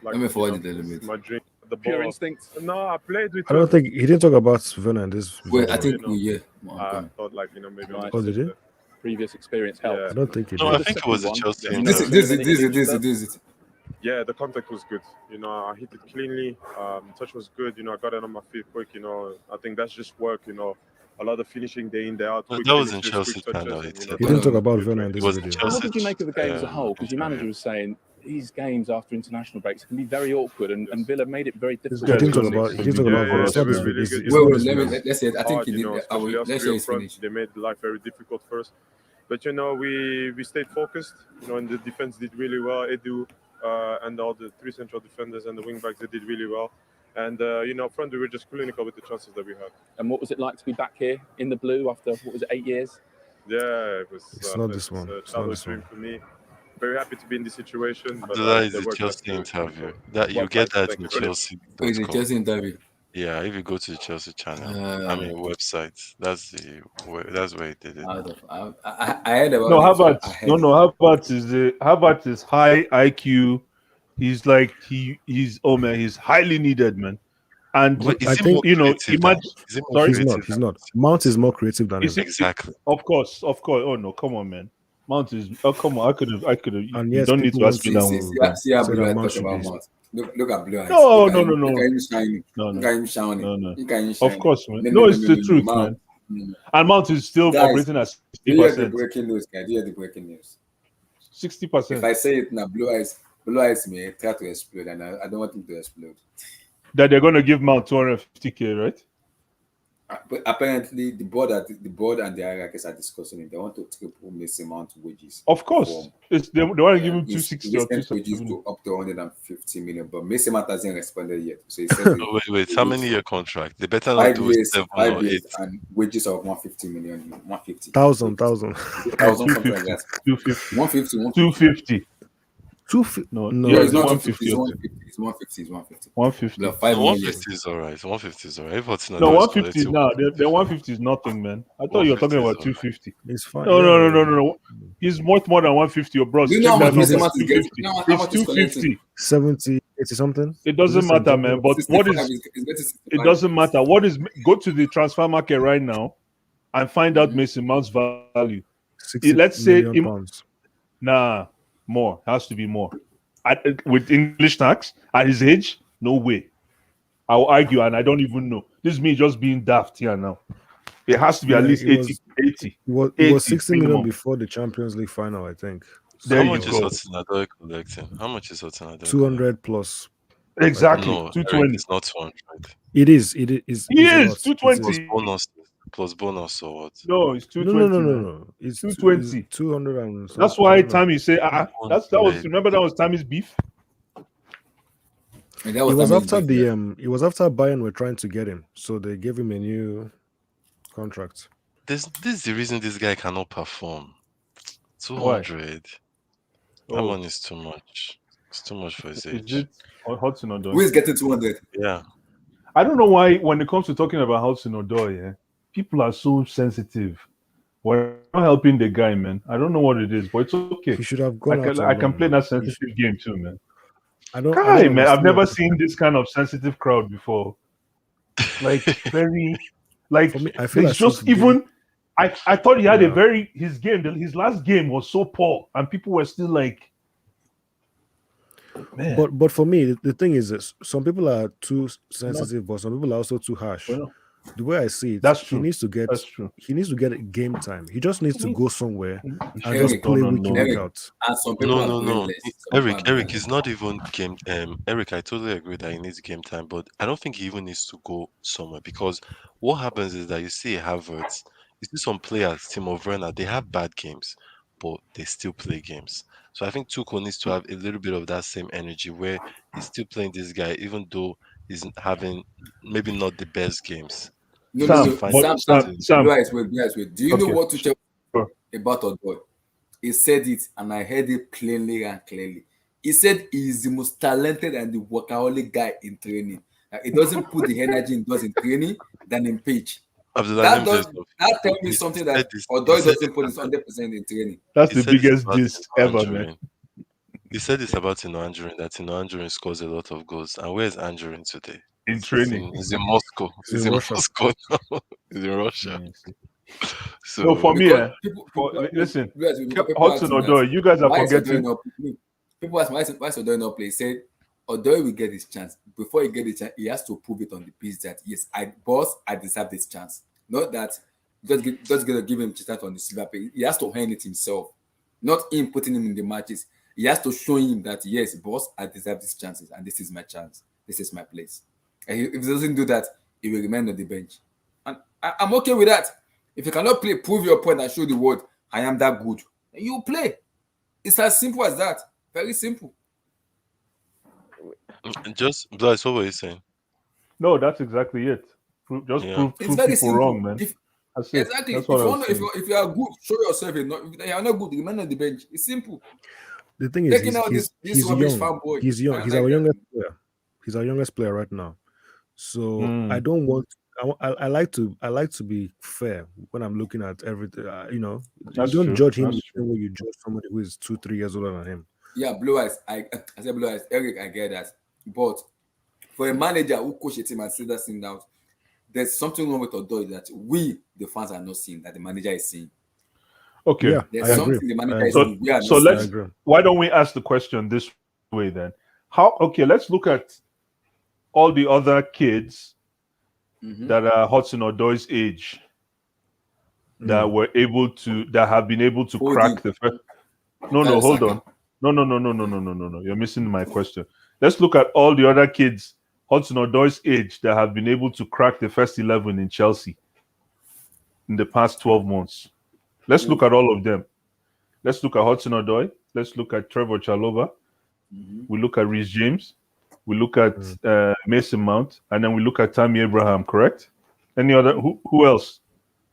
Like, Let me forward it a little bit. my dream, the Pure ball. instinct. No, I played with. I don't think he didn't talk about Werner in this Wait, video. I think know. yeah. I thought maybe. Right. Oh, did he? Previous experience helped. Yeah. I don't think he No, I did. think it was the Second Chelsea. one, This interaction. is it. Yeah, the contact was good. I hit it cleanly. Touch was good. I got it on my feet quick. I think that's just work. A lot of finishing day in day out. No, Quick that was in finishes, Chelsea quick touches. channel. And, It He said didn't that. talk about good Werner in It this was video. Chelsea. What did you make of the game as a whole? Because your manager interview. was saying these games after international breaks can be very awkward, and Villa made it very This difficult. He guy's didn't talk gonna about. make He didn't talk some about. Yeah, It's not they this were video. really It's, good. it's Wait, not wait, this video. let's say I think hard, he did. especially us Let's three say up it's front. finished. They made life very difficult for us. But we stayed focused. And the defense did really well. Edu and all the three central defenders and the wing backs, they did really well. And up front we were just clinical with the chances that we had. And what was it like to be back here in the blue after 8 years? Yeah, it was. It's not this one. A It's not childhood this dream one. for me. Very happy to be in this situation. But That is the the work has Chelsea to interview. keep That you Well get played. that Thank in you very much. Oh, it's a Chelsea.com. Chelsea interview. Yeah, if you go to the Chelsea channel, website, that's where it did it. I heard about No, it. So I heard it. Havertz is high IQ. He's like he's he's highly needed, man. And But I is he think more creative than? imagine. Is he more Sorry, he's creative not. He's than? not. Mount is more creative than is him. it, Exactly. of course. Oh no, come on, man. Mount is. Oh come on, I could have. And You yes, don't need people to want ask me to that See, one. see, see how say Blue that Eyes Mount talk should about be. Mount. Look at Blue Eyes. No, Look at him. no. Look at him shining. No. Look at him shining. No. Look at him shining. Of course, man. No, it's the truth, man. No. And Mount is still Guys, operating at Do you hear the 60%. breaking news, guys? Do you hear the breaking news? 60%. If I say it now, Blue Eyes may try to explode, and I don't want him to explode. That they're gonna give Mount 250K, right? But apparently, the board and the hierarchies are discussing it. They want to triple Mason Mount wages. Of course. They want to give him His 260 or recent wages 270. go up to 150 million, but Mason Mount hasn't responded yet. So he said Oh, wait. How many year contract? They better not 5 do years, 7 5 or years, 8. and wages of 150 million, 150. Thousand. Thousand, something like that. 250. 150, 250. No, No, it's it's not 150. 250. It's 150. It's 150. 150. Like 5 No, million. 150 is alright. 150 is alright. If what's not No, is 150 is collecting now. The 150 is nothing, man. I thought you were talking 150 is about 250. it's fine. No. He's worth more than 150, bro. Do you Check know how that much Mason number. Mount is getting? 250. You know how It's much is collecting? 250. 70, 80 something. It doesn't Is it matter, 70? man. But 65, what is he's getting 65. it doesn't matter. What is go to the transfer market right now and find out Mason Mount's value. 60 Let's say million pounds. Nah, more. Has to be more. With English tax at his age, no way. I'll argue, and I don't even know. This is me just being daft here now. It has to be at least 80. It was 80 60 million minimum. before the Champions League final, I think. There How you much is go. Hudson-Odoi collecting? How much is Hudson-Odoi 200 plus. Exactly. No, 220. Eric, it's not 200. It is. It is. He it's a is lot. 220. Plus bonus or what? No, it's No, 220. no. It's 220. 200 and That's why 200. Tammy say, remember that was Tammy's beef? And that It was was Tammy's after big, it was after Bayern were trying to get him, so they gave him a new contract. This is the reason this guy cannot perform. 200. That one is too much. It's too much for his age. Is it Hudson Odoi? Who is getting 200? Yeah. I don't know why when it comes to talking about Hudson Odoi, people are so sensitive. We're not helping the guy, man. I don't know what it is, but it's okay. He should have gone out. I can alone, play man. that sensitive game too, man. I don't Man, I've understand. never seen this kind of sensitive crowd before. Like very, like For me, I feel it's like just even. I thought he had a very his last game was so poor, and people were still like, man. But for me, the thing is this: some people are too sensitive, but some people are also too harsh. The way I see it, That's he true. needs to get That's true. game time. He just needs to go somewhere He and should just have play gone week in, unknown. week Eric, out. and some people No, are no, playing no. less. Some people are playing Eric less. is not even game. Eric, I totally agree that he needs game time, but I don't think he even needs to go somewhere because what happens is that you see Havertz, you see some players, Timo Werner, they have bad games, but they still play games. So I think Tuchel needs to have a little bit of that same energy where he's still playing this guy, even though he's having maybe not the best games. No, He no, needs to no. Sam, find but a Sam, way Sam, Sam, to. Sam. Blue eyes, wait. Do you know Okay, what to tell sure. about Odoi? He said it, and I heard it plainly and clearly. He said he is the most talented and the workaholic guy in training. Like, he doesn't put the energy he does in training than in pitch. Abdullah, let That me tell does you something. that tell me He something said that this. He Odoi said doesn't put this his 100% in training. That's He the said this biggest about diss Tino ever, man. Anjorin. He said this about Tino Anjorin that Tino Anjorin scores a lot of goals. And where's Anjorin today? In He's training. Moscow. He's He's in in Russia. Moscow now. He's in Russia. Yeah, see. So No, for me, Because people listen, because people Hudson asking that Odoi, you guys are why is Odoi forgetting. not people ask why is Odoi not play? He said Odoi will get his chance. Before he get the chance, he has to prove it on the pitch that yes, I deserve this chance. Not that just gonna give him chance on the silver play. He has to earn it himself, not him putting him in the matches. He has to show him that yes, boss, I deserve these chances, and this is my chance. This is my place. And if he doesn't do that, he will remain on the bench. And I'm okay with that. If you cannot play, prove your point and show the world I am that good. You play. It's as simple as that. Very simple. just Blythe, what were you saying? No, that's exactly it. Just Yeah. It's prove very people simple. wrong, man. That's it. Exactly. That's If what I you was want, saying. if you are good, show yourself. If you are not good, remain on the bench. It's simple. The thing is, Taking out this he's rubbish young. fanboy. He's young. I He's like our that. youngest player. He's our youngest player right now. So I Mm. don't want. I like to be fair when I'm looking at everything. You That's don't true. judge him That's the true. same way you judge somebody who is 2-3 years older than him. Yeah, blue eyes. I said blue eyes. Eric, I get that. But for a manager who coach a team and see that thing out, there's something wrong with Odoi that we, the fans, are not seeing that the manager is seeing. Okay. Yeah, There's I something agree. the I manager is agree. seeing. We are So not I seeing. agree. why don't we ask the question this way then? Let's look at all the other kids Mhm. that are Hudson Odoi's age that have been able to Hold crack it. the first. No, hold Saka. on. No. You're missing my question. Let's look at all the other kids Hudson Odoi's age that have been able to crack the first 11 in Chelsea in the past 12 months. Let's look at all of them. Let's look at Hudson Odoi. Let's look at Trevor Chalobah. Mhm. We look at Reece James. We look at Mason Mount, and then we look at Tammy Abraham. Correct? Any other? Who else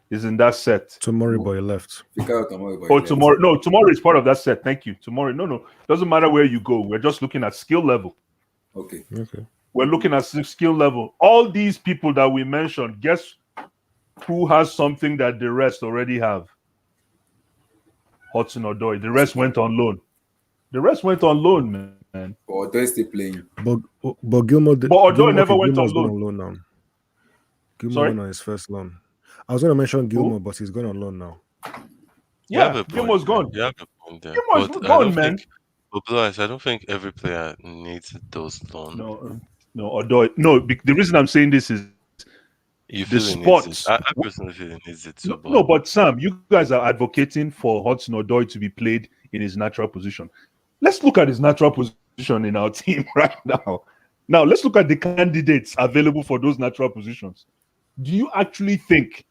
is in that set? Tomorrow boy left. Fikayo Tomori boy Oh, left. tomorrow. No, tomorrow is part of that set. Thank you. Tomorrow. No. Doesn't matter where you go. We're just looking at skill level. Okay. Okay. We're looking at skill level. All these people that we mentioned, guess who has something that the rest already have? Hudson Odoi. The rest went on loan. Man. Or Odoi still playing. But Gilmore. But Odoi never went on Gilmore's gone loan. on loan now. Gilmore Sorry? went on his first loan. I was going to mention Gilmore, but he's gone on loan now. You have Yeah, a point Gilmore's there. gone. You have a point there. Gilmore's But I gone, don't man. think, but Blythe, I don't think every player needs those loans. No, Odoi. No, the reason I'm saying this is You the feel he needs spots. it. I personally feel he needs it too. No, but Sam, you guys are advocating for Hudson Odoi to be played in his natural position. Let's look at his natural position in our team right now. Now, let's look at the candidates available for those natural positions. Do you actually think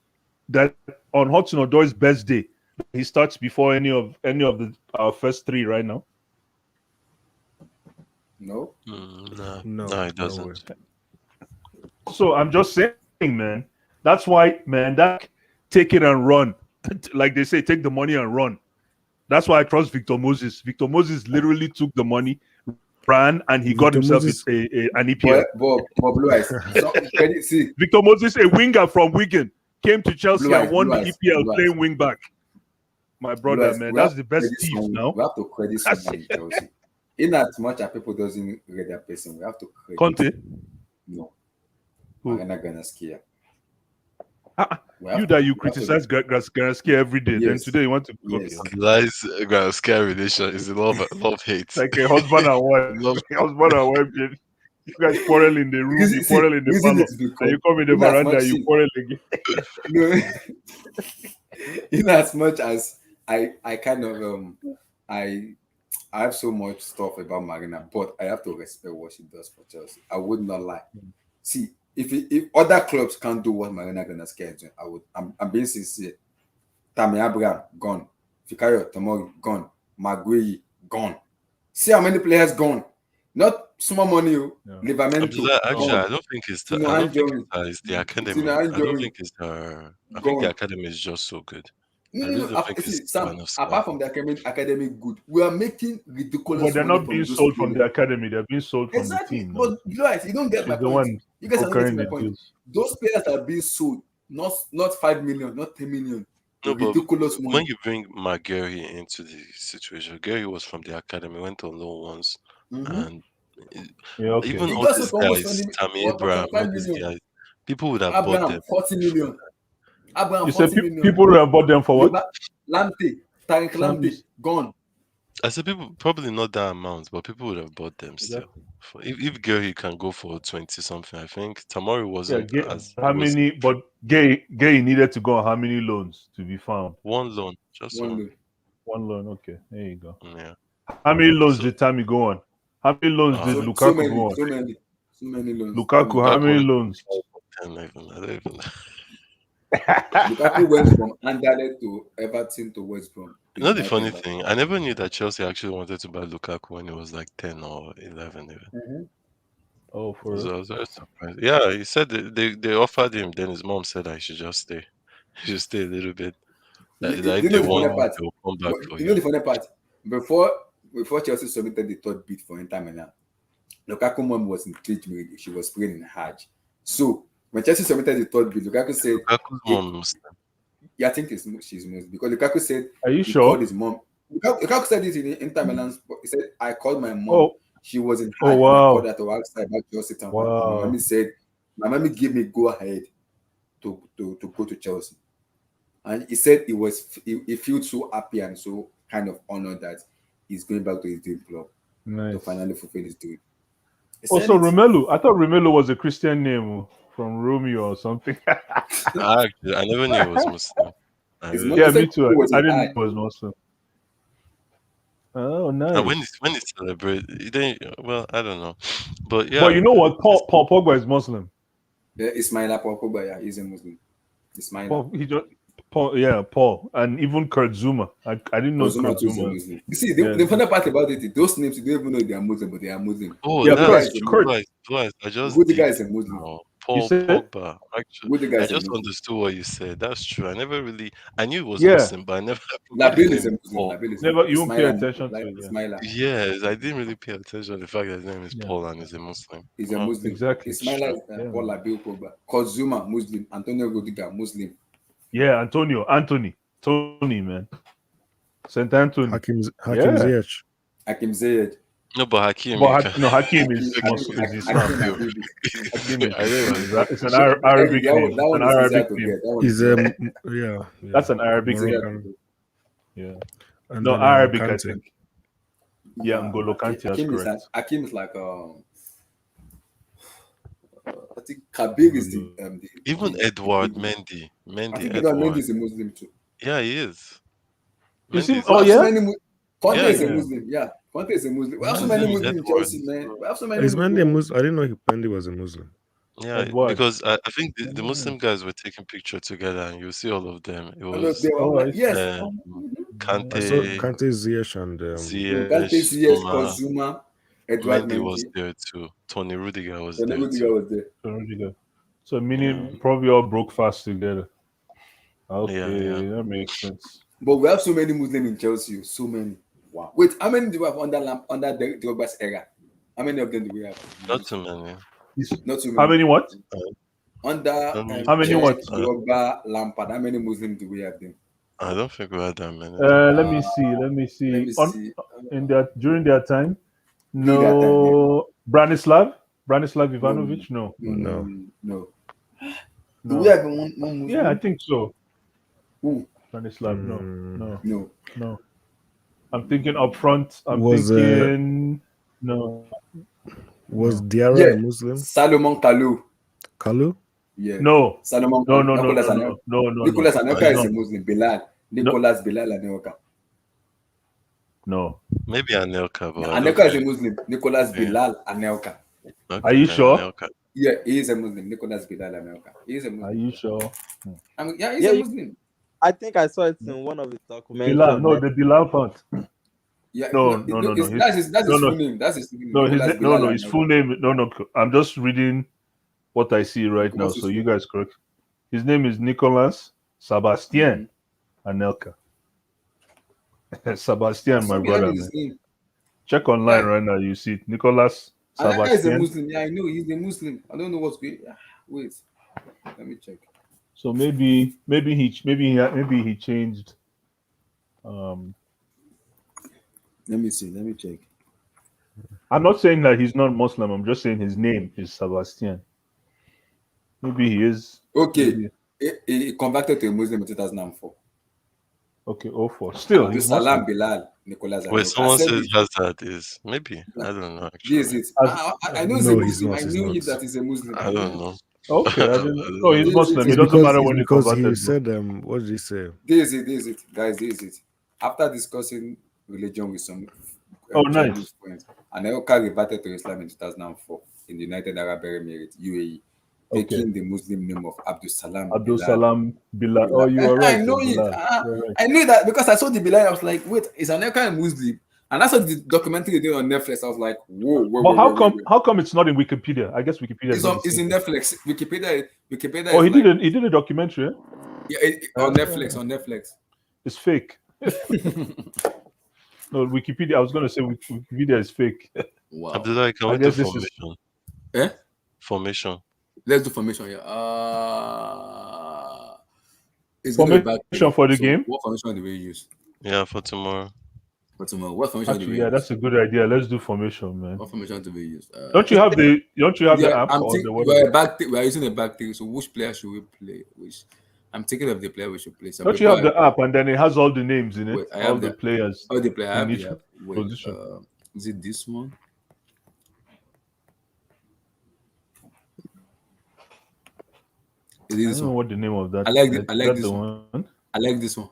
that on Hudson Odoi's best day, he starts before any of our first three right now? No. No, it doesn't. way. So I'm just saying, man. That's why, man, that take it and run. Like they say, take the money and run. That's why I trust Victor Moses. Victor Moses literally took the money, ran, and he got himself an EPL. But blue eyes. See, Victor Moses, a winger from Wigan, came to Chelsea Blue and eyes, won Blue the eyes, EPL Blue eyes. playing wing back. My brother, Blue man, eyes, that's we the best have to thief credit now. We have to credit someone in Chelsea. In as much as people doesn't read that person, we have to credit. Conte? No. Who? Marina Granaskia. You criticize Garansky every day. Then Yes. today you want to Yes. okay. Lies scary relation is a love hate. Like a husband and wife. Love- Husband and wife. You guys quarrel in the room, you quarrel in the reason parlor, is and because you come in the in as veranda, much you see, quarrel again. no, in as much as I kind of I I have so much stuff about Marina, but I have to respect what she does for Chelsea. I would not lie. See, if other clubs can't do what Marina Granovsky is doing, I would. I'm being sincere. Tammy Abraham gone, Fikayo Tomori gone, Maguire gone. See how many players gone. Not small money, Yeah. Livramento Actually, gone. I don't think it's Tino I don't think Anjorin, it's the academy. Tino I don't Anjorin think it's her. I think the gone. academy is just so good. No, I no, really no. don't think it's See, Sam, Granovsky. apart from the academy good, we are making But ridiculous they're money not from being those sold from players. the academy, they're being sold from the Exactly. team now. But right, you don't get my She's the point. one You guys are not getting brokering my the point. deals. Those players are being sold, not 5 million, not 10 million. No, but Ridiculous when money. you bring Gary into the situation, Gary was from the academy, went on loan once, and Yeah, okay. even He all got these sold for almost guys, 20 Tammy for Abraham, all 25 these million. guys, people would have bought Abraham, them 40 before million. Abraham, You said 40 million. people who have bought them for what? Lamptey, Tariq Lamptey, gone. I said people probably not that amount, but people would have bought them still. Exactly. If Gary can go for 20 something, I think Tamari Yeah, wasn't as how it was many? But Gay needed to go on how many loans to be found? one loan, just One one. loan. One loan. Okay, there you go. Yeah. How many loans So did Tammy go on? How many loans did uh, So Lukaku many, go on? so many loans. So Lukaku, many. how many Lukaku loans? I don't even. Lukaku went from Anderlecht to Everton to West Brom You know in the that funny time. thing, I never knew that Chelsea actually wanted to buy Lukaku when he was like 10 or 11 even. Oh, for So real? I was very surprised. Yeah, he said they offered him. Then his mom said I should just stay. He should stay a little bit. That You if know they the funny want, Wow. part? they will come back for You know you. the funny part? Before Chelsea submitted the third bid for Inter Milan, Lukaku mom was engaged with she was praying in Hajj. So when Chelsea submitted the third bid, Lukaku said, Lukaku's mom Muslim. yeah, I think she's Muslim because Lukaku said Are you he called sure? his mom. Lukaku said this in Inter Milan. He said, I called my mom. Oh, She was in oh Hajj and I called wow, her to ask her about Chelsea town hall. And my wow. mommy said, my mommy gave me go ahead to go to Chelsea. And he said he felt so happy and so kind of honored that he's going back to his dream club to Nice. finally fulfill his dream. He Oh, said so it. Romelu. I thought Romelu was a Christian name from Romeo or something. I never knew he was Muslim. I His really mom, he Yeah, didn't. said me too. he was I in didn't know Hajj. it was Muslim. Oh, And nice. when he celebrate, then well, I don't know, but But yeah, you know what? Paul Pogba is Muslim. Yeah, Ismaila Pogba, yeah, he's a Muslim. Ismaila. Paul, he just Paul, yeah, Paul, and even Kurt Zuma. I didn't know Kozuma Kurt too is a Zuma. Muslim. You see, Yeah, the funny part about it, those names you don't even know they are Muslim, but they are Muslim. oh, yeah, Rudiger Kurt is that's a true. Muslim. Kurt. Twice. I just Rudiger did is a Muslim. now. You Paul said Pogba. Actually, Rudiger I is a just Muslim. understood what you said. That's true. I never really. I knew it was yeah. Muslim, but I never put his Labil is name a in Muslim. Paul. Labil is a Never Muslim. you won't pay Ismaila, attention to like it. Yeah, Ismaila Yes, I didn't really pay attention to the fact that his name is yeah, Paul and he's a Muslim. is a Oh, Muslim. exactly. Ismaila is Yeah, Paul man. Labil Pogba. Kozuma, Muslim. Antonio Rudiger, Muslim. Yeah, Tony, man, Saint Anthony. Hakim Yeah, Ziyech. Hakim Zayed. no, but Hakim, but you can. Hakim Hakim, is Hakim, Muslim, is Hakim, Islam. Hakim Habibi. Hakim is I know it Islam. was not. It's an That, Arabic that, name. that It's one an is easier Arabic to name. get. That one Is is easier. yeah, That's an Arabic It's easier name. to Moroccan. get. Yeah, And no then Arabic. I Kante. think. Yeah, N'Golo Kante. That's correct. Hakim is like I think Kabir is Even Edward Mendy. I Mendy, think Edward Mendy Edward. is a Muslim too. Yeah, he is. You Mendy see? is We Oh have a so yeah. many. Conte yeah, is a Yeah. Muslim. Yeah, Conte is a Muslim. We have his so Oh, many name is Muslims in Edward. Chelsea, man. We have so many Is Mendy a Muslims. Muslim? I didn't know Mendy was a Muslim. Yeah, Edward. because I think the Oh, Muslim guys were taking picture together, and you see all of them. It I know was they were. I see. Yes. um, I saw Kante, Kante, Ziyech, and Kante, Ziyech, CS, Zuma, Kozuma, Edward Mendy was Mendy. there too. Tony Rudiger was Then there Rudiger too. was there. So really good. So Yeah, meaning probably all broke fast together. yeah. Okay, that makes sense. But we have so many Muslims in Chelsea. So many. Wow. Wait, how many do we have under the Drogba's era? How many of them do we have? Not too many. Not too How many. many what? Under Let me How many check. what? Cech, Drogba, Lampard. How many Muslims do we have then? I don't think we had that many. Let me see. Let me see. Let me see. In their during their time, During that time, yeah. no Branislav No, Ivanovic. No. no. Do No. we have one Muslim? Yeah, I think so. Who? Branislav. No. No. I'm thinking up front. I'm Was thinking no. Was No. Diarra a Yeah, Muslim? Salomon Kalou. Kalu? Yeah, No. Salomon No, Kalou. no, no, Nicolas no, Anelka. no, no, no, no. Nicolas Why Anelka He's is not? a not. Muslim. Bilal. No, Nicolas Bilal Anelka. no. Maybe Anelka, but I don't Anelka is a think. Muslim. Nicolas Yeah. Bilal Anelka. Are Okay, you then sure? Anelka. Yeah, he is a Muslim. Nicolas Bilal Anelka. He is a Are Muslim. you sure? I mean, yeah, he's Yeah, a Muslim. I think I saw it in one of his documentary Bilal. on No, Netflix. the Bilal part. Yeah, No, no, no, no, no. that's No, his no, full name. That's his full name. no. Nicolas No, Bilal no. His full Anelka. name. No, no. I'm just reading what I see right Okay, now. what's So his you full name? guys correct. His name is Nicolas Sebastien Mm-hmm. Anelka. I Sebastian, my saw behind brother, his man. name. Check online Yeah, right now. You see it. Nicolas Anelka is a Sebastian. Muslim. Yeah, I know he's a Muslim. I don't know what's going. Wait, let me check. So maybe he changed. Um, Let me see. Let me check. I'm not saying that he's not Muslim. I'm just saying his name is Sebastian. Maybe he is. Okay, Maybe he converted to a Muslim in 2004. okay. Oh, for still Abdul he's Muslim. Salam Bilal Nicolas Wait, Anelka. I someone said says it. Hazard is maybe. I don't know This actually. is it. As I know he's a No, he's Muslim. I not. He's knew not. he that he's a Muslim. I I don't know. know. okay, I I didn't. don't No, know. he's This is Muslim. It it. doesn't matter It's when he because he converted, bro. said what did he say? This is it. This is it. Guys, this is it. After discussing religion with some Oh, childhood nice. friends, Anelka reverted to Islam in 2004 in the United Arab Emirates, UAE, Okay, taking the Muslim name of Abdul Salam Abdul Bilal. Salam Bilal. Oh, Bilal. you are I right. know It's it. Bilal. You're right. I knew that because I saw the Bilal. I was like, wait, is Anelka a Muslim? And I saw the documentary they did on Netflix. I was like, whoa, whoa, But whoa, whoa, whoa, whoa. how come it's not in Wikipedia? I guess Wikipedia is It's not on. the It's same in thing. Netflix. Wikipedia Oh, is like, he did a documentary. Eh? yeah, on Netflix. On Netflix. It's fake. No, Wikipedia. I was gonna say Wikipedia is fake. Wow. Abdullah, can I we do guess this is formation? Eh? Formation. Let's do formation here. It's gonna be back formation three. for the So game. what formation do we use Yeah, for tomorrow. for tomorrow? What formation do Actually, we yeah, use? that's a good idea. Let's do formation, man. What formation do we use? Don't you have the Yeah, app I'm or the thinking whatever? we are using a back three. So which player should we play? Which I'm thinking of the player we should play. So Don't you before have the app and then it has all the names in wait, it, I all have the the players oh the player. I in have each the app. Wait, position? is it this one? Is it I this don't know one? what the name of that. I like Is I like that this the one. one? I like this one.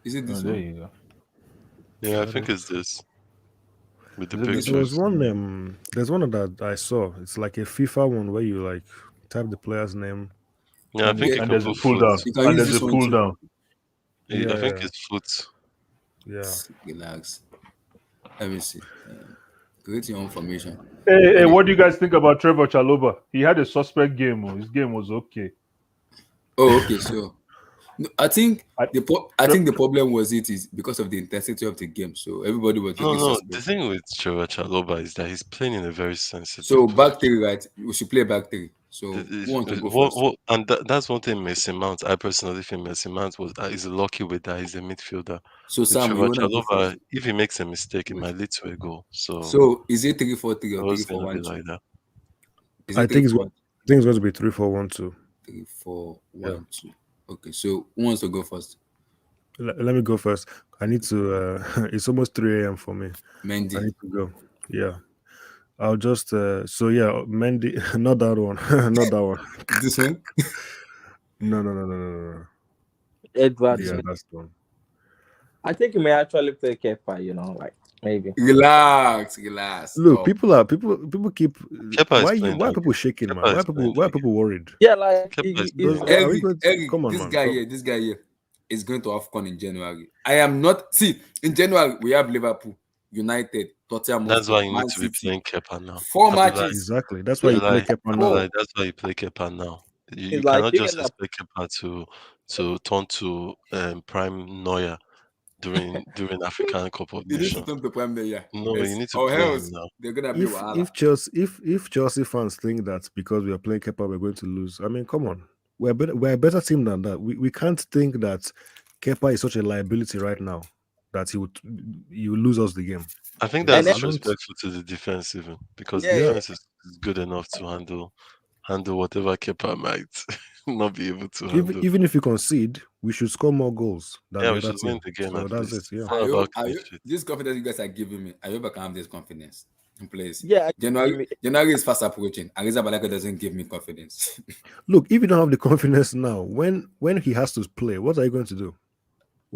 Is it Oh, this there one? you go. Yeah, I Got think it. it's this with the Is it this There one? was pictures. one. There's one that I saw. It's like a FIFA one where you like type the player's name. Yeah, I And, think Yeah, you and can there's a put pull foot. down. you can And use there's this a one pull too. down. I think Yeah, it's foot. yeah. Relax. Let me see. Create your own formation. Hey, And what do you guys think about Trevor Chaloba? He had a suspect game. Oh. His game was okay. oh, okay, sure. No, I think I, I Tre- think the problem was it is because of the intensity of the game. So everybody was No, looking no. The suspect. thing with Trevor Chaloba is that he's playing in a very sensitive So back position. three, right? We should play back three. So who wants to go first? And that's one thing Messi Mount. I personally think Messi Mount is lucky with that. He's a midfielder. So With Sam, you Trevor wanna go Chalobah, first? if he makes a mistake, it Wait. might lead to a goal. So So is it 3-4-3 it's or always three four gonna be one like two? that. Is I it three think it's four I think it's going to be 3-4-1-2. three four Yeah. one two? Okay, so who wants to go first? Let me go first. I need to. It's almost 3 a.m. for me. I Mendy. need to go. Yeah. I'll just. So yeah, Mendy. Not that one. Not that one. This one? No. Edward. Yeah, that's the one. I think he may actually play Kepa, like maybe. Relax. Look, Stop. people keep. Kepa is Why playing are that people game. shaking, man? Kepa is playing Why are that game. people worried? Yeah, like Kepa is Those, playing that are we game. going to, Eric, come on, this man? guy here is going to AFCON in January. I am not. See, in January we have Liverpool, United, Tottenham That's Hotspur, why you need Man to be City. playing Kepa now. 4 Abdullah, matches. Exactly. That's why you play Abdullah, Kepa now. Four. That's why you play Kepa now. You it's like cannot you just guys are expect Kepa to turn to prime Neuer during African Cup of He needs to Nations. turn to Prime Day, yeah. No, you Yes. need to Or play him else now. they're gonna be If wahala. Chelsea fans think that because we are playing Kepa we're going to lose, I mean, come on, we're a better team than that. We can't think that Kepa is such a liability right now that he will lose us the game. I think and that's then, I don't. disrespectful to the defense even because the yeah, yeah. defense is good enough to handle whatever Kepa might not be able to handle. Even if you concede, we should score more goals than Yeah, the we other should win team. the game So at that's it. least. Yeah. It's not about clean sheet. This confidence you guys are giving me, I hope I can have this confidence. in place. Yeah, January is fast approaching. Arrizabalaga doesn't give me confidence. Look, if you don't have the confidence now, when he has to play, what are you going to do?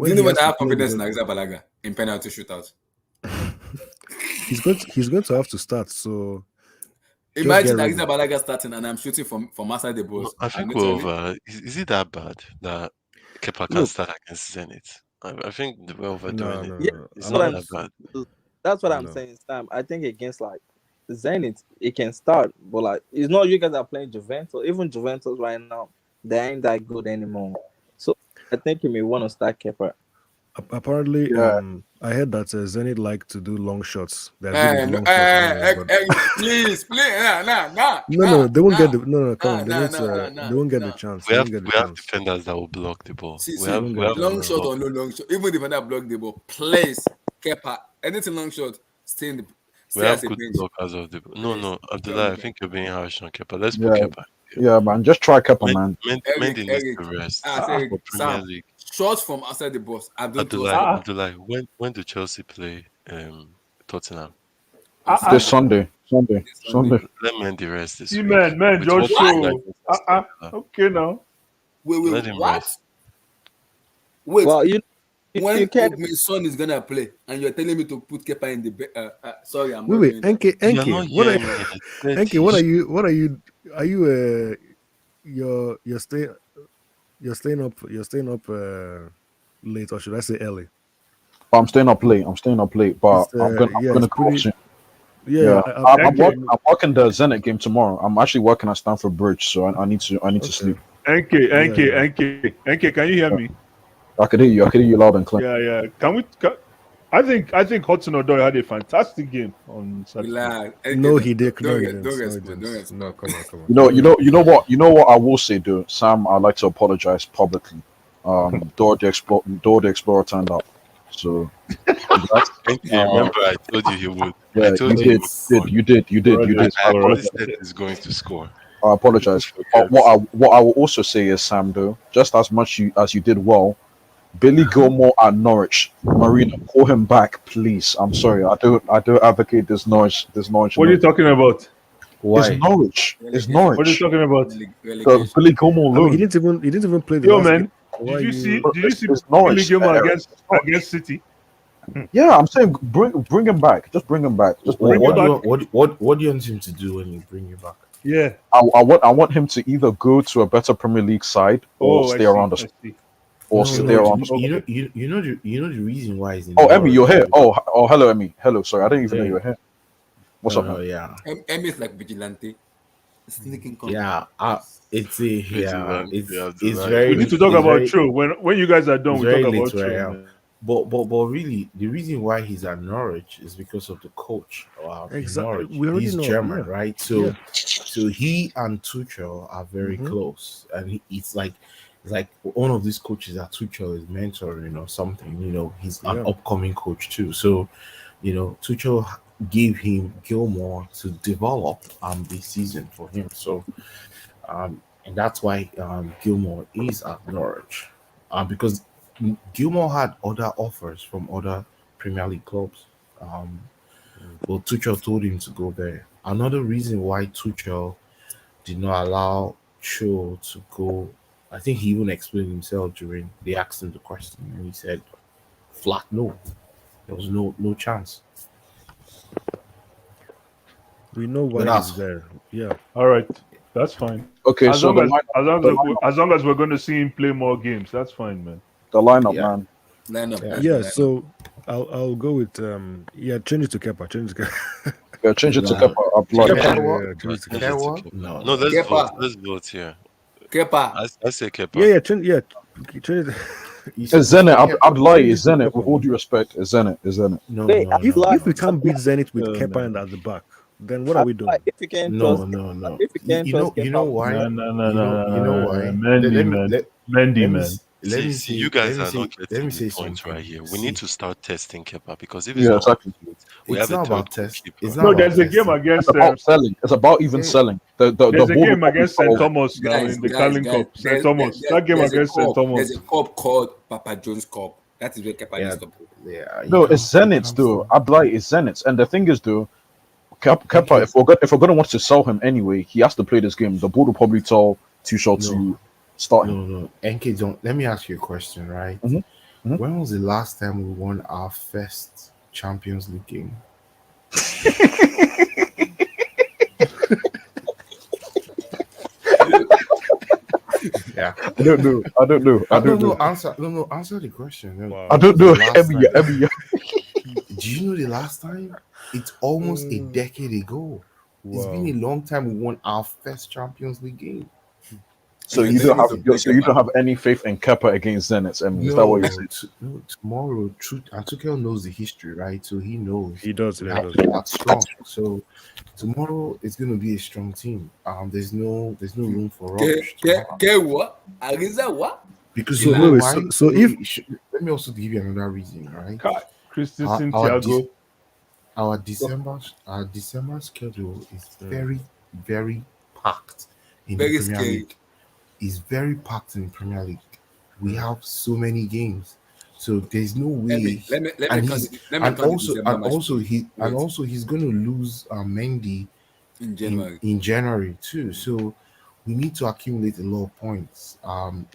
Do you know he when has I to have play confidence in because Arrizabalaga in penalty shootouts? he's going to have to start. So just get Imagine ready. Arrizabalaga starting and I'm shooting from outside the No, box. I And think we're literally, over. Is it that bad that Kepa can Look, start against Zenit? I think we're overdoing no, it. no, yeah. no. It's I'm What not I'm not. that bad. That's what I'm No. saying, Sam. I think against like Zenit, it can start, but like it's not you guys are playing Juventus. Even Juventus right now, they ain't that good anymore. So I think you may want to start Kepa. Apparently, Yeah. I heard that Zenit like to do long shots. They're good with no, long shots anyway. But please, no, they won't get the no. Come on, they won't get the nah. chance. We They have won't get the we have chance. defenders that will block the ball. See, They won't We get the have chance. long good shot No. or no long shot. Even if I block the ball, please, Kepa, anything long shot, we stay have as a good bench. blockers of the ball. No, Please. no, Abdullah, I think you're being harsh on Kepa. Let's put Yeah, Kepa. yeah, man. Just try Kepa, man. Mendy needs Eric, to rest Eric, for Premier Sam, League. shots from outside the box. I don't trust Kepa. Abdullah, when do Chelsea play Tottenham? On This Sunday. This Sunday. Sunday. Let Mendy rest this See, week. man, With what just he's doing show. against Aston Villa. Okay, now. Let Wait, him what? rest. Wait, Well, you when can my son is gonna play, and you're telling me to put Kepa in the sorry, I'm not Wait, doing that. You're not NK, what are hearing me. I said NK? he What are should- you? What are you? Are you? You're staying. You're staying up. You're staying up late, or should I say early? But I'm staying up late. But It's I'm yeah, gonna it's go pretty. soon. Yeah, Yeah, Thank you. I'm working the Zenit game tomorrow. I'm actually working at Stamford Bridge, so I need to okay. sleep. NK, can you hear me? I could hear you. loud and clear. Yeah. I think Hudson Odoi had a fantastic game on Saturday. Relax. No, he did. No, he Don't didn't. No, he respond. Don't didn't. respond. No, come on, come on. You know what I will say, dude. Sam, I'd like to apologize publicly. Door the Explorer turned up. So Remember, I told you he would. yeah, I told you you he did. You did. Door the would. I Explorer. already said he's going to score. I apologize. Don't forget. What I will also say is, Sam, though, just as much as you did well, Billy Gilmore at Norwich, Marina, call him back, please. I'm sorry, I do advocate this Norwich. What are you talking about? It's Norwich. It's What are you Norwich. talking about? Relegation. Billy Gilmore I mean, loan. he didn't even play the Yo, last game. man, Why did you see It's Billy Norwich. Gilmore Eric. against City? Yeah, I'm saying bring him back. Just bring him back. Just bring him Bring back. him back. What do you want him to do when you bring you back? Yeah. I want him to either go to a better Premier League side or Oh, stay around us. I see. Or No, stay no, around. you know the reason why he's in. Oh, Emmy, you're here. Norwich. Oh, hello, Emmy. Hello, sorry, I didn't even know Yeah. you were here. What's No, up, no, man? yeah, Emmy is like vigilante. Sneaking contact. yeah. It's a yeah. It's Abdullah. very. We need to talk it's about very- Tro. When you guys are done, it's we very talk late about where I Tro. am. man. But really, the reason why he's at Norwich is because of the coach. In Exactly. Norwich. We already He's know, German, yeah. right? So, Yeah. so he and Tuchel are very Mhm. close, and it's like one of these coaches that Tuchel is mentoring or something. He's an Yeah. upcoming coach too. So, Tuchel gave him Gilmore to develop this season for him. So, and that's why Gilmore is at Norwich, because Gilmore had other offers from other Premier League clubs, but Tuchel told him to go there. Another reason why Tuchel did not allow Cho to go, I think he even explained himself during they asked him the question, and he said flat no. There was no chance. We know But why he's that's there. Yeah. All right, that's fine. Okay, As so long as the as long as we're going to see him play more games, that's fine, man. lineup, Yeah. man. Lineup. Yeah. Yeah. Lineup. So I'll go with change it to Kepa. Change it to Kepa. Yeah, change it to Nah. Kepa. Apply. Kepa? Yeah, change it to Change Kepa. it to what? Kepa. No. No, let's Kepa. vote. Let's vote here. Kepa. I say Kepa. Yeah, change it. It's Zenit. Abdullah Change is it to Zenit. Kepa, With all man. due respect, it's Zenit. It's Zenit. No, Wait, no, If no, if we no. can't beat Zenit with Oh, Kepa man. and at the back, then what are we doing? If you can No, trust, no. if you can You know trust why? No. You know why? Mendy, Let me- man. let- Mendy, let me man. s- let me See, say- you guys let are me not say- let getting me the say point something. right here. We See, need to start testing Kepa because if it's Yeah, not exactly. good, we it's have a not third about test. goalkeeper. It's not No, about there's a game testing. against It's about selling. It's about even Yeah. selling. The there's a ball game will against probably St. fall. Thomas now in the Carling Cup. St. Thomas. That game there's a against St. cup- Thomas. There's a cup called Papa John's Cup. That is where Kepa Yeah. needs to play. Yeah. No, you it's can't- you Zenit, can't though. say- Abdullah is Zenit, and the thing is, though, Kepa, if we're gonna want to sell him anyway, he has to play this game. The board will probably tell Tuchel to start him. No. NK, don't. Let me ask you a question, right? Mhm. When was the last time we won our first Champions League game? Yeah. I don't know. Answer the question. Wow. I don't know. Do you know the last time? It's almost a decade ago. It's been a long time we won our first Champions League game. So you don't have any faith in Kepa against Zenit. I mean, is that what you're saying? Tomorrow, and Tuchel knows the history, right? So he knows He does. we have to start strong. So tomorrow it's going to be a strong team. There's no room for rubbish. What? Ariza what? Because So you know wait, why? so if Let me also give you another reason, right? Christensen, Our Thiago. Our December schedule is very, very packed in Very the Premier scary. League. It's very packed in the Premier League. We have so many games, so there's no way. Let me and count he's, it- let me and count the also December and match. also he and Wait. also he's going to lose Mendy In January. in January too. So we need to accumulate a lot of points.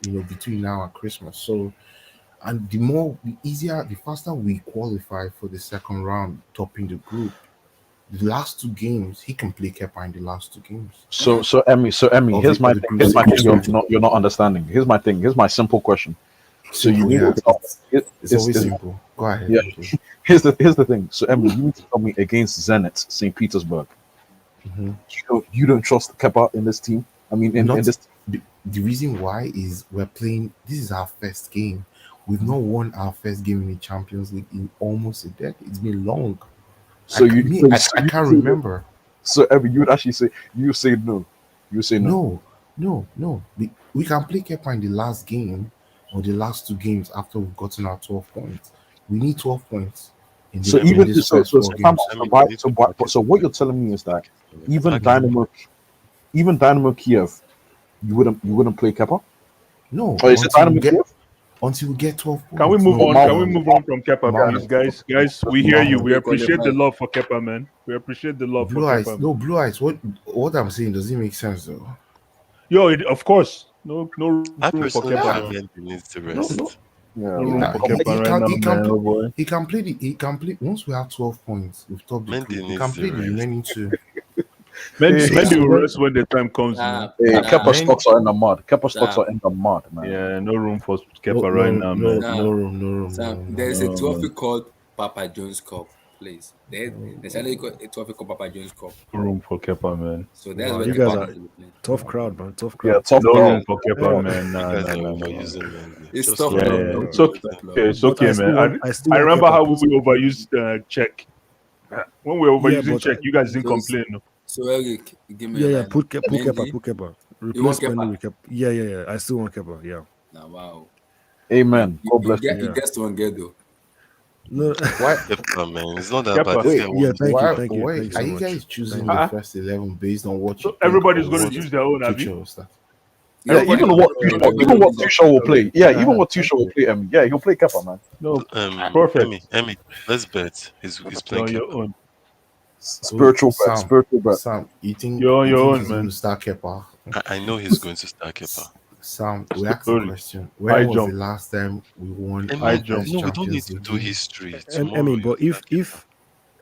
Between now and Christmas. So. And the faster we qualify for the second round, topping the group, the last two games, he can play Kepa in the last two games. So Emmy, here's my thing you're not understanding. Here's my thing. Here's my simple question. So you need to tell it's always simple. Go ahead. Yeah. Here's the thing. So Emmy, you need to tell me against Zenit, St. Petersburg. You don't trust Kepa in this team. I mean, in this. The reason why is we're playing. This is our first game. We've not won our first game in the Champions League in almost a decade. It's been long. So I can't remember. So Emmy, you would actually say no. You say no. No. We can play Kepa in the last game or the last two games after we've gotten our 12 points. We need 12 points. So what you're telling me is that even Dynamo Kiev, you wouldn't play Kepa? No. Or is it Dynamo Kiev? Until we get 12 points. Can we move on? Can we move on from Kepa, please, guys? Guys, we hear you. We appreciate the love for Kepa, man. We appreciate the love Blue for eyes. Kepa. No, Blue eyes. What I'm saying doesn't make sense though. Yo, of course, no room I for personally Kepa. think Mendy needs to rest. No room for Kepa right now, man. Oh boy. He can play. Once we have 12 points, we've topped the Mendy group. He needs can to play the rest. remaining two. Mendy will rest when the time comes, man. Kepa stocks are in the mud. Kepa stocks are in the mud, man. Yeah, no room for Kepa right now, man. No room. Sam, there's a trophy called Papa John's Cup, please. There's actually a trophy called Papa John's Cup. No room for Kepa, man. So that's Wow, what you Kepa guys are is playing. tough crowd, man. Tough Yeah, crowd. tough No crowd. room for Kepa, man. You guys are Nah. overusing Mendy. It's Just tough. let Yeah, him it's okay. It's But okay, I still man. want- I still I want remember Kepa how to- we overused Czech. When we were overusing but Czech, you guys didn't complain. No? So Eric, give me Yeah, your line. put Kepa. Mendy? Replace Kepa? Mendy with Kepa. Yeah. I still want Kepa. Yeah. Nah, wow. Amen. God bless You you. get one get though. No. Why? Kepa, man. It's not that Kepa. bad. Wait, This guy Yeah, wants thank to- you. Thank you Are so you much. guys choosing Thank the you. first 11 based on what you So think everybody's or going what to use their own, Abby. Tuchel said? Yeah, even what Tuchel will play. Yeah, even what Tuchel will play. Yeah, he'll play Kepa, man. No, perfect. Emmy, let's bet. He's You're playing on your Kepa. own. Spiritual bet. Sam, you think You're on your own, he's man. going to start Kepa? I know he's going to start Kepa. Sam, we asked the Sorry. question. High When was jump. the last time we won Emmy, our jump. first no, we don't need Champions to League do game? history. I Tomorrow mean, but you start Kepa.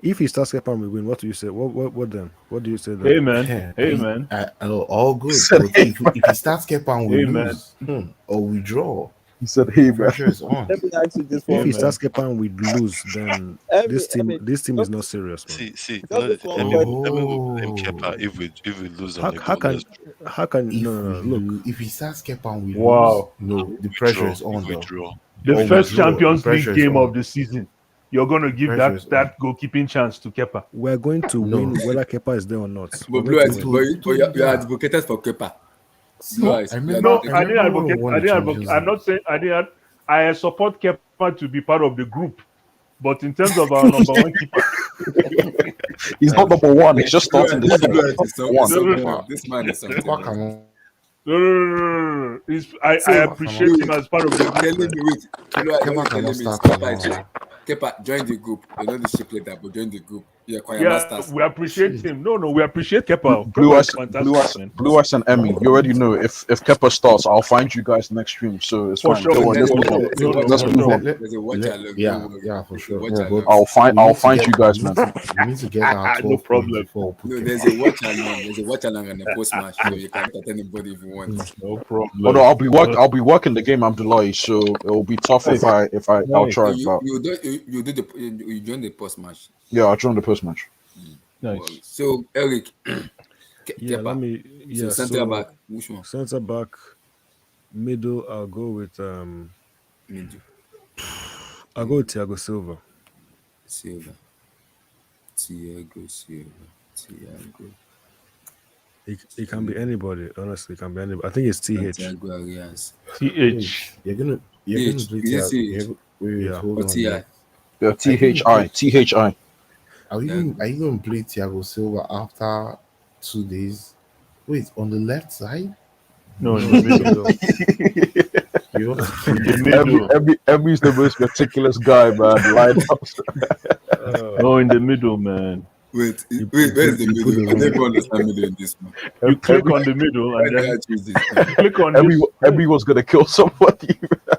if he starts Kepa and we win, what do you say? What then? What do you say then? Hey, man. Yeah, Hey, man. all good. Said, But "Hey, if he starts Kepa and we Hey, man. lose, or we draw, He said, "Hey, man." pressure is on. Let me ask you this If one. he man. starts Kepa and we lose, then this team is not serious, man. See, Just no, before Emmy we- will blame Kepa if we lose on the How can If look? if he starts Kepa and we Wow. lose, no, the pressure is on though. Draw. The Oh, we first draw. Champions The pressure League is game on. of the season, you're going to give Pressure is that goalkeeping chance to Kepa. We're going to No. win whether Kepa is there or not. We're But going Blue to Eyes, win. but you advocated for Kepa. Blue Eyes, I you remember- No, advocated- I didn't remember when we advocate. won I the didn't Champions advocate. I'm League. not saying I didn't. I support Kepa to be part of the group, but in terms of our number one keeper, He's not number one. He's just starting the This season. Blue Eyes is so- One. so No, good. This man is something. Kepa can no. I So- appreciate him as part of the Telling group. me, wait, you know, Kepa telling cannot me, start Kepa, tomorrow. Kepa, join the group. You know the ship later, but join the group. Yeah, Choir Yeah, Masters. we appreciate him. No, we appreciate Kepa. Blue Kepa Ice, is fantastic, man. Blue Ice, and Emmy. You already know if Kepa starts, I'll find you guys next stream. So it's For fine. sure, Don't worry. There's Let's a for move watch. on. sure. There's a No, watch Let's along. move on. There's a watch along. yeah, Don't worry. yeah, for There's a sure. watch Yeah, along. but I'll we find need to you get, guys, we man. need to get our 12 no points problem. before we put No, Kepa. there's a watch along. There's a watch along and a post match, so you can cut anybody if you want. No problem. Although I'll be working the game, Abdullahi. So it'll be tough if I'll Nice. try. So But you do the you join the post match. yeah, I'll join the post match. Nice. So Eric, Yeah, let Kepa. me. So Yeah, centre back, which one? Centre back, middle. I'll go with Middle. I'll go with Thiago Silva. Silva. Thiago. It can be anybody. Honestly, it can be anybody. I think it's TH. Santiago Arias. TH. You're gonna TH. play Yes, Thiago. Wait, Or hold on. TI. Yeah. Yeah, THI. Are you gonna play Thiago Silva after 2 days? Wait, on the left side? No, in the middle. You want In the middle. Emmy's the most meticulous guy, man. No, in the middle, man. Wait, where's the middle? I never understand middle in this one. You click on the middle Why and did I then choose this? click on Emmy, this. Emmy was gonna kill somebody.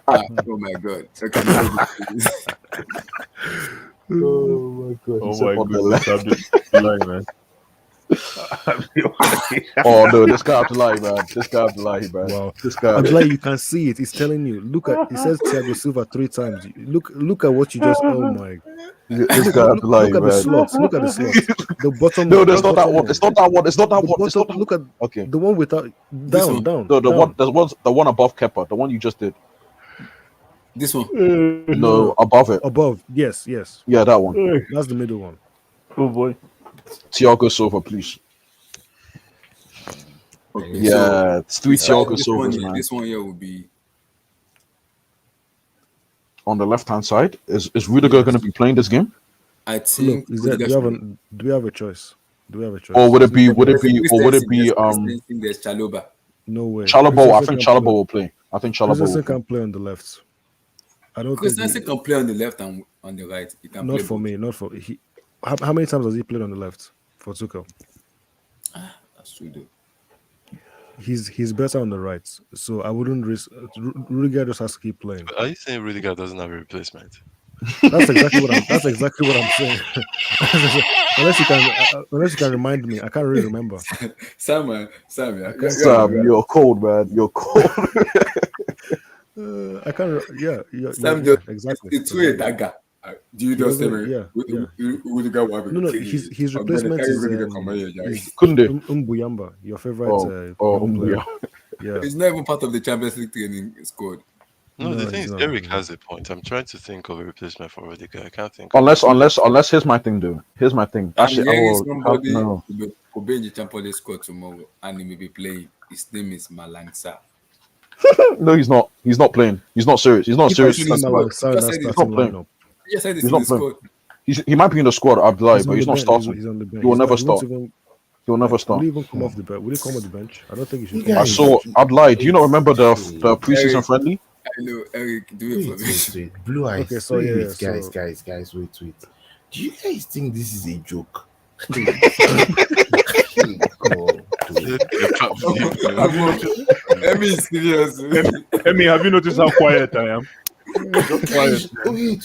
Oh my god. Okay, Oh my god. Oh He said my on the goodness, left. Abdul man. Oh no, this guy Abdullahi, man. This guy Abdullahi, man. Wow. This guy. Abdullah, you can see it. It's telling you. Look at it says Thiago Silva 3 times. Look at what you just. Oh my. This guy Abdullahi, Look at the man. slots. Look at the slots. The bottom. No, one, that's the not that bottom one. It's not that one. It's not that The one. It's bottom. not that Look at Okay. the one without down. No, the one above Kepa, the one you just did. This one. No, above it. Above. Yes. Yeah, that one. That's the middle one. Oh boy. Thiago Silva, please. Okay, Yeah, it's 3 Thiago this one, Silvas, man. this one here will be On the left hand side, is Rudiger going to be playing this game, I Look, think is that, Rudiger do we have a choice? or would it be there's Chaloba. No way. Chalobah? I think Christensen can Chalobah play. will play. I think Chalobah will Christensen play. can play on the left. I don't think. Christensen can play on the left and on the right. He can Not play for both. me. Not for he. How many times has he played on the left for Tuchel? That's true though. He's better on the right, so I wouldn't risk. Rudiger just has to keep playing. Are you saying Rudiger doesn't have a replacement? That's exactly what I'm. That's exactly what I'm saying. unless you can remind me, I can't really remember. Sam, You're cold, man. You're cold. I can't. Yeah, Sam yeah, just exactly. it's true a dagger. Do you just say Rudiger will have No, his replacement is Kunde. Mbuyamba, your favorite. Mbuya. Yeah. He's not even part of the Champions League training squad. No, No, the thing he's is, not. Eric has a point. I'm trying to think of a replacement for Rudiger. I can't think. Unless here's my thing, dude. Here's my thing. Actually, I'm I hearing will somebody no. will be in the Champions League squad tomorrow and he may be playing. His name is Malangsa. No, he's not. He's not playing. He's not serious. He's not If I serious. see He's Malang not Sarr, that's playing. He's starting not playing. lineup. He just said He's in not the playing. squad. He might be in the squad, Abdullahi, He's but on he's the not bench. starting. He's on the bench. He will never He won't start. even- He will never Will start. he even come off the bench? Will he come off the bench? I don't think he should. You Come I off guys- the saw bench. Abdullahi. Do you not remember the preseason Eric. friendly? Hello, Eric, do it for me. Wait. Blue eyes. Okay, so yeah, guys, wait. Do you guys think this is a joke? Emmy is serious. Emmy, have you noticed how quiet I am? Just quiet. Wait.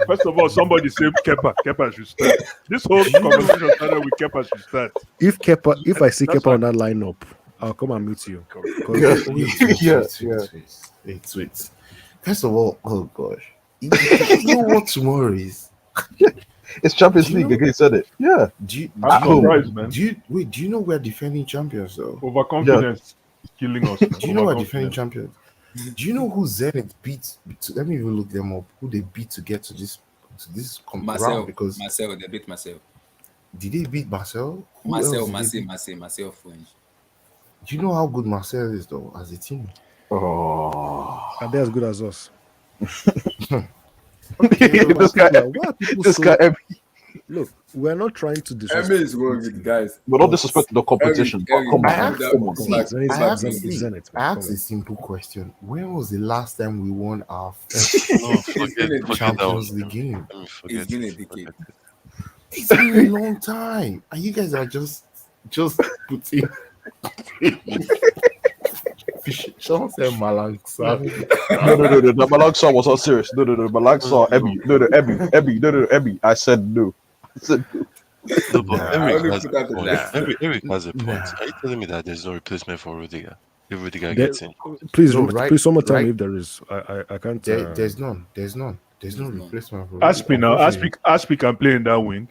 First of all, somebody said Kepa should start. This whole conversation started with Kepa should start. If I see That's Kepa on that lineup, I'll come and meet you. 'Cause Wait. First of all, oh gosh, you know what tomorrow is? It's Champions Do you League know- again. Said it. Yeah. I'm surprised, man. Do you know we're defending champions though? Overconfidence is killing us. Do you know we're defending Overconfidence. champions? Do you know who Zenit beat? Let me even look them up. Who they beat to get to this round? Marcel, Because they beat Marcel. did they beat Marcel? Who else did they beat? Marcel French. Do you know how good Marcel is though as a team? Oh. are they as good as us? This guy. Why are people This so? guy. Look, we're not trying to disrespect. Emmy is going with guys. But not disrespect the competition. Eric, Come I on, asked- come on. Zenit, I asked, Zenit, I asked come a simple question. When was the last time we won our first Oh, forget that one. Champions League game? Let me forget It's been a it. decade. It's been a long time, and you guys are just putting. Sean said Malang Sarr. No. The Malaksa was not serious. No. Malaksa, Ebby. No, Ebby. No, Ebby. I said no. I said no. No, but Nah, Eric only has put a out the point. list. Eric has a point. nah. Are you telling me that there's no replacement for Rudiger if Rudiger There, gets in? please, No, right, please, someone tell me right. if there is. I can't. There's none. There's no There's none. replacement for Rudiger. Aspi now. Unfortunately, Aspi can play in that wing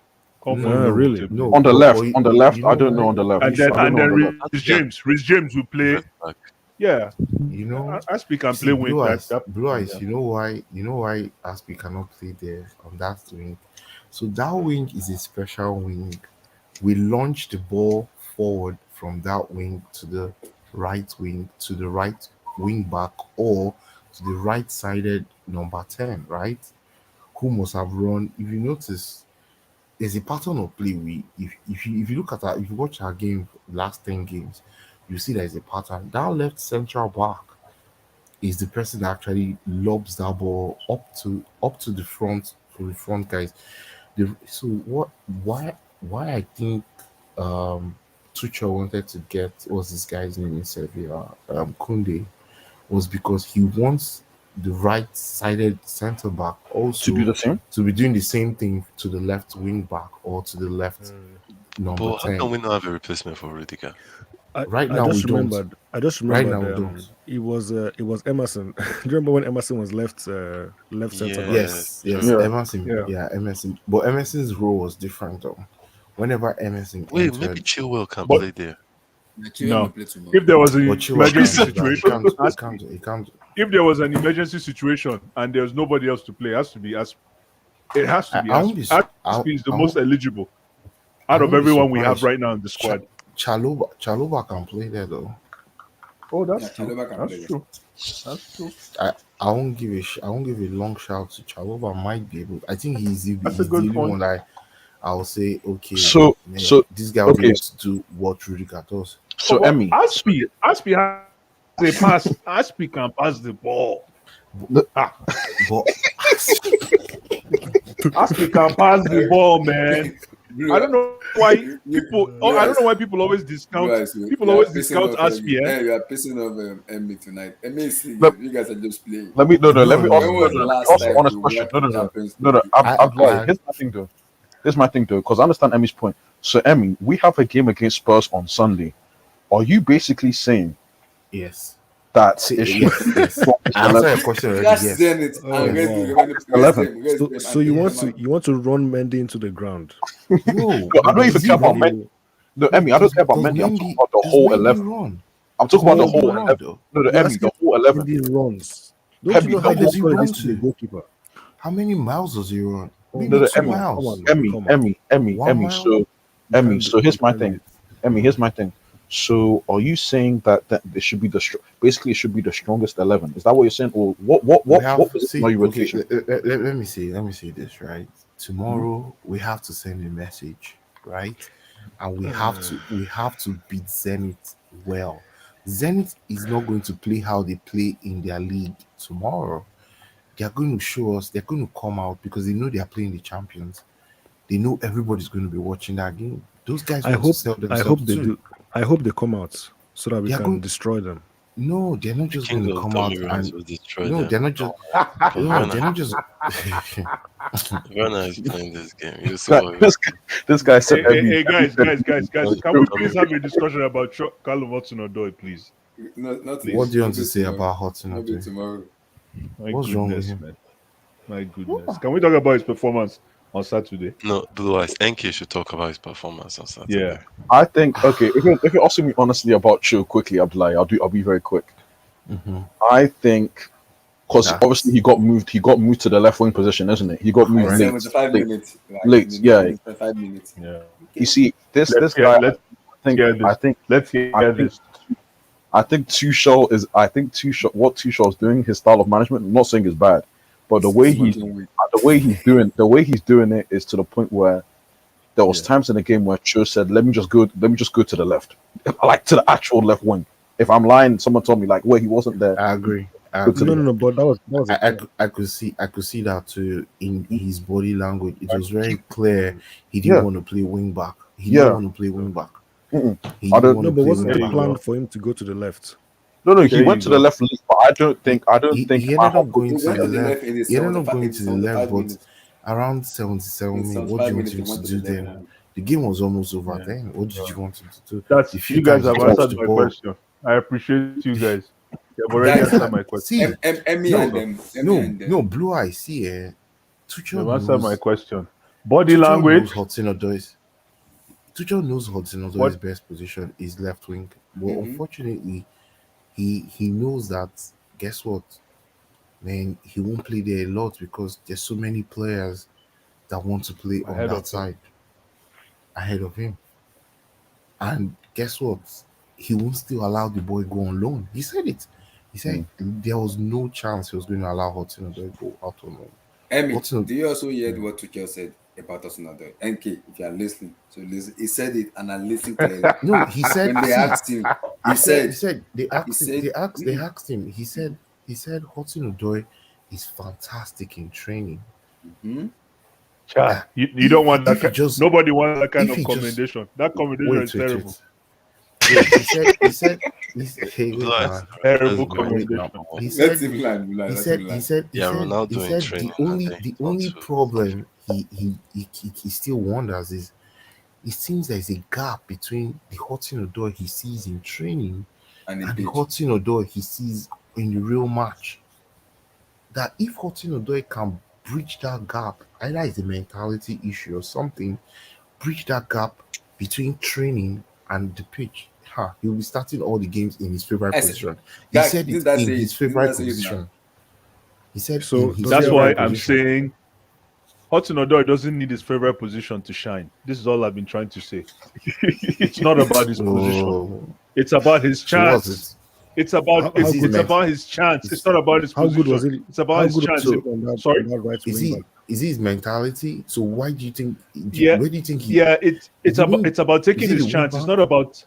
really? comfortably. no. On the left, You I know don't know why? on the left. And You then I don't should, know on the left. Rhys James will play. Left back. Yeah, you know. Aspi can See, play wing. Blue eyes. Yeah. You know why? You know why Aspi cannot play there on that wing. So that wing is a special wing. We launch the ball forward from that wing to the right wing, to the right wing back, or to the right-sided number 10, right? Who must have run. If you notice, there's a pattern of play. If you look at our, if you watch our game last 10 games, you see there's a pattern. That left central back is the person that actually lobs that ball up to the front for the front guys. So what why I think Tuchel wanted to get, what's this guy's name in Sevilla, Kunde, was because he wants the right-sided centre back To also do the same? to be doing the same thing to the left wing back or to the left number But how 10. can we not have a replacement for Rudiger? Right I now we just don't. remembered. I just Right remembered. now we don't. It was Emerson. Do you remember when Emerson was left centre back? Yes, Yeah. Emerson. Yeah, Emerson. But Emerson's role was different though. Whenever Emerson Wait, entered, maybe Chilwell can But play there. Chilwell no, will play tomorrow. if there was an but Chilwell emergency can't do that. situation, He can't. if there was an emergency situation and there's nobody else to play, it has to be Aspi. It has to be I won't be. Aspi. I Aspi is the I most won't, eligible I out of won't be everyone we have surprised. right now in the squad. Chaloba can play there though. Oh, Yeah, that's true. Chalobah can That's play there. true. That's true. I won't give I won't give a long shout to Chalova. Might be able. I think That's a he's the good only point. one that I'll say okay. So Man, so this guy will be okay. able to do what Rudiger does. So But Emmy. Aspi has a pass. Aspi can pass the ball. But Aspi can pass the ball, man. I don't know why people. I don't know why people always discount. People always discount Aspi. Yeah, we are pissing off Emmy tonight. Emmy is sleeping. Let- You guys are just playing. Let me let me No, ask, When was the last ask time an honest you question. watched No. Champions No. League? I'm I- Here's my thing though, because I understand Emmy's point. So Emmy, we have a game against Spurs on Sunday. Are you basically saying yes. that See, it should yes. I answered your question already. That's Yes. Zenit Oh, and Red Bull. wow. Red Bull, 11. Red Bull, So and you Inter want to run Mendy into the ground? No, I don't even care about Mendy Mendy. No, Emmy, I don't care about Mendy. I'm talking about the does whole Mendy 11. run? I'm talking about the Does Mendy whole run, 11. though? No, the You're Emmy, asking the whole 11. Mendy runs. Don't Heavy, you know how the whole- does he difficult it run is to be a to? goalkeeper? How many miles does he run? Maybe No, the 2 Emmy, miles. Come on. Emmy. 1 mile? So Emmy, so here's my thing. Emmy, here's my thing. So are you saying that it should be basically it should be the strongest 11? Is that what you're saying, or what position are you rotation? Let me see this, right? Tomorrow we have to send a message, right? And we have to beat Zenit well. Zenit is not going to play how they play in their league tomorrow. They are going to show us, they're going to come out because they know they are playing the champions. They know everybody's going to be watching that game. Those guys want to sell themselves they too. do. I hope they come out so that we They are can going- destroy them. No, they're not just going King to of come out Dummy Runs and will destroy no, them. they're not just Verna. they're not just Verna is playing this game. You Guy- saw it. This guy said Hey, Emmy. guys, can we please have a discussion about Callum Hudson-Odoi, please? Not What do you want to maybe say tomorrow. about Hudson? Maybe tomorrow. My What's wrong with goodness, him? man. My goodness. Can we talk about his performance on Saturday? No, Blue Eyes. NK should talk about his performance on Saturday. Yeah. I think okay. If you're asking me honestly about Cho quickly, I'll be very quick. Mhm. I think because That's- obviously he got moved to the left wing position, isn't it? He got moved Correct. late. 75 late. minutes. Like, Late, in yeah. 75 minutes. Yeah. You see, this Let's guy. hear this. Let's hear I this. think Tuchel is. I think Tuchel. What Tuchel is doing, his style of management. I'm not saying is bad, but the way he's doing it is to the point where there was times in the game where Cho said, "Let me just go to the left, like to the actual left wing." If I'm lying, someone told me like where he wasn't there. I agree. Good to No, the no, no. But that was a point. I could see that too in his body language. It was very clear he didn't yeah, want to play wing back. He didn't yeah. want to play wing back. Mm-mm. He I didn't don't. want No, to but play wasn't wing There it you back. planned go. for him to go to the left? No, no. He There went you to the go. left lead, but I don't think. I don't think. He My ended whole up going He to went the to the left. left in the He ended up 75, going in the to the left, 75 but minutes. around In 77 minutes, what do 75 you want minutes, he him to went to the do left. then? The game was almost over Yeah. then. What did you want him to do? That's The few you guys times he have touched answered the my ball. question. I appreciate you guys. You've already Guys, answered my question. See, Emmy no, and them. Emmy no, and no, them. Blue Eye, see, Tuchel You've answered my knows question. Body Tuchel knows language. Hudson-Odoi's What? best position is left wing. But Mm-hmm. unfortunately, he knows that, guess what? Man, he won't play there a lot because there's so many players that want to play on Ahead that of him. side ahead of him. And guess what? He won't still allow the boy go on loan. He said it. He said Mm. there was no chance he was going to allow Hudson-Odoi go out on loan. Emmy, Hudson, do you also hear what Tuchel said about us another? NK, if you are listening, so listen. He said it, and I listened clearly. no, he said. When they See, asked him, he he said, said they he asked him. said, They mm-mm, asked him. He said Hudson-Odoi is fantastic in training. hmm Cha, That you don't want that. if he just Nobody wants that kind if of he just commendation. That commendation wait is wait terrible. wait wait hey Blue wait eyes. now Let's Terrible go into wait that commendation. more. he let said him land, he let said him he land. said he Yeah, said he Ronaldo in said training. And then the he got only to problem he still wonders is it seems there's a gap between the Hudson-Odoi he sees in training And the and the pitch. Hudson-Odoi he sees in the real match. That if Hudson-Odoi can bridge that gap, either it's a mentality issue or something, bridge that gap between training and the pitch, he'll be starting all the games in his favorite I said, position. He guys, said didn't it that in say his it? Didn't favorite that say it now? position. He said in So his does he That's have why any favorite I'm position. position? saying Hudson-Odoi doesn't need his favorite position to shine. This is all I've been trying to say. It's not about his position. Oh, It's about his so what's chance. it? It's about Is How his good? it's ment? about his chance. It's Is not about his How good position. was it? It's about How his good was chance. so it on Sorry. that right is wing back? his mentality? So why do you think? Yeah, Where do you think he? yeah. Is it wing? It's about Is taking it his the wing chance. It's back? not about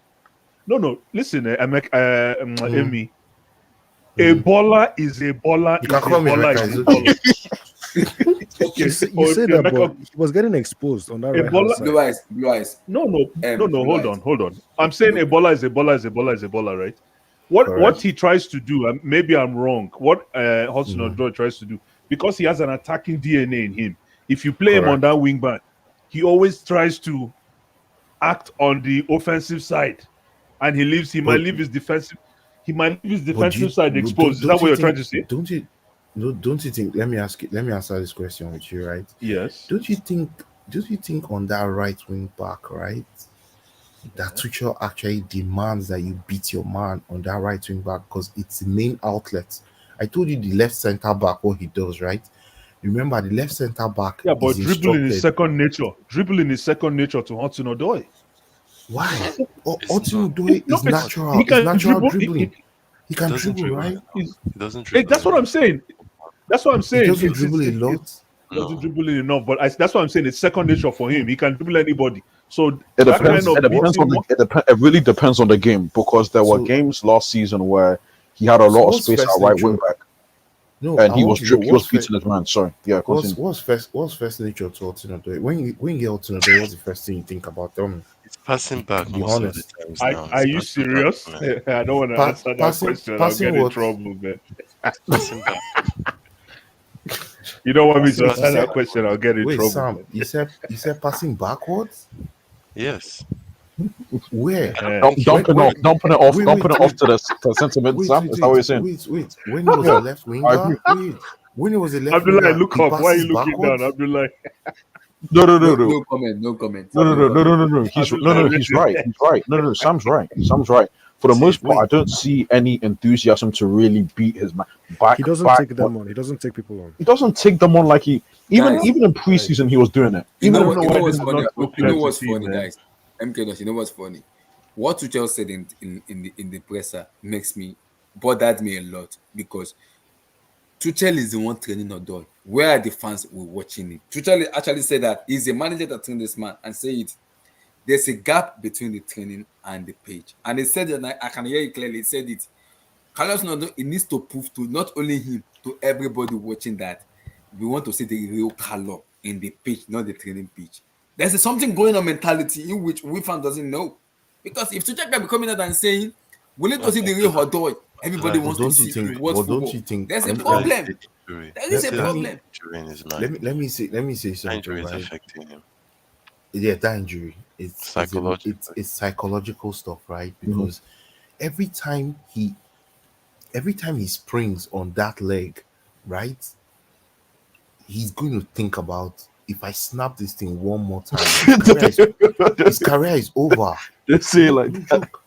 no. Listen, Mm, Amy. A mm. baller is a baller You can is a call me baller Emeka. is It's a okay. baller. Okay. You say that, but Emeka, he was getting exposed on that a right hand baller. side. Blue eyes, No. blue Hold eyes. on, hold on. I'm saying a Look, baller is a baller is a baller is a baller, right? What Correct. he tries to do, and maybe I'm wrong. What Hudson Mm, Odoi tries to do, because he has an attacking DNA in him. If you play him on correct. that wing back, he always tries to act on the offensive side, and he might But leave his defensive. He might leave his but defensive side exposed. Is that don't what you you're trying think to say? don't you no, don't you think? Let me ask you. Let me answer this question with you, right? Yes. Don't you think? Don't you think on that right wing back, right? That Yeah. Tuchel actually demands that you beat your man on that right wing back because it's the main outlet. I told you the left center back what he does, right? Remember, the left center back Yeah, is but dribbling is instructed. second nature. Dribbling is second nature to Hudson Odoi. Why? it's not. Hudson-Odoi No, is Not. natural. he It's can natural dribble. dribbling. He He can doesn't dribble, dribble right? enough. He doesn't Hey, dribble that's what I'm enough. saying. That's what I'm He saying. doesn't dribble a lot. He doesn't No. dribble enough, but that's what I'm saying. It's second nature for him. He can dribble anybody. So It that kind depends. What? It of What? depends on beating the. one. It really depends on the game because there were So, games last season where he had a so lot of what's space first at right wing nature? back, No, and I want to know he was beating his man. Sorry, yeah, continue. what's first nature to Hudson-Odoi? When you get Hudson-Odoi, what's the first thing you think about? Tell me. It's passing back Be most of the honest. times now. Are It's you passing back, serious? man. I don't want to answer that question. I'll Passing get in what? trouble, man. It's passing back. You don't want me It's to Wait, you answer passing that said back. question. I'll get in wait, trouble, Sam. man. You said passing backwards? Yes. Where? Eh. Dumping it off to the sentiment, wait, Sam. wait, Is that what wait, you're saying? wait. When he was a Yeah, left I winger, agree. when he was a left Abdullah, winger, look he up. Why are passes you looking down? backwards. Abdullah, No, no, no, No, no. no comment, no comment, No, no, no no, no, no, comment. no, no. Abdullah, He's listen. right. He's right. No, no, no. Sam's right. Sam's right. For the See, most part, I Wait, don't see any enthusiasm to really beat his man He back. doesn't Back. take them on. He doesn't take people on. He doesn't take them on like he Guys, even in Guys, preseason he was doing it. you Even know I in don't what? know You why know preseason, this what's is funny? not so You clear know to what's see, funny, man. guys? MK Dosh, you know what's funny? What Tuchel said in the presser bothered me a lot because Tuchel is the one training Odoi. Where are the fans who were watching him? Tuchel actually said that he's a manager that trained this man and say it. There's a gap between the training and the pitch. And he said that I can hear it clearly. He said it. Carlos Ronaldo, it needs to prove to not only him, to everybody watching that we want to see the real color in the pitch, not the training pitch. There's something going on mentality in which we fan doesn't know. Because if Tuchel can be coming out and saying we need to see the real Hodoy, everybody Like, But wants to don't you see think? to watch But don't football. you think? There's a like problem. the injury. There is a Let me problem. Injury in his let mind. me let me say That something, injury is right? affecting him Yeah, that injury. psychologically. It's psychological stuff, right? Mhm. Because every time he every time he springs on that leg, right, he's going to think about, if I snap this thing one more time, his career is over. They say it like No that. joke.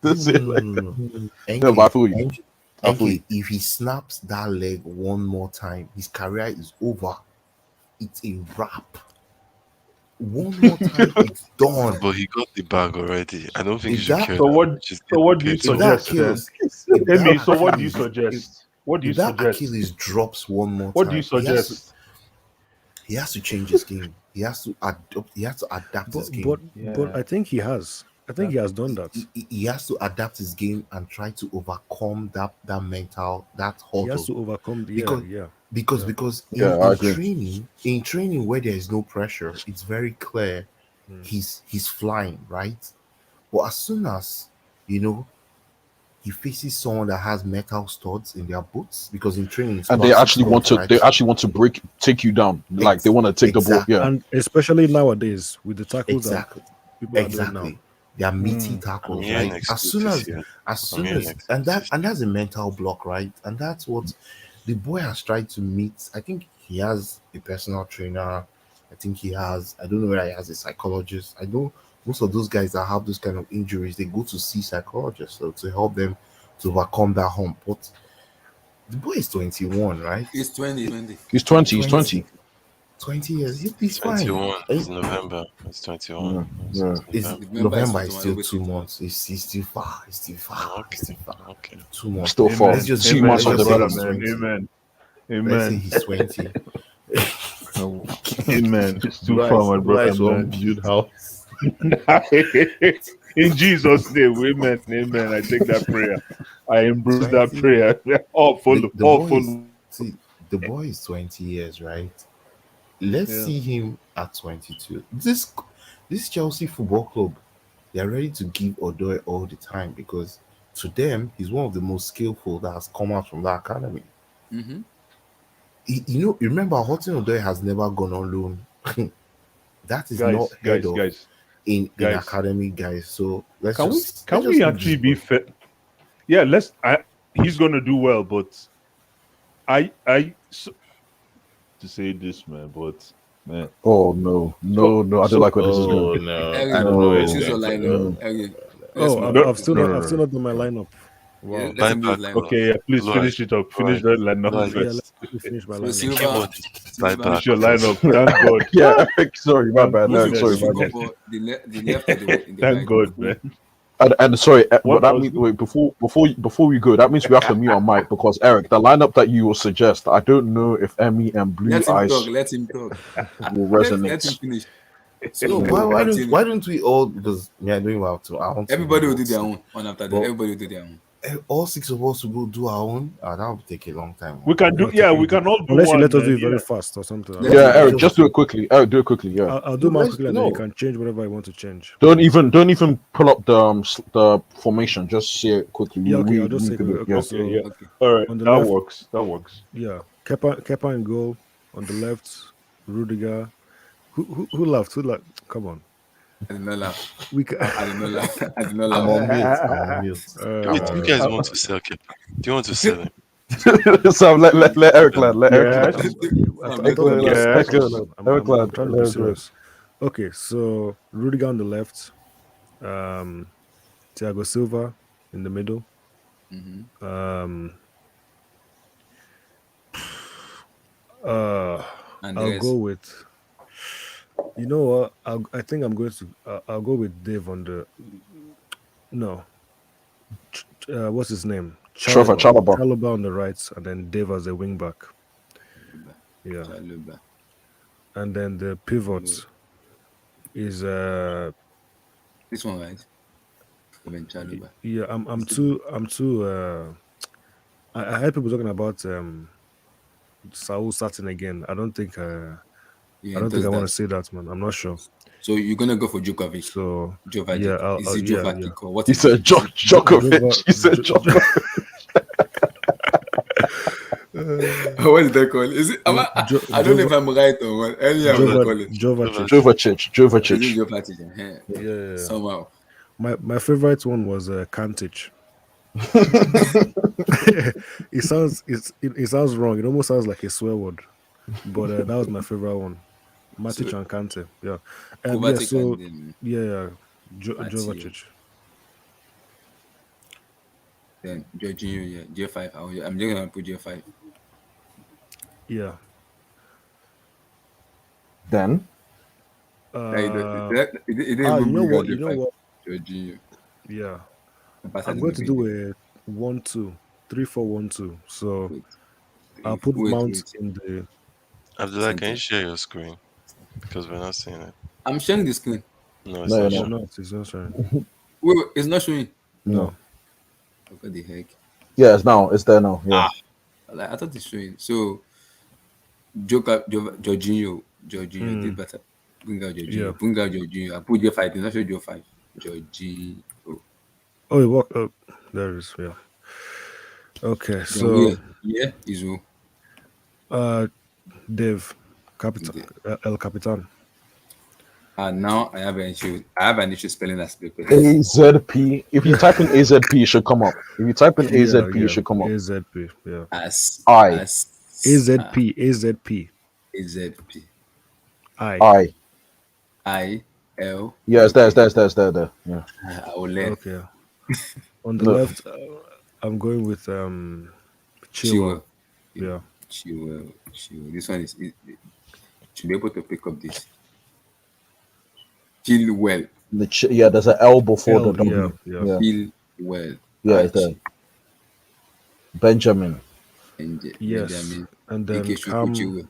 They No, say no, it no, like no, that. no. No, but I NK, feel you. I feel you. if he snaps that leg one more time, his career is over. It's a wrap. One more time, it's done. But he got the bag already. I don't think you If should that care So that what? much. Just So get what do you prepared if for that it. suggest then? Achilles, if that Amy, so what do you Achilles, suggest? What do you if that suggest? Achilles drops one more What do you time, suggest? he has to change his game. He has to adopt. He has to adapt his But game. I think he has. I think he has done that. He has to adapt his game and try to overcome that mental, that He has hurdle. to overcome. because Yeah. because Yeah, I agree. in training where there is no pressure, it's very clear Mm. he's flying, right? But as soon as, you know, he faces someone that has metal studs in their boots, because in training it's And they plastic actually want studs, to. right? They actually want to take you down. Like they want to take the ball. Exactly. Yeah. And especially nowadays with the tackles that Exactly. people are doing now. Exactly. They are meaty Hmm. I'm tackles, hearing right? excuses here. As I'm soon hearing as and excuses. that's a mental block, right? And that's what the boy has tried to meet. I think he has a personal trainer. I think he has, I don't know whether he has a psychologist. I know most of those guys that have those kind of injuries, they go to see psychologists so to help them to overcome that hump. But the boy is 21, right? It's 2020. He's 20. He's 20, 20. 20 years. He's fine. 21. It's November. It's 21. Yeah. It's Yeah. Is November. Remember, it's November is 21. still Always 2 21. months. It's still far. It's still far. It's Okay. still far. Okay. 2 months. Still far. Let's just 2 Amen, months let's on my the just say brother, dot. he's man. 20. Amen. Let's say Amen. he's 20. Amen. It's too far, Bryce, my brother, won't man. build house. In Jesus' name, amen. Amen. I take that prayer. I embrace that 20. prayer. All follow. The All boy is, follow. see, the boy is 20 years, right? Let's Yeah. see him at 22. This Chelsea Football Club, they are ready to give Odoi all the time, because to them he's one of the most skillful that has come out from that academy. Mm-hmm. You remember Hudson Odoi has never gone on loan. That is not Guys, heard guys, of guys, in guys. academy guys. So let's Can we just can we leave this actually be boy. fair? Yeah, he's gonna do well, but so, to say this, man, but man. Oh no, So no! I don't so like where this is going. No, Eric, I don't know where it's choose your going to lineup. go. No. Eric, let's Oh, move no, on. I've still no, not no, no. done my lineup. Yeah, Wow. let Buy him do his back. lineup. Okay, yeah, please Follow finish it up. Finish that lineup Like, Yeah, first. let me finish my So lineup. the Silva, keyboard is buy Silva. Finish back. your lineup. Thank God. Yeah, Eric, sorry, my Thank bad. Who Eric, should, who sorry, goodness. my should go bad. for the left or the Thank right? God, man. And sorry, but What I that was means wait before we go. That means we have to mute our mic because Eric, the lineup that you will suggest, I don't know if Emmy and Blue Let him talk. Eyes Let him talk. will Let him resonate. finish. No, So why don't we all, because me, I don't even have to. I want to everybody will vote. do their own one after that. But Everybody will do their own. all six of us will go do our own. That will take a long time. we can do? Yeah, we can all do Unless you one, let us do man. it very Yeah. fast or something. Let's Yeah, do Eric, it. just do it quickly. Eric, do it quickly. Yeah, I'll do mine let's quickly and then you no. can change whatever I want to change. don't even pull up the formation. Just say it quickly. Yeah, okay, I'll We just say could do it. okay. Yeah. So Okay, yeah. Okay. All right, on the that left, works. That works. yeah, Kepa in goal. On the left, Rudiger. Who laughed? Who laughed? Come on, I did not laugh. we can. I did not laugh. I did not I'm laugh. on mute. I'm on mute. Wait, do you guys want to sell Kepa? Do you want to sell him? So let Eric land. Let Eric Yes. land. I thought we were Yes. Eric serious. land. I'm trying to be Eric land. serious. Okay, so Rudiger on the left, Thiago Silva in the middle. Mm-hmm. And the I'll rest. go with. You know what? I think I'm going to. I'll go with Dave on the. No. What's his name? Trevor Chalobah. Chalobah on the right, and then Dave as a wing back. Yeah. Chaluba. And then the pivot is This one, right? Even Chaluba. yeah. I'm too I heard people talking about Saul starting again. I don't think Yeah, I it don't think does I want that. to say that, man. I'm not sure. So you're gonna go for Djokovic. So Jovajic. yeah, Is it yeah, yeah. Jovacic or what He is it? said Djokovic. He said Djokovic. What is that called? Is it? I don't know if I'm right or what. Any I will call it. Jovacic. Okay, this is Jovacic. Jovacic. Yeah. Somehow. My favorite one was Kantic. It sounds wrong. It almost sounds like a swear word, but that was my favorite one. Matic So and Kante. Yeah. Yeah. Kovacic So and then yeah. Matthew. Jovacic. Then Jorginho, yeah, J5. I'm just gonna put J5. Yeah. Then Like, it didn't You even know bring out what? You know J5. what? Jorginho. Yeah. Barca I'm didn't going to bring do J5. a 1-2, 3-4-1-2. So Wait, I'll put wait, Mount wait. in the Abdullah, can you Center. share your screen? Because we're not seeing it. I'm sharing the screen. No, it's no, not no, you're showing. not. It's not showing. Wait, it's not showing. no. No. What the heck? Yeah, it's now. It's there now. Yeah. I thought it's showing. So Jorginho did better. Bring out Yeah. Jorginho. Bring out Jorginho. I put J5. It's not show J5. Jorginho. Oh, it walked up. There it is. Yeah. Okay. Then we So yeah is who? Dave, Capitan, Okay. El Capitan. Now I have an issue. I have an issue spelling that paper. AZP. If you type in AZP, it should come up. If you type in AZP, it should come up. AZP. Yeah. As AZP. AZP. AZP. I. I L. Yeah, it's there. It's there. It's there. It's there. There. Yeah. I will learn. Okay. On the No. left, I'm going with Chilwell. Yeah. Chilwell. This one is should be able to pick up this. Chilwell. Yeah, there's an L before L, the W. yeah. Yeah. Chilwell. Yeah, it's there. Benjamin. Yes. Benjamin. And then Chilwell.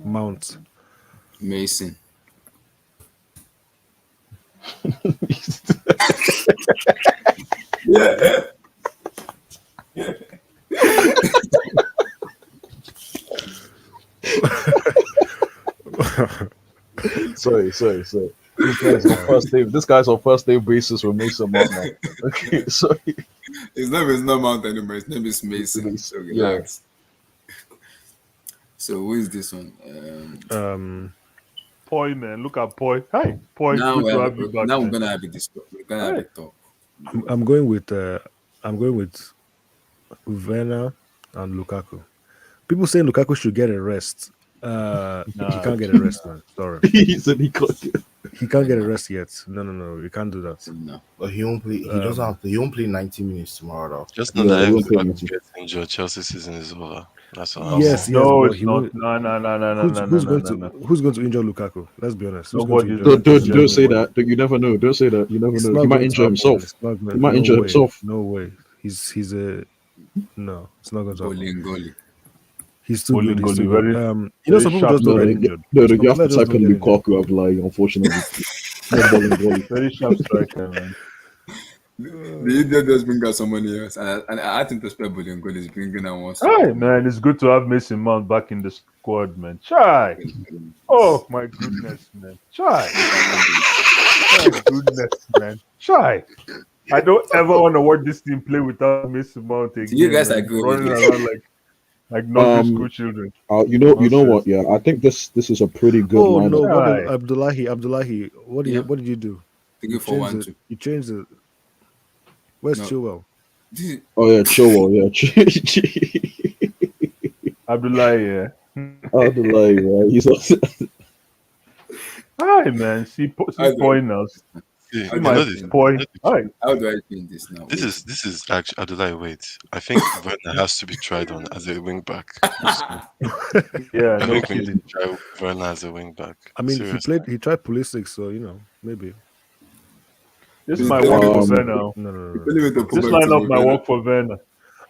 Mount. Mason. sorry. This guy's on first day basis with Mason Mount now. Okay, sorry. His name is not Mount anymore. His name is Mason. So relax. So who is this one? Poi, man. Look at Poi. Hi, Poi. Now Good to have you back. we're man. gonna have a discussion. We're gonna have a talk. I'm going with Werner and Lukaku. People saying Lukaku should get a rest. He can't get a rest, man. Sorry. He said he can't get a rest yet. No. You can't do that. No. But he won't play. He doesn't have to. He won't play 90 minutes tomorrow, though. Just know that if Lukaku gets injured, Chelsea season is over. That's all. Yes. No, but it's he not. won't- Who's going to injure Lukaku? Let's be honest. Who's going to Nobody. injure Don't say that. You never know. Don't say that. You never It's know. not He might going injure to happen. himself. It's not going- He might no injure way. himself. No way. He's a no. It's not going to happen. Bolingoli. He's too good. He's too Very- good. You know, some people very just don't No, get injured. you Some have to players just type don't in get injured. Lukaku. I'm like, unfortunately, not Bolingoli. Very sharp striker, man. The idiot just bring out somebody else, and I think to spell Bolingoli is bringing out one. Hi, man. It's good to have Mason Mount back in the squad, man. Chai. Oh my goodness, man. Chai. Oh goodness, man. Chai. I don't ever want to watch this team play without Mason Mount again. You guys man. are good. Running around like nursery school children. You know what? Yeah, I think this is a pretty good Oh lineup. no! What Right. Abdullahi? What did you do? Thank you for changed one it. two. You changed it. Where's No. Chilwell? Oh yeah, Chilwell. Yeah, Abdullahi, yeah. Abdullahi, right? He's also, Hi, man. See point now. See, See you my know this- point. Hi. How do I change this now? This is actually Abdullah. Wait, I think Werner has to be tried on as a wing back. Yeah, I no think we need kidding. to try Werner as a wing back. I mean, Seriously. he tried Pulisic, so maybe. This Please might tell work me for to- Werner. No. Tell me to put This back to lineup might Werner. work for Werner.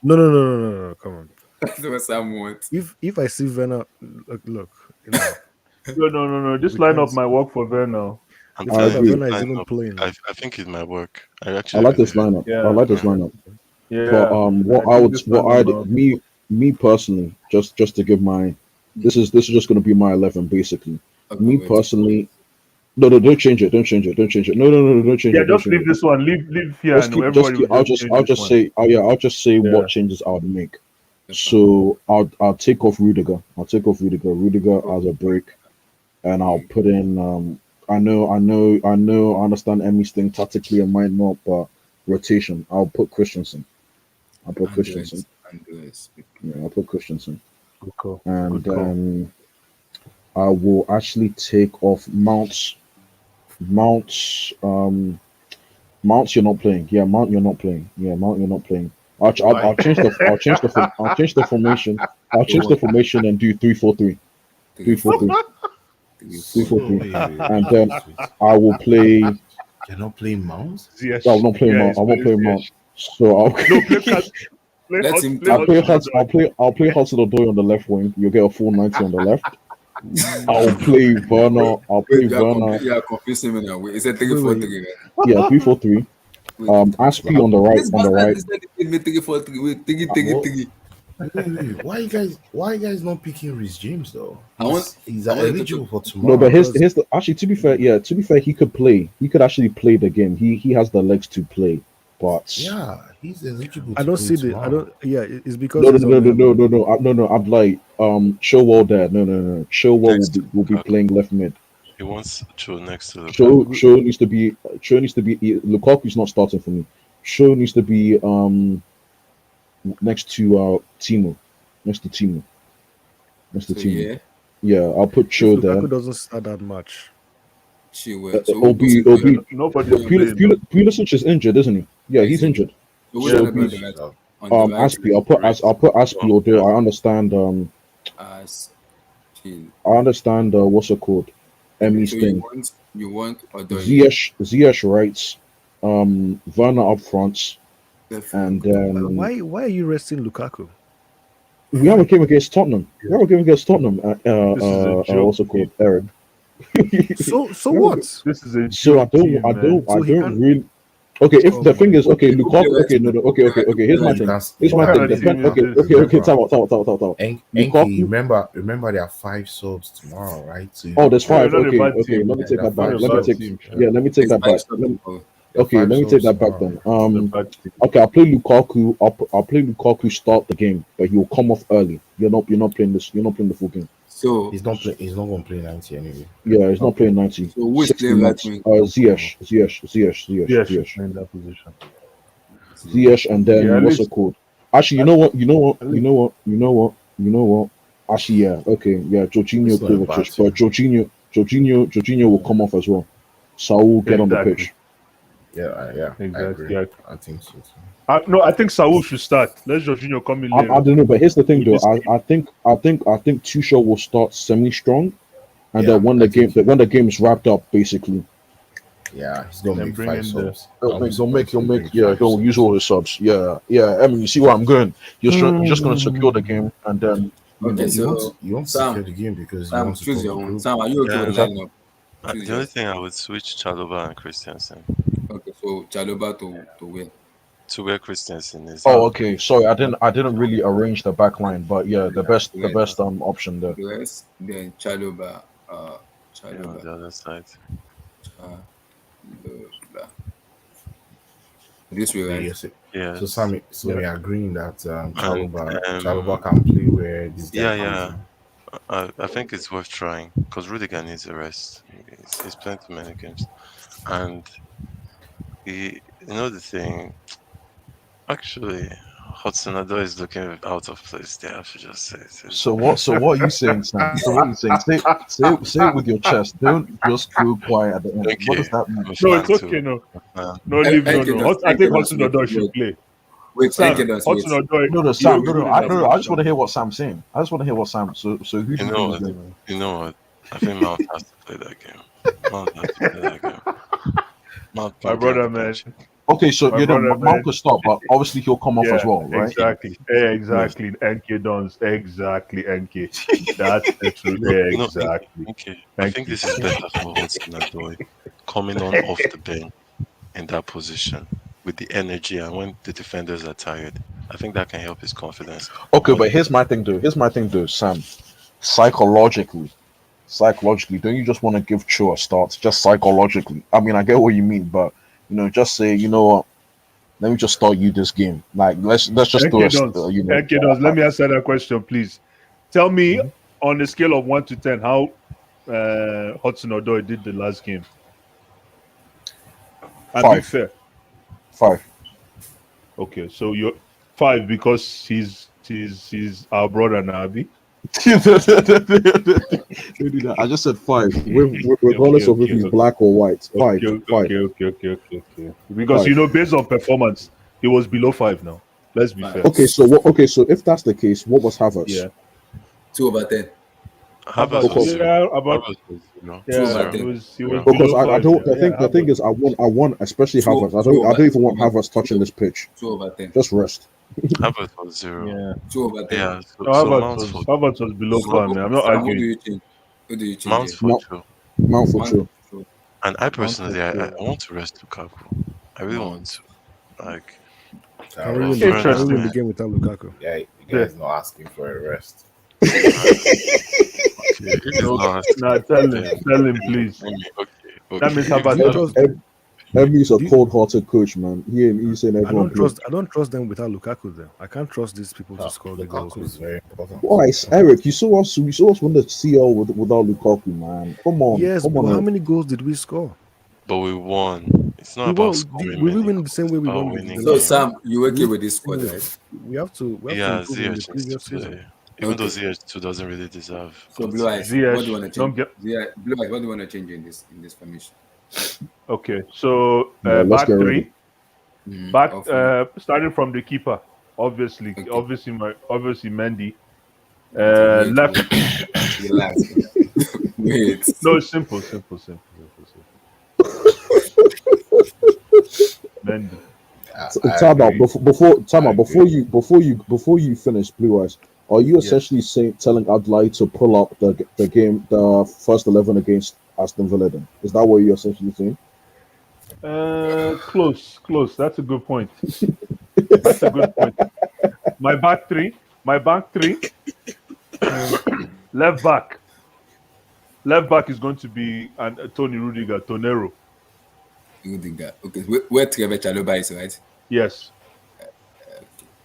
No. Come on. That's what Sam wants. If I see Werner, look, No. This We lineup can't- might work for Werner. I'm if I telling agree. you, Werner is this even lineup, playing, I think it might work. I I actually like this believe it. lineup. Yeah. I like this lineup. Yeah, I think this time around. Me personally, just to give my, this is just going to be my 11 basically. Okay, Me wait. personally, no, don't change it, don't change it, don't change it. No, don't change Yeah, it, don't just change leave it. this one. Leave here, Just and keep, just everybody keep. will just change I'll this just one. say, oh yeah, I'll just say Yeah. what changes I would make. Okay, So I'll take off Rudiger. I'll take off Rudiger as a break, and I'll put in. I understand Emmy's thing tactically. I might not, but rotation. I'll put Christensen. I'll put Christensen. Andres. Yeah, I'll put Christensen, Good call. and Good call. then I will actually take off Mounts. Mounts. Mounts, you're not playing. Yeah, Mount, you're not playing. Yeah, Mount, you're not playing. I'll change the I'll change the formation. I'll change the formation and do 3-4-3. 3-4-3. 3-4-3. And then I will play. You're not playing Mounts? Ziyech. No, I'm not playing Yeah, Mount. he's I'm not playing playing Mount. So I'll No, play Hudson. Let him I'll play Hudson. I'll play Hudson Odoi on the left wing. You'll get a full 90 on the left. I'll play Werner. I'll play Werner. You are confusing me now. Wait, is it 3-4-3? Yeah, 3-4-3. Aspie on the right. This On the bastard right. is telling me 3-4-3. Wait, 3-3-3. Wait. Why you guys not picking Rhys James though? I want- He's I want to eligible for tomorrow. No, but here's because- the actually to be fair, he could play. He could actually play the game. He has the legs to play. But yeah, he's eligible. I to don't play see the. tomorrow. I don't. Yeah, it's because no, he's no, on no, the- no, no, no, no, no. I'm like Chilwell there. No. Chilwell will be playing left mid. He wants Cho next to the Show needs to be. Lukaku's not starting for me. Show needs to be next to Timo. Next to Timo. So, Timo. Yeah, I'll put Cho there. Lukaku doesn't start that much. Chilwell. Nobody is playing. Pulisic is injured, isn't he? Yeah, he's injured. So So who's he's- on the right? Aspie. I'll put Aspie. Although I understand. I understand. What's it called? Emmy's So thing. you want Odoi. Ziyech rights. Werner up front, and Why are you resting Lukaku? we have a game against Tottenham. We have a game against Tottenham. This is a joke. What's it called? Eric. So what? This is a So I joke team, man. don't he can't- really. Okay, if the thing is okay, Lukaku. Okay, no. Okay. Here's my thing. Here's my thing. Okay. Time out. Enki, remember there are 5 subs tomorrow, right? So Oh, there's 5. not a Okay. bad team. Let me take that back. Not a Let me bad take. team. Yeah, let me take that back. Okay, let me take that back then. Okay, I'll play Lukaku. I'll play Lukaku start the game, but he'll come off early. You're not playing this. You're not playing the full game. So he's not going to play 90 anyway. Yeah, he's not playing 90. So who is 60 playing minutes. right wing? Ziyech. Ziyech in that position. Ziyech, and then Yeah, at what's least- it called? Actually, you know what? Actually, yeah, okay, yeah, Jorginho, It's not a bad Kovacic, but Jorginho will come off as well. Saul get on the Exactly. pitch. Yeah, I Exactly. agree. Yeah. I think so too. No, I think Saul should start. Let Jorginho come in I later. don't know, but here's the thing, though. This I think Tuchel will start semi-strong, and Yeah, then when I the game think when the game is wrapped up, basically, Yeah, he's going to And make bring 5 in subs. he'll use all his subs. Yeah. I mean, you see where I'm going. You're just going to secure the game, and then Okay, You want to Sam, secure the game because you Sam, want to choose top your the own. group. Sam, are you okay Yeah, with the lineup? The only thing I would switch Chalobah and Christensen Okay, so Chaloba to win. to where Christensen is. Oh, okay. Sorry, I didn't really arrange the back line, but yeah, the best option there. The rest, then Chaloba, On the other side. Chaloba. This way, right? Yes. Yeah. So Sammy, we are agreeing that Chalobah um, can play where this guy Yeah. comes I think it's worth trying because Rudiger needs a rest. He's playing too many games, and the thing. Actually, Hudson Odoi is looking out of place there. I should just say it. So what are you saying, Sam? So what are you saying? Say it with your chest. Don't just go quiet at the end. Okay. What does that mean? I'm a No, fan it's okay. too. No, Uh, leave. I No. I think Hudson Odoi should play. Wait, Sam, take it as Hudson Odoi. No, Sam. you're No. good I in know. that I just want to hear what Sam's saying. So who do You you think know is what? going? You know what? I think Mount has to play that game. Mount has to play that game. Mount My can be brother, on the man. bench. Okay, so My brother, Mount man. could start, but obviously he'll come off as well, right? Exactly. NK Dons. Exactly. NK. That's the truth. No, Exactly. okay. I Thank think you. this is better for Hudson Odoi coming on off the bench in that position. with the energy, and when the defenders are tired, I think that can help his confidence. Okay, But but here's my thing, though. Sam. Psychologically, don't you just want to give Cho a start? Just psychologically. I mean, I get what you mean, but just say, you know what? Let me just start you this game. Like, let's just do Let me answer that question, please. Tell me on a scale of 1 to 10 how Hudson-Odoi did the last game. And be 5. fair. 5. Okay, so you're 5 because he's our brother now, Abi. I just said 5. Regardless of if he's black or white. 5. Okay. Because 5. based on performance, he was below 5 now. Let's be fair. Okay, so if that's the case, what was Havertz? Yeah. 2/10. Havertz was because the thing is, I want especially Havertz. I don't even want Havertz touching this pitch. 2/10. Just rest. Havertz was 0. Yeah. 2/10. Yeah. Havertz was below 5, man. I'm not arguing. Who do you change? Mount for 2. Mount for 2. And I personally, I want to rest Lukaku. I really want to. Like, can we win the game without Lukaku? Yeah, you guys not asking for a rest. Tell him, please. Okay. That means Havertz. Emmy's a cold-hearted coach, man. He's saying everyone. I don't trust them without Lukaku. Then I can't trust these people to score the goals. Lukaku is very important. Why, Eric? You saw us win the CL without Lukaku, man. Come on. Yes, come but on. How many goals did we score? But we won. It's not about scoring. We win the same way we won. So Sam, you okay with this squad, right? We have to. Yeah, improve in the previous season. Even though ZH2 doesn't really deserve. So Blue Eyes, ZH, what do you want to change? Blue Eyes, what do you want to change in this formation? Okay, so let's back get 3. Mm, Back off- starting from the keeper, obviously Mendy. Wait, Left. Relax. Wait. No, it's simple. Mendy. Before you finish, Blue Eyes, are you essentially telling Adlai to pull up the first 11 against Aston Villa? Then is that what you're essentially saying? Close. That's a good point. My back three. Left back is going to be Tony Rudiger, Tonero. Rudiger. Okay, where Trevor Chalobah is, right? Yes.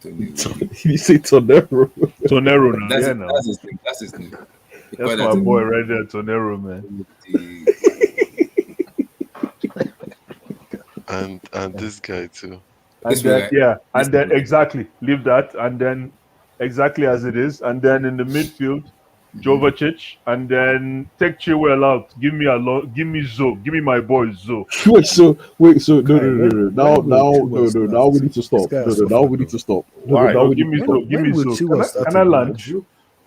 You say Tonero? Tonero now. That's his name. That's my boy right there, Tonero, man. And this guy too. And then exactly leave that, and then exactly as it is, and then in the midfield, Jovacic, and then take Chilwell out. Give me Zo. Give me my boy Zo. No. Now we need to stop. Now we need to stop. Give me Zo. Can I land?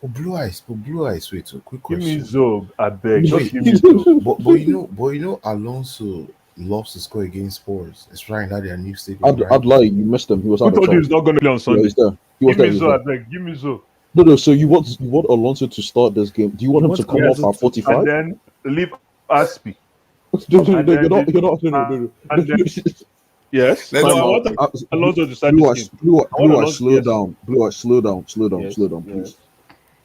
Blue Eyes, wait, a quick question. Give me Zo, I beg. Just give me Zo. But Alonso loves to score against Spurs. It's right now their new stadium. I'd lie, you missed him. He was out Who told you he's not going to play on Sunday? Give me Zo, I beg. Give me Zo. No. So you want Alonso to start this game? Do you want him to come off at 45? And then leave Aspi. No. Yes. I want Alonso to start this game. Blue Eyes, slow down. Blue Eyes, slow down, please.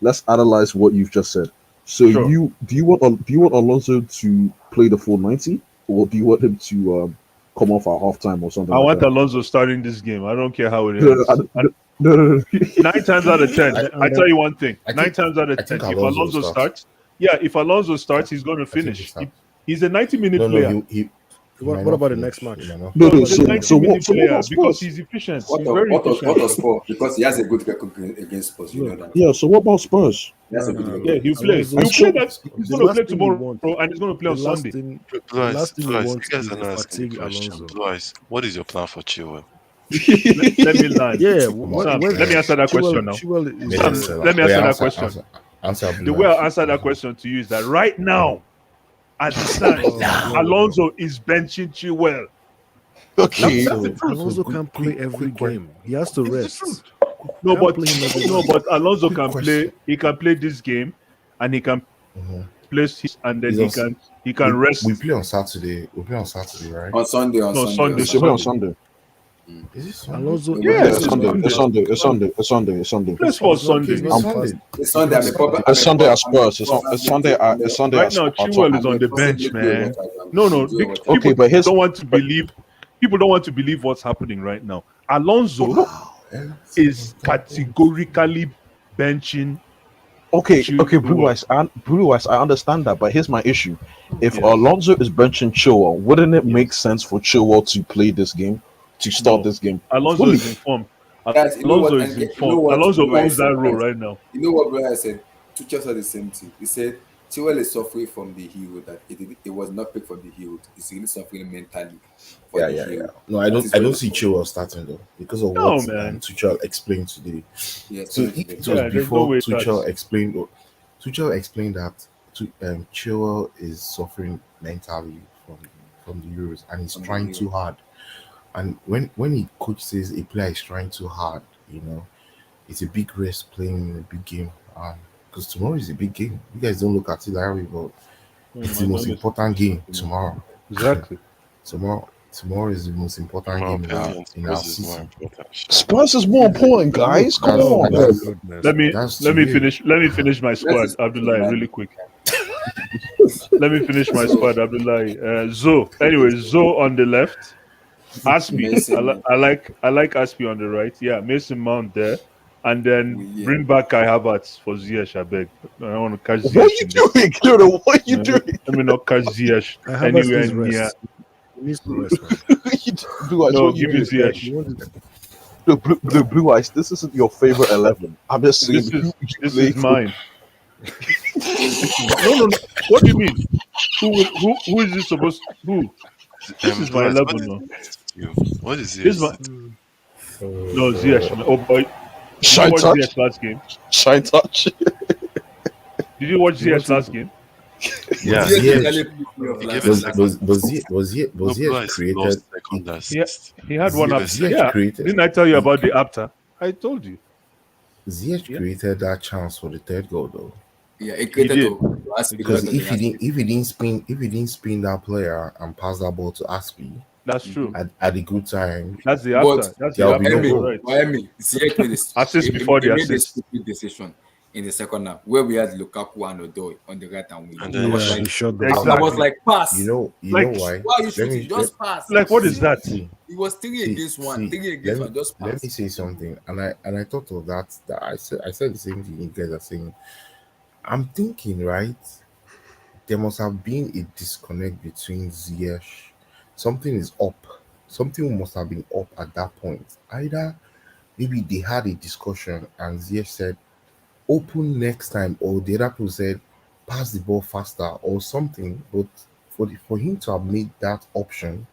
Let's analyze what you've just said. So Sure. do you want Alonso to play the full 90, or do you want him to come off at halftime or something? I like want that? Alonso starting this game. I don't care how it is. No. 9 times out of 10, I tell you one thing. 9 times out of 10, if Alonso starts, he's going to finish. He's a 90-minute player. What about the next match? So what because he's efficient. He's very efficient. What does Spurs? Because he has a good record against Spurs. You know that. Yeah. So what about Spurs? He has a good record. Yeah, he'll play. He's going to play tomorrow, and he's going to play on Sunday. Blues, what is your plan for Chilwell? Let me land. Yeah. Sam, let me answer that question now. Let me answer that question. The way I answer that question to you is that right now, at the stand, Alonso is benching Chilwell. Okay. Alonso can't play every game. He has to rest. No, but Alonso can play. He can play this game, and he can play his, and then he can rest. We play on Saturday. Right? On Sunday. We play on Sunday. Is it Sunday? Alonso. Yeah, Yeah, it's it's Alonso is Sunday. not It's playing. Sunday. It's Sunday. It's Sunday. It's Sunday. Let's for It's not. Okay, Sunday. it's not It's Sunday. It's Sunday. It's not Sunday. It's Sunday at Spurs. It's Sunday Right at now, at Chilwell is Tottenham. on the bench, man. No, no, Okay, people but his don't want to but believe. People don't want to believe what's happening right now. Alonso Wow. is categorically benching okay, Chilwell. Blue Eyes, I understand that, but here's my issue. If Yes. Alonso is benching Chilwell, wouldn't it make Yes. sense for Chilwell to play this game, to start No. this game Alonso fully? is informed. Guys, you know Alonso what? is And you know informed. what? Alonso Blue Eye owns said, that role guys. right now. You know what Blue Eye said? Tuchel said the same thing. He said Chilwell is suffering from the heel that it was not picked for the heel. He's really suffering mentally for Yeah, the yeah, heel. yeah. No, I That don't. is I what don't it's see for. Chilwell starting though because of No, what man. Tuchel explained today. Yes, So today. it was Yeah, there's no before way Tuchel that's explained. Tuchel explained that Chilwell is suffering mentally from the Euros and he's From the trying heel. too hard. And when he coach says a player is trying too hard, it's a big risk playing in a big game. Because tomorrow is a big game. You guys don't look at it that way, but it's the my most name is important game tomorrow. exactly. Tomorrow is the most important In my game opinion, in our Spurs is more season. important. Spurs is more important, guys. Come That's Oh on. my that's goodness, Let man. me that's let to me you. finish. Let me finish my Let's squad, just Abdullah, man. really quick. Let me finish my So squad, Abdullah. Zo. Anyway, Zo on the left. Aspie. Mason Mount. I like Aspie on the right. Yeah, Mason Mount there. And then Yeah. bring back Kai Havertz for Ziyech, I beg. I don't want to catch What are Ziyech you in this. doing, Kiro? What are you Let doing? me not catch Ziyech I have anywhere needs near. rest. He needs to rest, man. Blue Eyes, No, what are you give me doing? Ziyech. You want to- The Blue Eyes, this isn't your favorite 11. I'm just saying, who would you This play is for? mine. No. What do you mean? Who is this supposed? Who? This is my Blue Eyes, 11 what is now. this to you? What is This is my this? no Ziyech. Man. Oh boy, did you Shine watch touch. Ziyech last game? Shine touch. Did you watch You want Ziyech to- last game? Yeah, Ziyech Ziyech literally pissed me off he last gave a was season. second. was Blue Ziyech Eyes created. lost second assist. He had one Ziyech after. Ziyech Yeah, created- didn't I tell you he about the cre- after? I told you. Ziyech Yeah. created that chance for the third goal though. Yeah, it created did. to Aspie Because better if than he Aspie. didn't if he didn't spin that player and pass that ball to Aspie That's true. at a good time, That's the But after. That's there the will be after. no Emmy, You're goal. right. Ziyech made Assist before the made a assist. stupid decision in the second half where we had Lukaku and Odoi on the right hand wing. And I then was Yeah, like, he shot the Exactly. I was like, pass. You know Like, why? Why are you Let shooting? me Just pass. Like, what is that? see. It was three See, against one. see, Three against one. Just let pass. me say something, and I thought of that. That I said the same thing you guys are saying. I'm thinking, right? There must have been a disconnect between Ziyech. Something is up. Something must have been up at that point. Either maybe they had a discussion and Ziyech said, "Open next time," or the other person said, "Pass the ball faster," or something. But for him to have made that option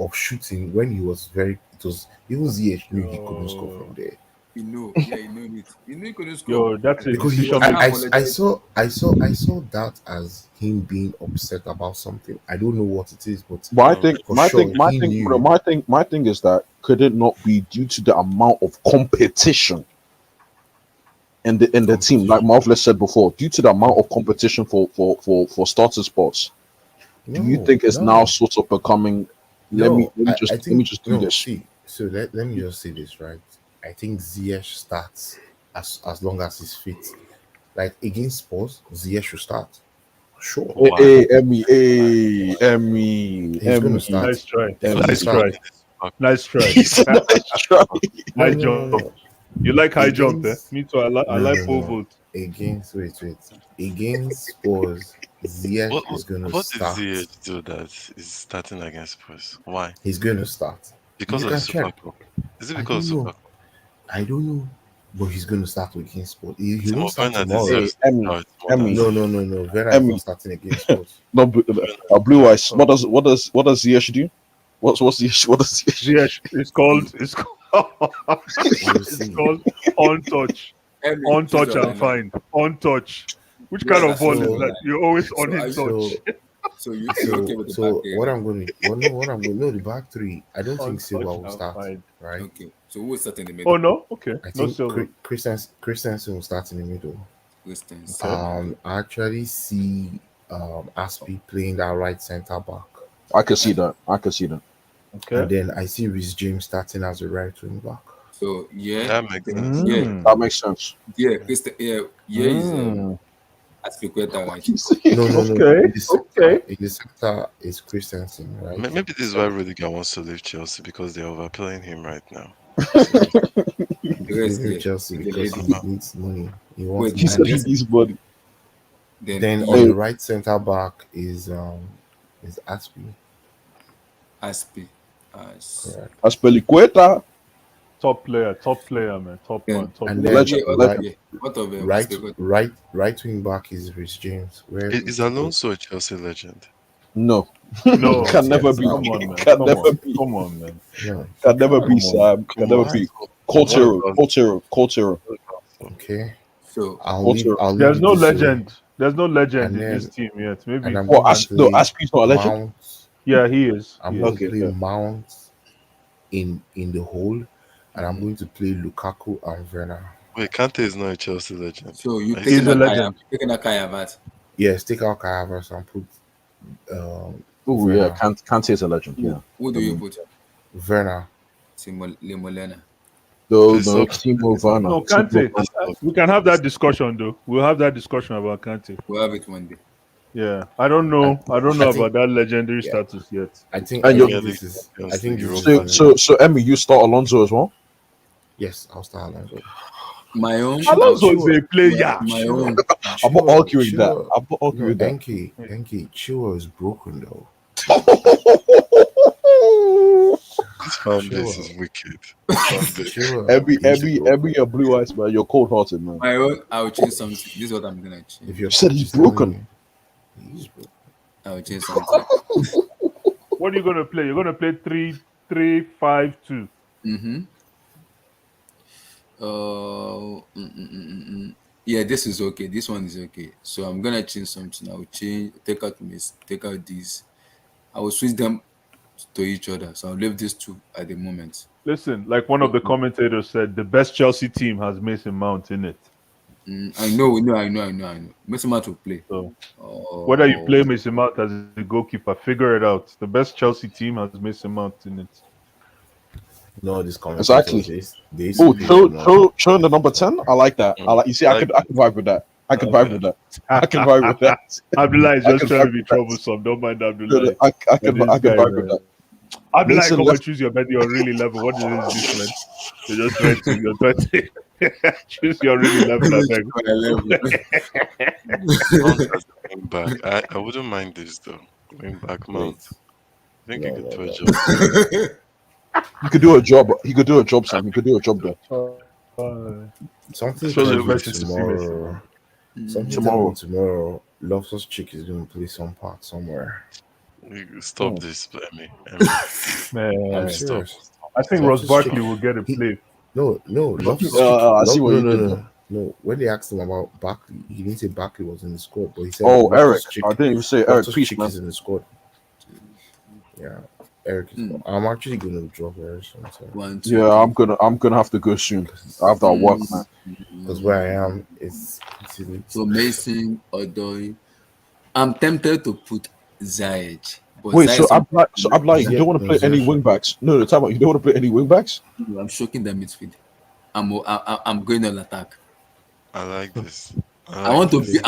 of shooting when he was it was even Ziyech knew he couldn't score from there. You know, yeah, you know it. You know he couldn't score. Yo, that's a Because decision. I saw that as him being upset about something. I don't know what it is, but But I think for sure he knew. my thing is that could it not be due to the amount of competition in the team, like Marvelous said before, due to the amount of competition for starting spots? Do you think it's now sort of becoming? Let me just do this. See, so let me just say this, right? I think Ziyech starts as long as he's fit. Like against Spurs, Ziyech should start. Sure. Hey, Emmy. He's gonna start. Nice try. Emmy, Nice start. try. Nice try. He's a nice try. High No. jump. You like high jump, eh? Against- Me too. I like No. pole vault. Against against Spurs, Ziyech is gonna What start. did Ziyech do that is starting against Spurs? Why? He's gonna start. Because You of the can Super check. Cup. Is it I because of don't Super know. Cup? I don't know. But he's gonna start against Spurs. He Timo won't start Werner tomorrow. deserves to Emmy, start more Emmy. than No. Vera is Emmy. not starting against Spurs. No, Blue Eyes. What does Ziyech do? What does Ziyech? Ziyech. It's called. We'll It's see. called on touch. Emmy, On touch choose your and lineup. fine. On touch. Which Yeah, kind of that's ball so- is that? You're always on so his are So touch. So you're okay with the so back there? what I'm going to no the back three. I don't On think Silva touch will and start, fine. right? Okay. So who will start in the middle? Oh no. Okay. I No think silver. Christensen will start in the middle. Christensen. Okay. I actually see Aspie playing that right center back. I can see that. Okay. And then I see Reece James starting as a right wing back. So yeah, That makes sense. yeah, That makes sense. yeah. Yeah, is Aspilicueta, right? No. Okay. Okay. In the center is Christensen, right? Maybe this is why Rudiger wants to leave Chelsea because they're overplaying him right now. So, The He's rest leaving there. Chelsea The because lady. he needs money. He wants Wait, He money. said and he then needs money. Then on yeah, the right center back is Aspie. Aspi, as Correct. Aspilicueta. Top player, man. Top then man. Top And player. then yeah, Legend. right Legend. yeah. What of Aspilicueta? right wing back is Rich James. Where is Alonso a Chelsea legend? No. No, not Can yet. never be. come on, man. Can Come never on. be. Come on, man. No, he Can never be, can't. Come on. Sam. Can Come never on. be. What Cultural. about Cultural. Cultural. Okay. So Cultural. I'll leave There's it no this way. legend. There's no legend And in this then team yet. Maybe and I'm Well, going to Haaland. No, play Aspi's not a legend. Mount. Yeah, he is. I'm He going is. to Okay, play yeah. Mount in the hole, and I'm going to play Lukaku and Werner. Wait, Kante is not a Chelsea legend. you Are you He's taking a a serious? Kaya, legend. taking a Kaya Vat. Yes, take out Kai Havertz and put Oh yeah, Werner. Kante is a legend. Yeah. Who do I you mean, put? Werner. Lemolena. no, Please no, stop. Timo Werner. No, Timo Kante. Werner. Stop. We can have that discussion though. We'll have that discussion about Kante. We'll have it one day. Yeah. I don't I, know. I don't I know think about that legendary yeah. status yet. I think And I you're think Premier League, this is I Champions think League, this is Europa so League. gonna Emmy, you start Alonso as well. yes, I'll start Alonso. My own. Alonso is Chua, a player. My Chua, own. I'm not arguing that. Chua. I'm not No, arguing that. Enki, Chua is broken though. This fan base is Chua, wicked. Fan base. Every blue eyes man, you're cold hearted man. My own. I'll change something. This is what I'm gonna change. if your You said coach he's is telling broken. you, he's broken. I'll change something. What are you gonna play? You're gonna play 3-3-5-2. Mm-hmm. Yeah, this is okay. This one is okay. So I'm gonna change something. I'll take out these. I will switch them to each other. So I'll leave these two at the moment. Listen, like one of the commentators said, the best Chelsea team has Mason Mount in it. I know. Mason Mount will play. So whether you play Mason Mount as a goalkeeper, figure it out. The best Chelsea team has Mason Mount in it. No, this comment Exactly. They show the number 10. I like that. I like. You see, I can vibe with that. I can vibe with that. I can vibe with that. Abdullah is I just can trying to vibe be with that. troublesome. Don't mind Abdullah. I can This guy, vibe with man. that. Abdullah, Mason come left- and choose your bed, your really level. What is this, man? You're just trying to choose your really level. I beg. Mount as a wing back. I wouldn't mind this though. Wing back Mount. I think he could do a job. He could do a job. He could do a job, Sam. He could do a job there. Something Especially tells me versus tomorrow. Something tells me tomorrow. Loftus Cheek is going to play some part somewhere. Stop this, Emmy. Man, I'm Stop. serious. I think Loftus Ross Barkley Cheek- will get a play. No. Loftus I see what you did no. there. No, when they asked him about Barkley, he didn't say Barkley was in the squad, but he said, Oh, Eric. Loftus Cheek- I didn't even say Eric. Loftus Peace, Cheek man. is in the squad. Yeah, Eric is. I'm actually going to drop Eric sometime. Yeah, I'm gonna have to go soon. I have that work, man. Because where I am is late. So Mason, Odoi. I'm tempted to put Ziyech. But Wait, Ziyech I'm like, you don't want to play any wing backs? No, time out. You don't want to play any wing backs? I'm shocking the midfield. I'm going on attack. I like this. I want to beat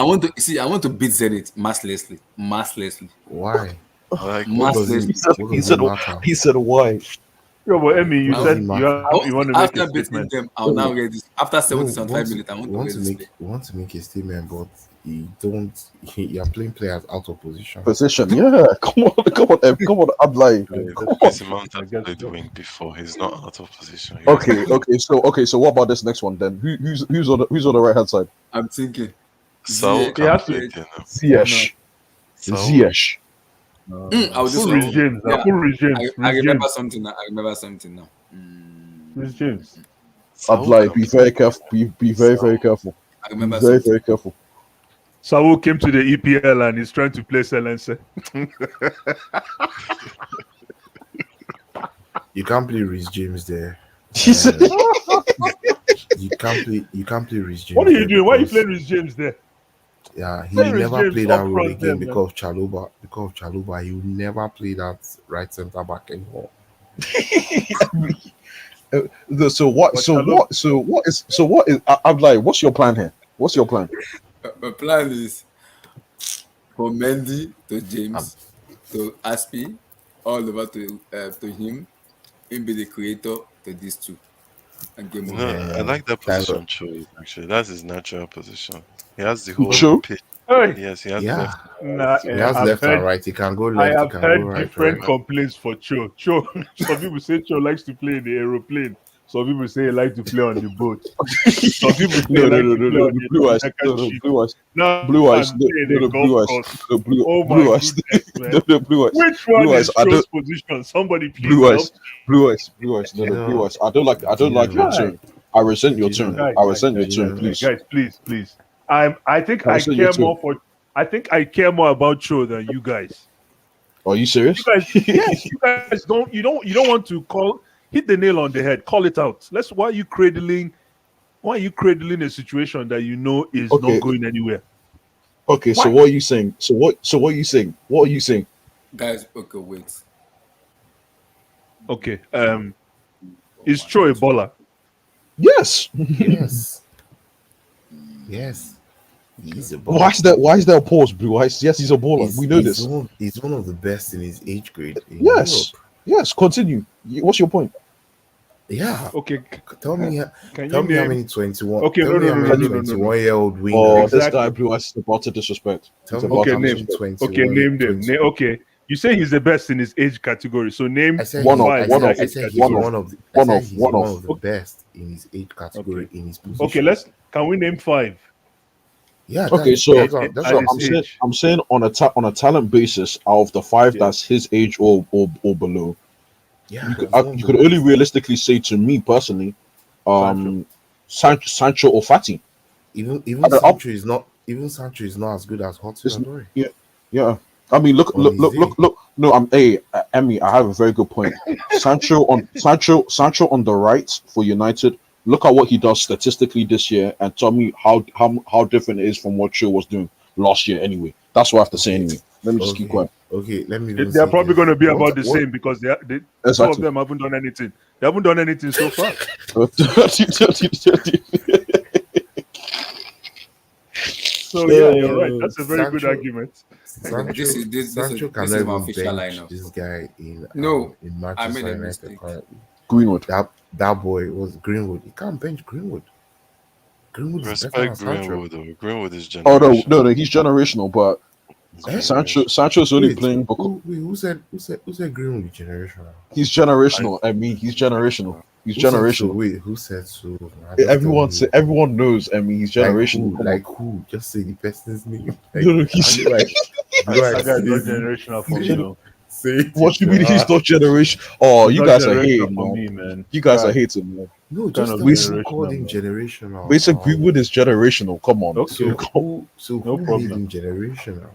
Zenit mercilessly. Why? I like Mercilessly. He said why? Yo, but Emmy, you said you want to make After a beating statement. them, I'll now get this. After 75 want minutes, I to want to get this. want to make a statement, but you're playing players out of position. Position, yeah. Come on, I'm lying. Mason Mount has played the wing before. He's not out of position. Okay. So what about this next one then? Who's on the right hand side? I'm thinking. Saul Ziyech. can play there now. Ziyech. I'll just Full regime. Yeah. Full regime. I remember something now. Rhys James. I'd like be very careful. Be very, very careful. I remember Very, something. very careful. Saul came to the EPL and he's trying to play Selense. You can't play Reece James there. He said, You can't play Reece James. What are you there doing? Why are you because- playing Rhys James there? Yeah, he Play will Reece never James play that up role front again there, because of Chaluba. He will never play that right centre back anymore. So what? But So Shalom, what? So what is? So what is? I'm like, what's your plan here? What's your plan? My plan is for Mendy to Um, James to Aspi, all over to him. Him be the creator to these two and game You over. know, I man, like that that's what, position Cho is actually. That's his natural position. He has the whole True. pitch. hey, Yes, he has yeah. left, nah, He has I've left and heard right. He can go I left. He have can go heard right. different Right. complaints for Cho. Cho, some people say Cho likes to play in the aeroplane. Some people say he likes to play on the boat. Some people say he No, no, likes no, to no, play no, on no, the blue eyes, double-decker no, no, ship. blue eyes, Now blue eyes, and no, play no, in a no, golf blue eyes, course. no, Oh my blue eyes, goodness, man. no, no, blue eyes, Which one blue eyes. is I don't, Cho's position? Somebody please blue help. eyes, blue eyes, blue eyes, no, You no, blue know, eyes. I don't do you like your know, Guy, tone. I resent your do you tone. know, guy, I guy, resent your guy, do you tone, guy, know, guy, please. guys, please, please. I think I I resent your care tone. more for I think I care more about Cho than you guys. Are you You serious? guys, yes, you guys don't want to hit the nail on the head. Call it out. Why are you cradling a situation that you know is not Okay, going anywhere? okay. So Why? what are you saying? So what are you saying? What are you saying? Guys, okay, wait. Okay. Is Cho a baller? Yes. yes, yes, he's a Why baller. is that? Why is there a pause, blue eyes? Yes, he's a baller. We know He's this. one. He's one of the best in his age grade in Yes. Europe. Yes. Continue. What's your point? Yeah. Okay. Tell me, Can you tell me how name? many 21. Okay. Tell No. me No. how No. No. many Can No. you? No. No. No. 21-year-old Oh, this wingers. guy Exactly. blue eyes is about to disrespect. Tell He's me about Okay. to how many Name. disrespect. 21, Okay. Name them. 20. Okay. You say he's the best in his age category. So name One of, five in one of, that age He's one of, category. one of the. I one said of, he's one one of. of the Okay. best in his age Okay. category in his Okay. position. Can we name five Yeah, Okay, in, so that's at what I'm his saying. age? I'm saying on a talent basis, out of the five Yes. that's his age or below, Yeah, Okay. he's one of you the could only best. realistically say to me personally, Sancho. Sancho or Fati. Even Up, Sancho is not as good as Hudson is Odoi yeah, yeah. I mean, look, on look, his look, look, day. look. No, Emmy. I have a very good point. Sancho on the right for United. Look at what he does statistically this year, and tell me how different it is from what Cho was doing last year. Anyway, that's what I have to say. Okay, Anyway, let me just keep okay, quiet. okay. Let me even They're say probably going this. to be about the same because two of Exactly. them haven't done anything. They haven't done anything so far. So yeah, you're right. That's a very good Sancho, argument. This is Sancho this cannot is my even official bench lineup. this guy No, in I made Manchester a United mistake. currently. Greenwood. That boy was Greenwood. He can't bench Greenwood. Greenwood is better than respect Sancho. Greenwood though. Greenwood is Oh no, no, generational. no. He's generational, but He's Eh? generational. Sancho's only Wait, playing because who said Greenwood is generational? he's I generational. I mean, he's generational. He's Who said so? generational. Wait, who said so? Nah, just tell Everyone me. everyone knows. I mean, he's Like generational. who? Come on. Like who? Just say the person's name. No, Like no, I he's. feel like Blue That Eyes guy is not says it. generational for Say me it. though. Say it What you mean he's yourself. not generation? Oh, He's you not guys are generational hating, for man. me, man. You guys are Guy, hating, man. No, kind just of tell me Basic, who called generational, him man. generational. basic Greenwood is generational. Come on. Okay, So no who made problem. him generational?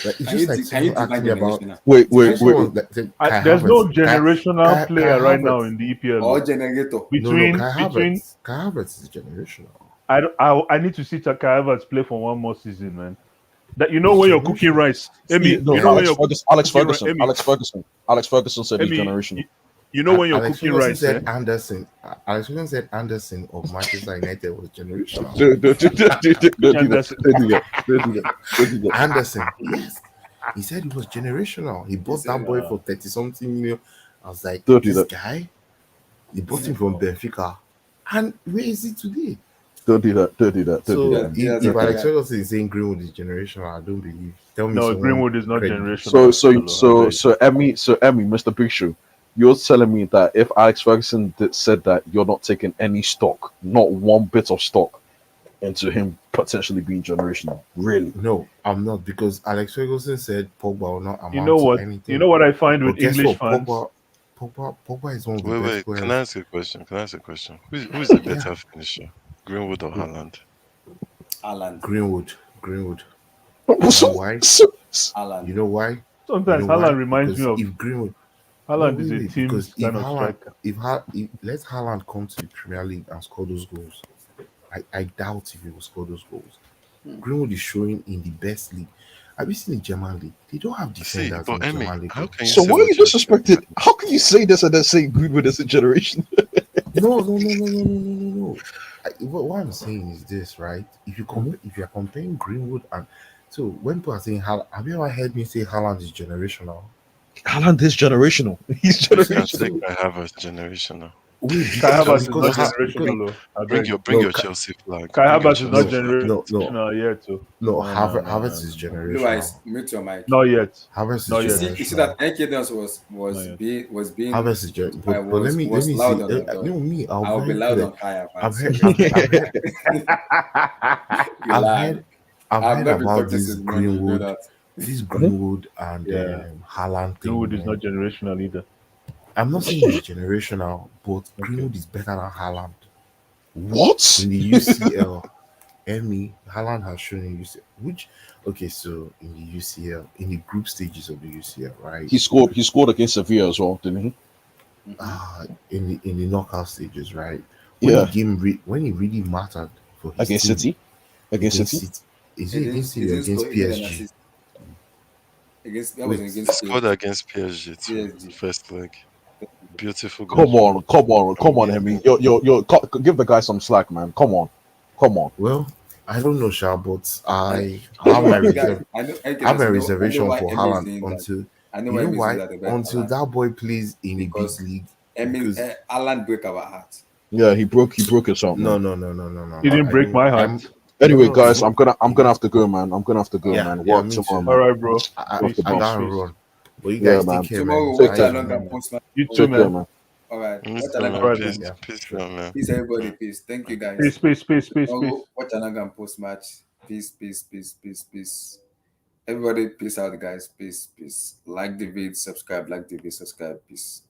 Like it's Can just you like can you someone define asking me about. generational? Wait, It's like wait, wait. someone like say, There's no Kai, generational Kai player right now Havertz. in the EPL. Or Though. generator? No, Between between Kai Havertz is generational. I need to see Taka Havertz play for one more season, man. That you know He's when you're cooking generational. rice, Yeah, Emmy. no, You know when Eh? Alex you're Ferguson. Alex cooking rice, Ferguson. Emmy. Alex Ferguson. Alex Ferguson said he's Emmy. generational. You know when you're Alex cooking Ferguson rice, said eh? Anderson. Alex Ferguson said Anderson of Manchester United was generational. Don't do that. Anderson. Don't do that. Don't do that. Don't do that. Anderson, yes. He said he was generational. He He bought that said, boy for 30 something million. I was like, Don't do this that. guy, he bought him from Benfica. And where is he today? Don't do that. Don't do that. Don't do So that. if Alex Ferguson is saying Greenwood is generational, I don't believe. Tell me No, someone Greenwood is not credible. generational. I beg. So Emmy, Mr. Big Show, you're telling me that if Alex Ferguson said that, you're not taking any stock, not one bit of stock, into him potentially being generational. Really? No, I'm not because Alex Ferguson said Pogba will not You know amount to what? You anything. know what I find But with guess English what? fans? Pogba is one of the Wait, best wait. Can I players. ask a question? Can I ask a question? Who's the Yeah, better finisher, Greenwood or Haaland? Alan. Greenwood. You know So, why? Alan. You know why? You Sometimes know Haaland why? reminds me Because of if Greenwood, no, Haaland is a wait, because team's kind of striker. if let Haaland come to the Premier League and score those goals, I doubt if he will score those goals. Greenwood is showing in the best league. Have you seen the German league? They don't have See, defenders in but the Emmy, German league. how can you So say why are you what you're saying? disrespected? How can you say this and then say Greenwood is a generation? No. What I'm saying is this, right? If you compare, if you're comparing Greenwood and so when people are saying have you ever heard me say Haaland is generational? Haaland is generational. He's You can say generational. Kai Havertz generational. Wait, Kai Havertz is because not because generational, though. I beg. Bring no your Chelsea flag. Kai Bring your Havertz is not Chelsea flag. no generational yet, too. no No, no, no, no, Havertz is no, no. generational. Louis, mute your mic. Not yet. Havertz is Not You yet. see, that generational. Nkdance Not yet. was being Havertz is but let was me loud see. on Odoi. No, me, I'm I'll be very loud clear. on Kaya, man. I've heard, Sorry. You I've lie. heard, I've I've heard not been about talking since morning. You know that. This Greenwood and Yeah. Haaland thing, Greenwood is not man. generational either. I'm not saying he's generational, but Okay. Greenwood is better than Haaland What? in the UCL. Emmy Haaland has shown in UCL. Okay, so in the UCL, in the group stages of the UCL, right? He scored against Sevilla as well, didn't he? In the knockout stages, right? Yeah. When he really mattered for his Against team City. Against against City. City, is He it didn't. against He City or didn't against score. He made an PSG? assist against. That was Wait, He against scored PSG. against PSG too. PSG. First leg. Beautiful Come goal. on, come on, Hemi. Amazing. Give the guy some slack, man. Come on. well, I don't know, Sha, but I, I I have know my why. Guy, reserve. I know. I have Nkdance, a I know reservation why for Emmy is Haaland doing that. until I know you why know Emmy is doing why that about until Alan. that boy plays in a big Because league. Emmy, Because Alan break our heart. Yeah, he broke his heart, no, man. He didn't I break don't. my I'm heart. Anyway, no. guys, I'm gonna have to go, man. I'm gonna have to go, Oh, man. Yeah, Work me tomorrow, too. All man. right, bro. I Off the Peace, I peace, boss. gotta peace. run. But you Yeah, guys take man. care, man. tomorrow, Take watch care, Bye. man. along and post match. You too, Take care, man. man. All right, Me watch too, along man. and All right, post man. Peace, Yeah, match. peace, sure. man. Peace, everybody. Peace. Thank you, guys. Peace, peace, peace, peace, peace. Tomorrow, watch along and post match. Peace. Everybody, peace out, guys. Peace. Like the vid, subscribe. Like the vid, subscribe. Peace.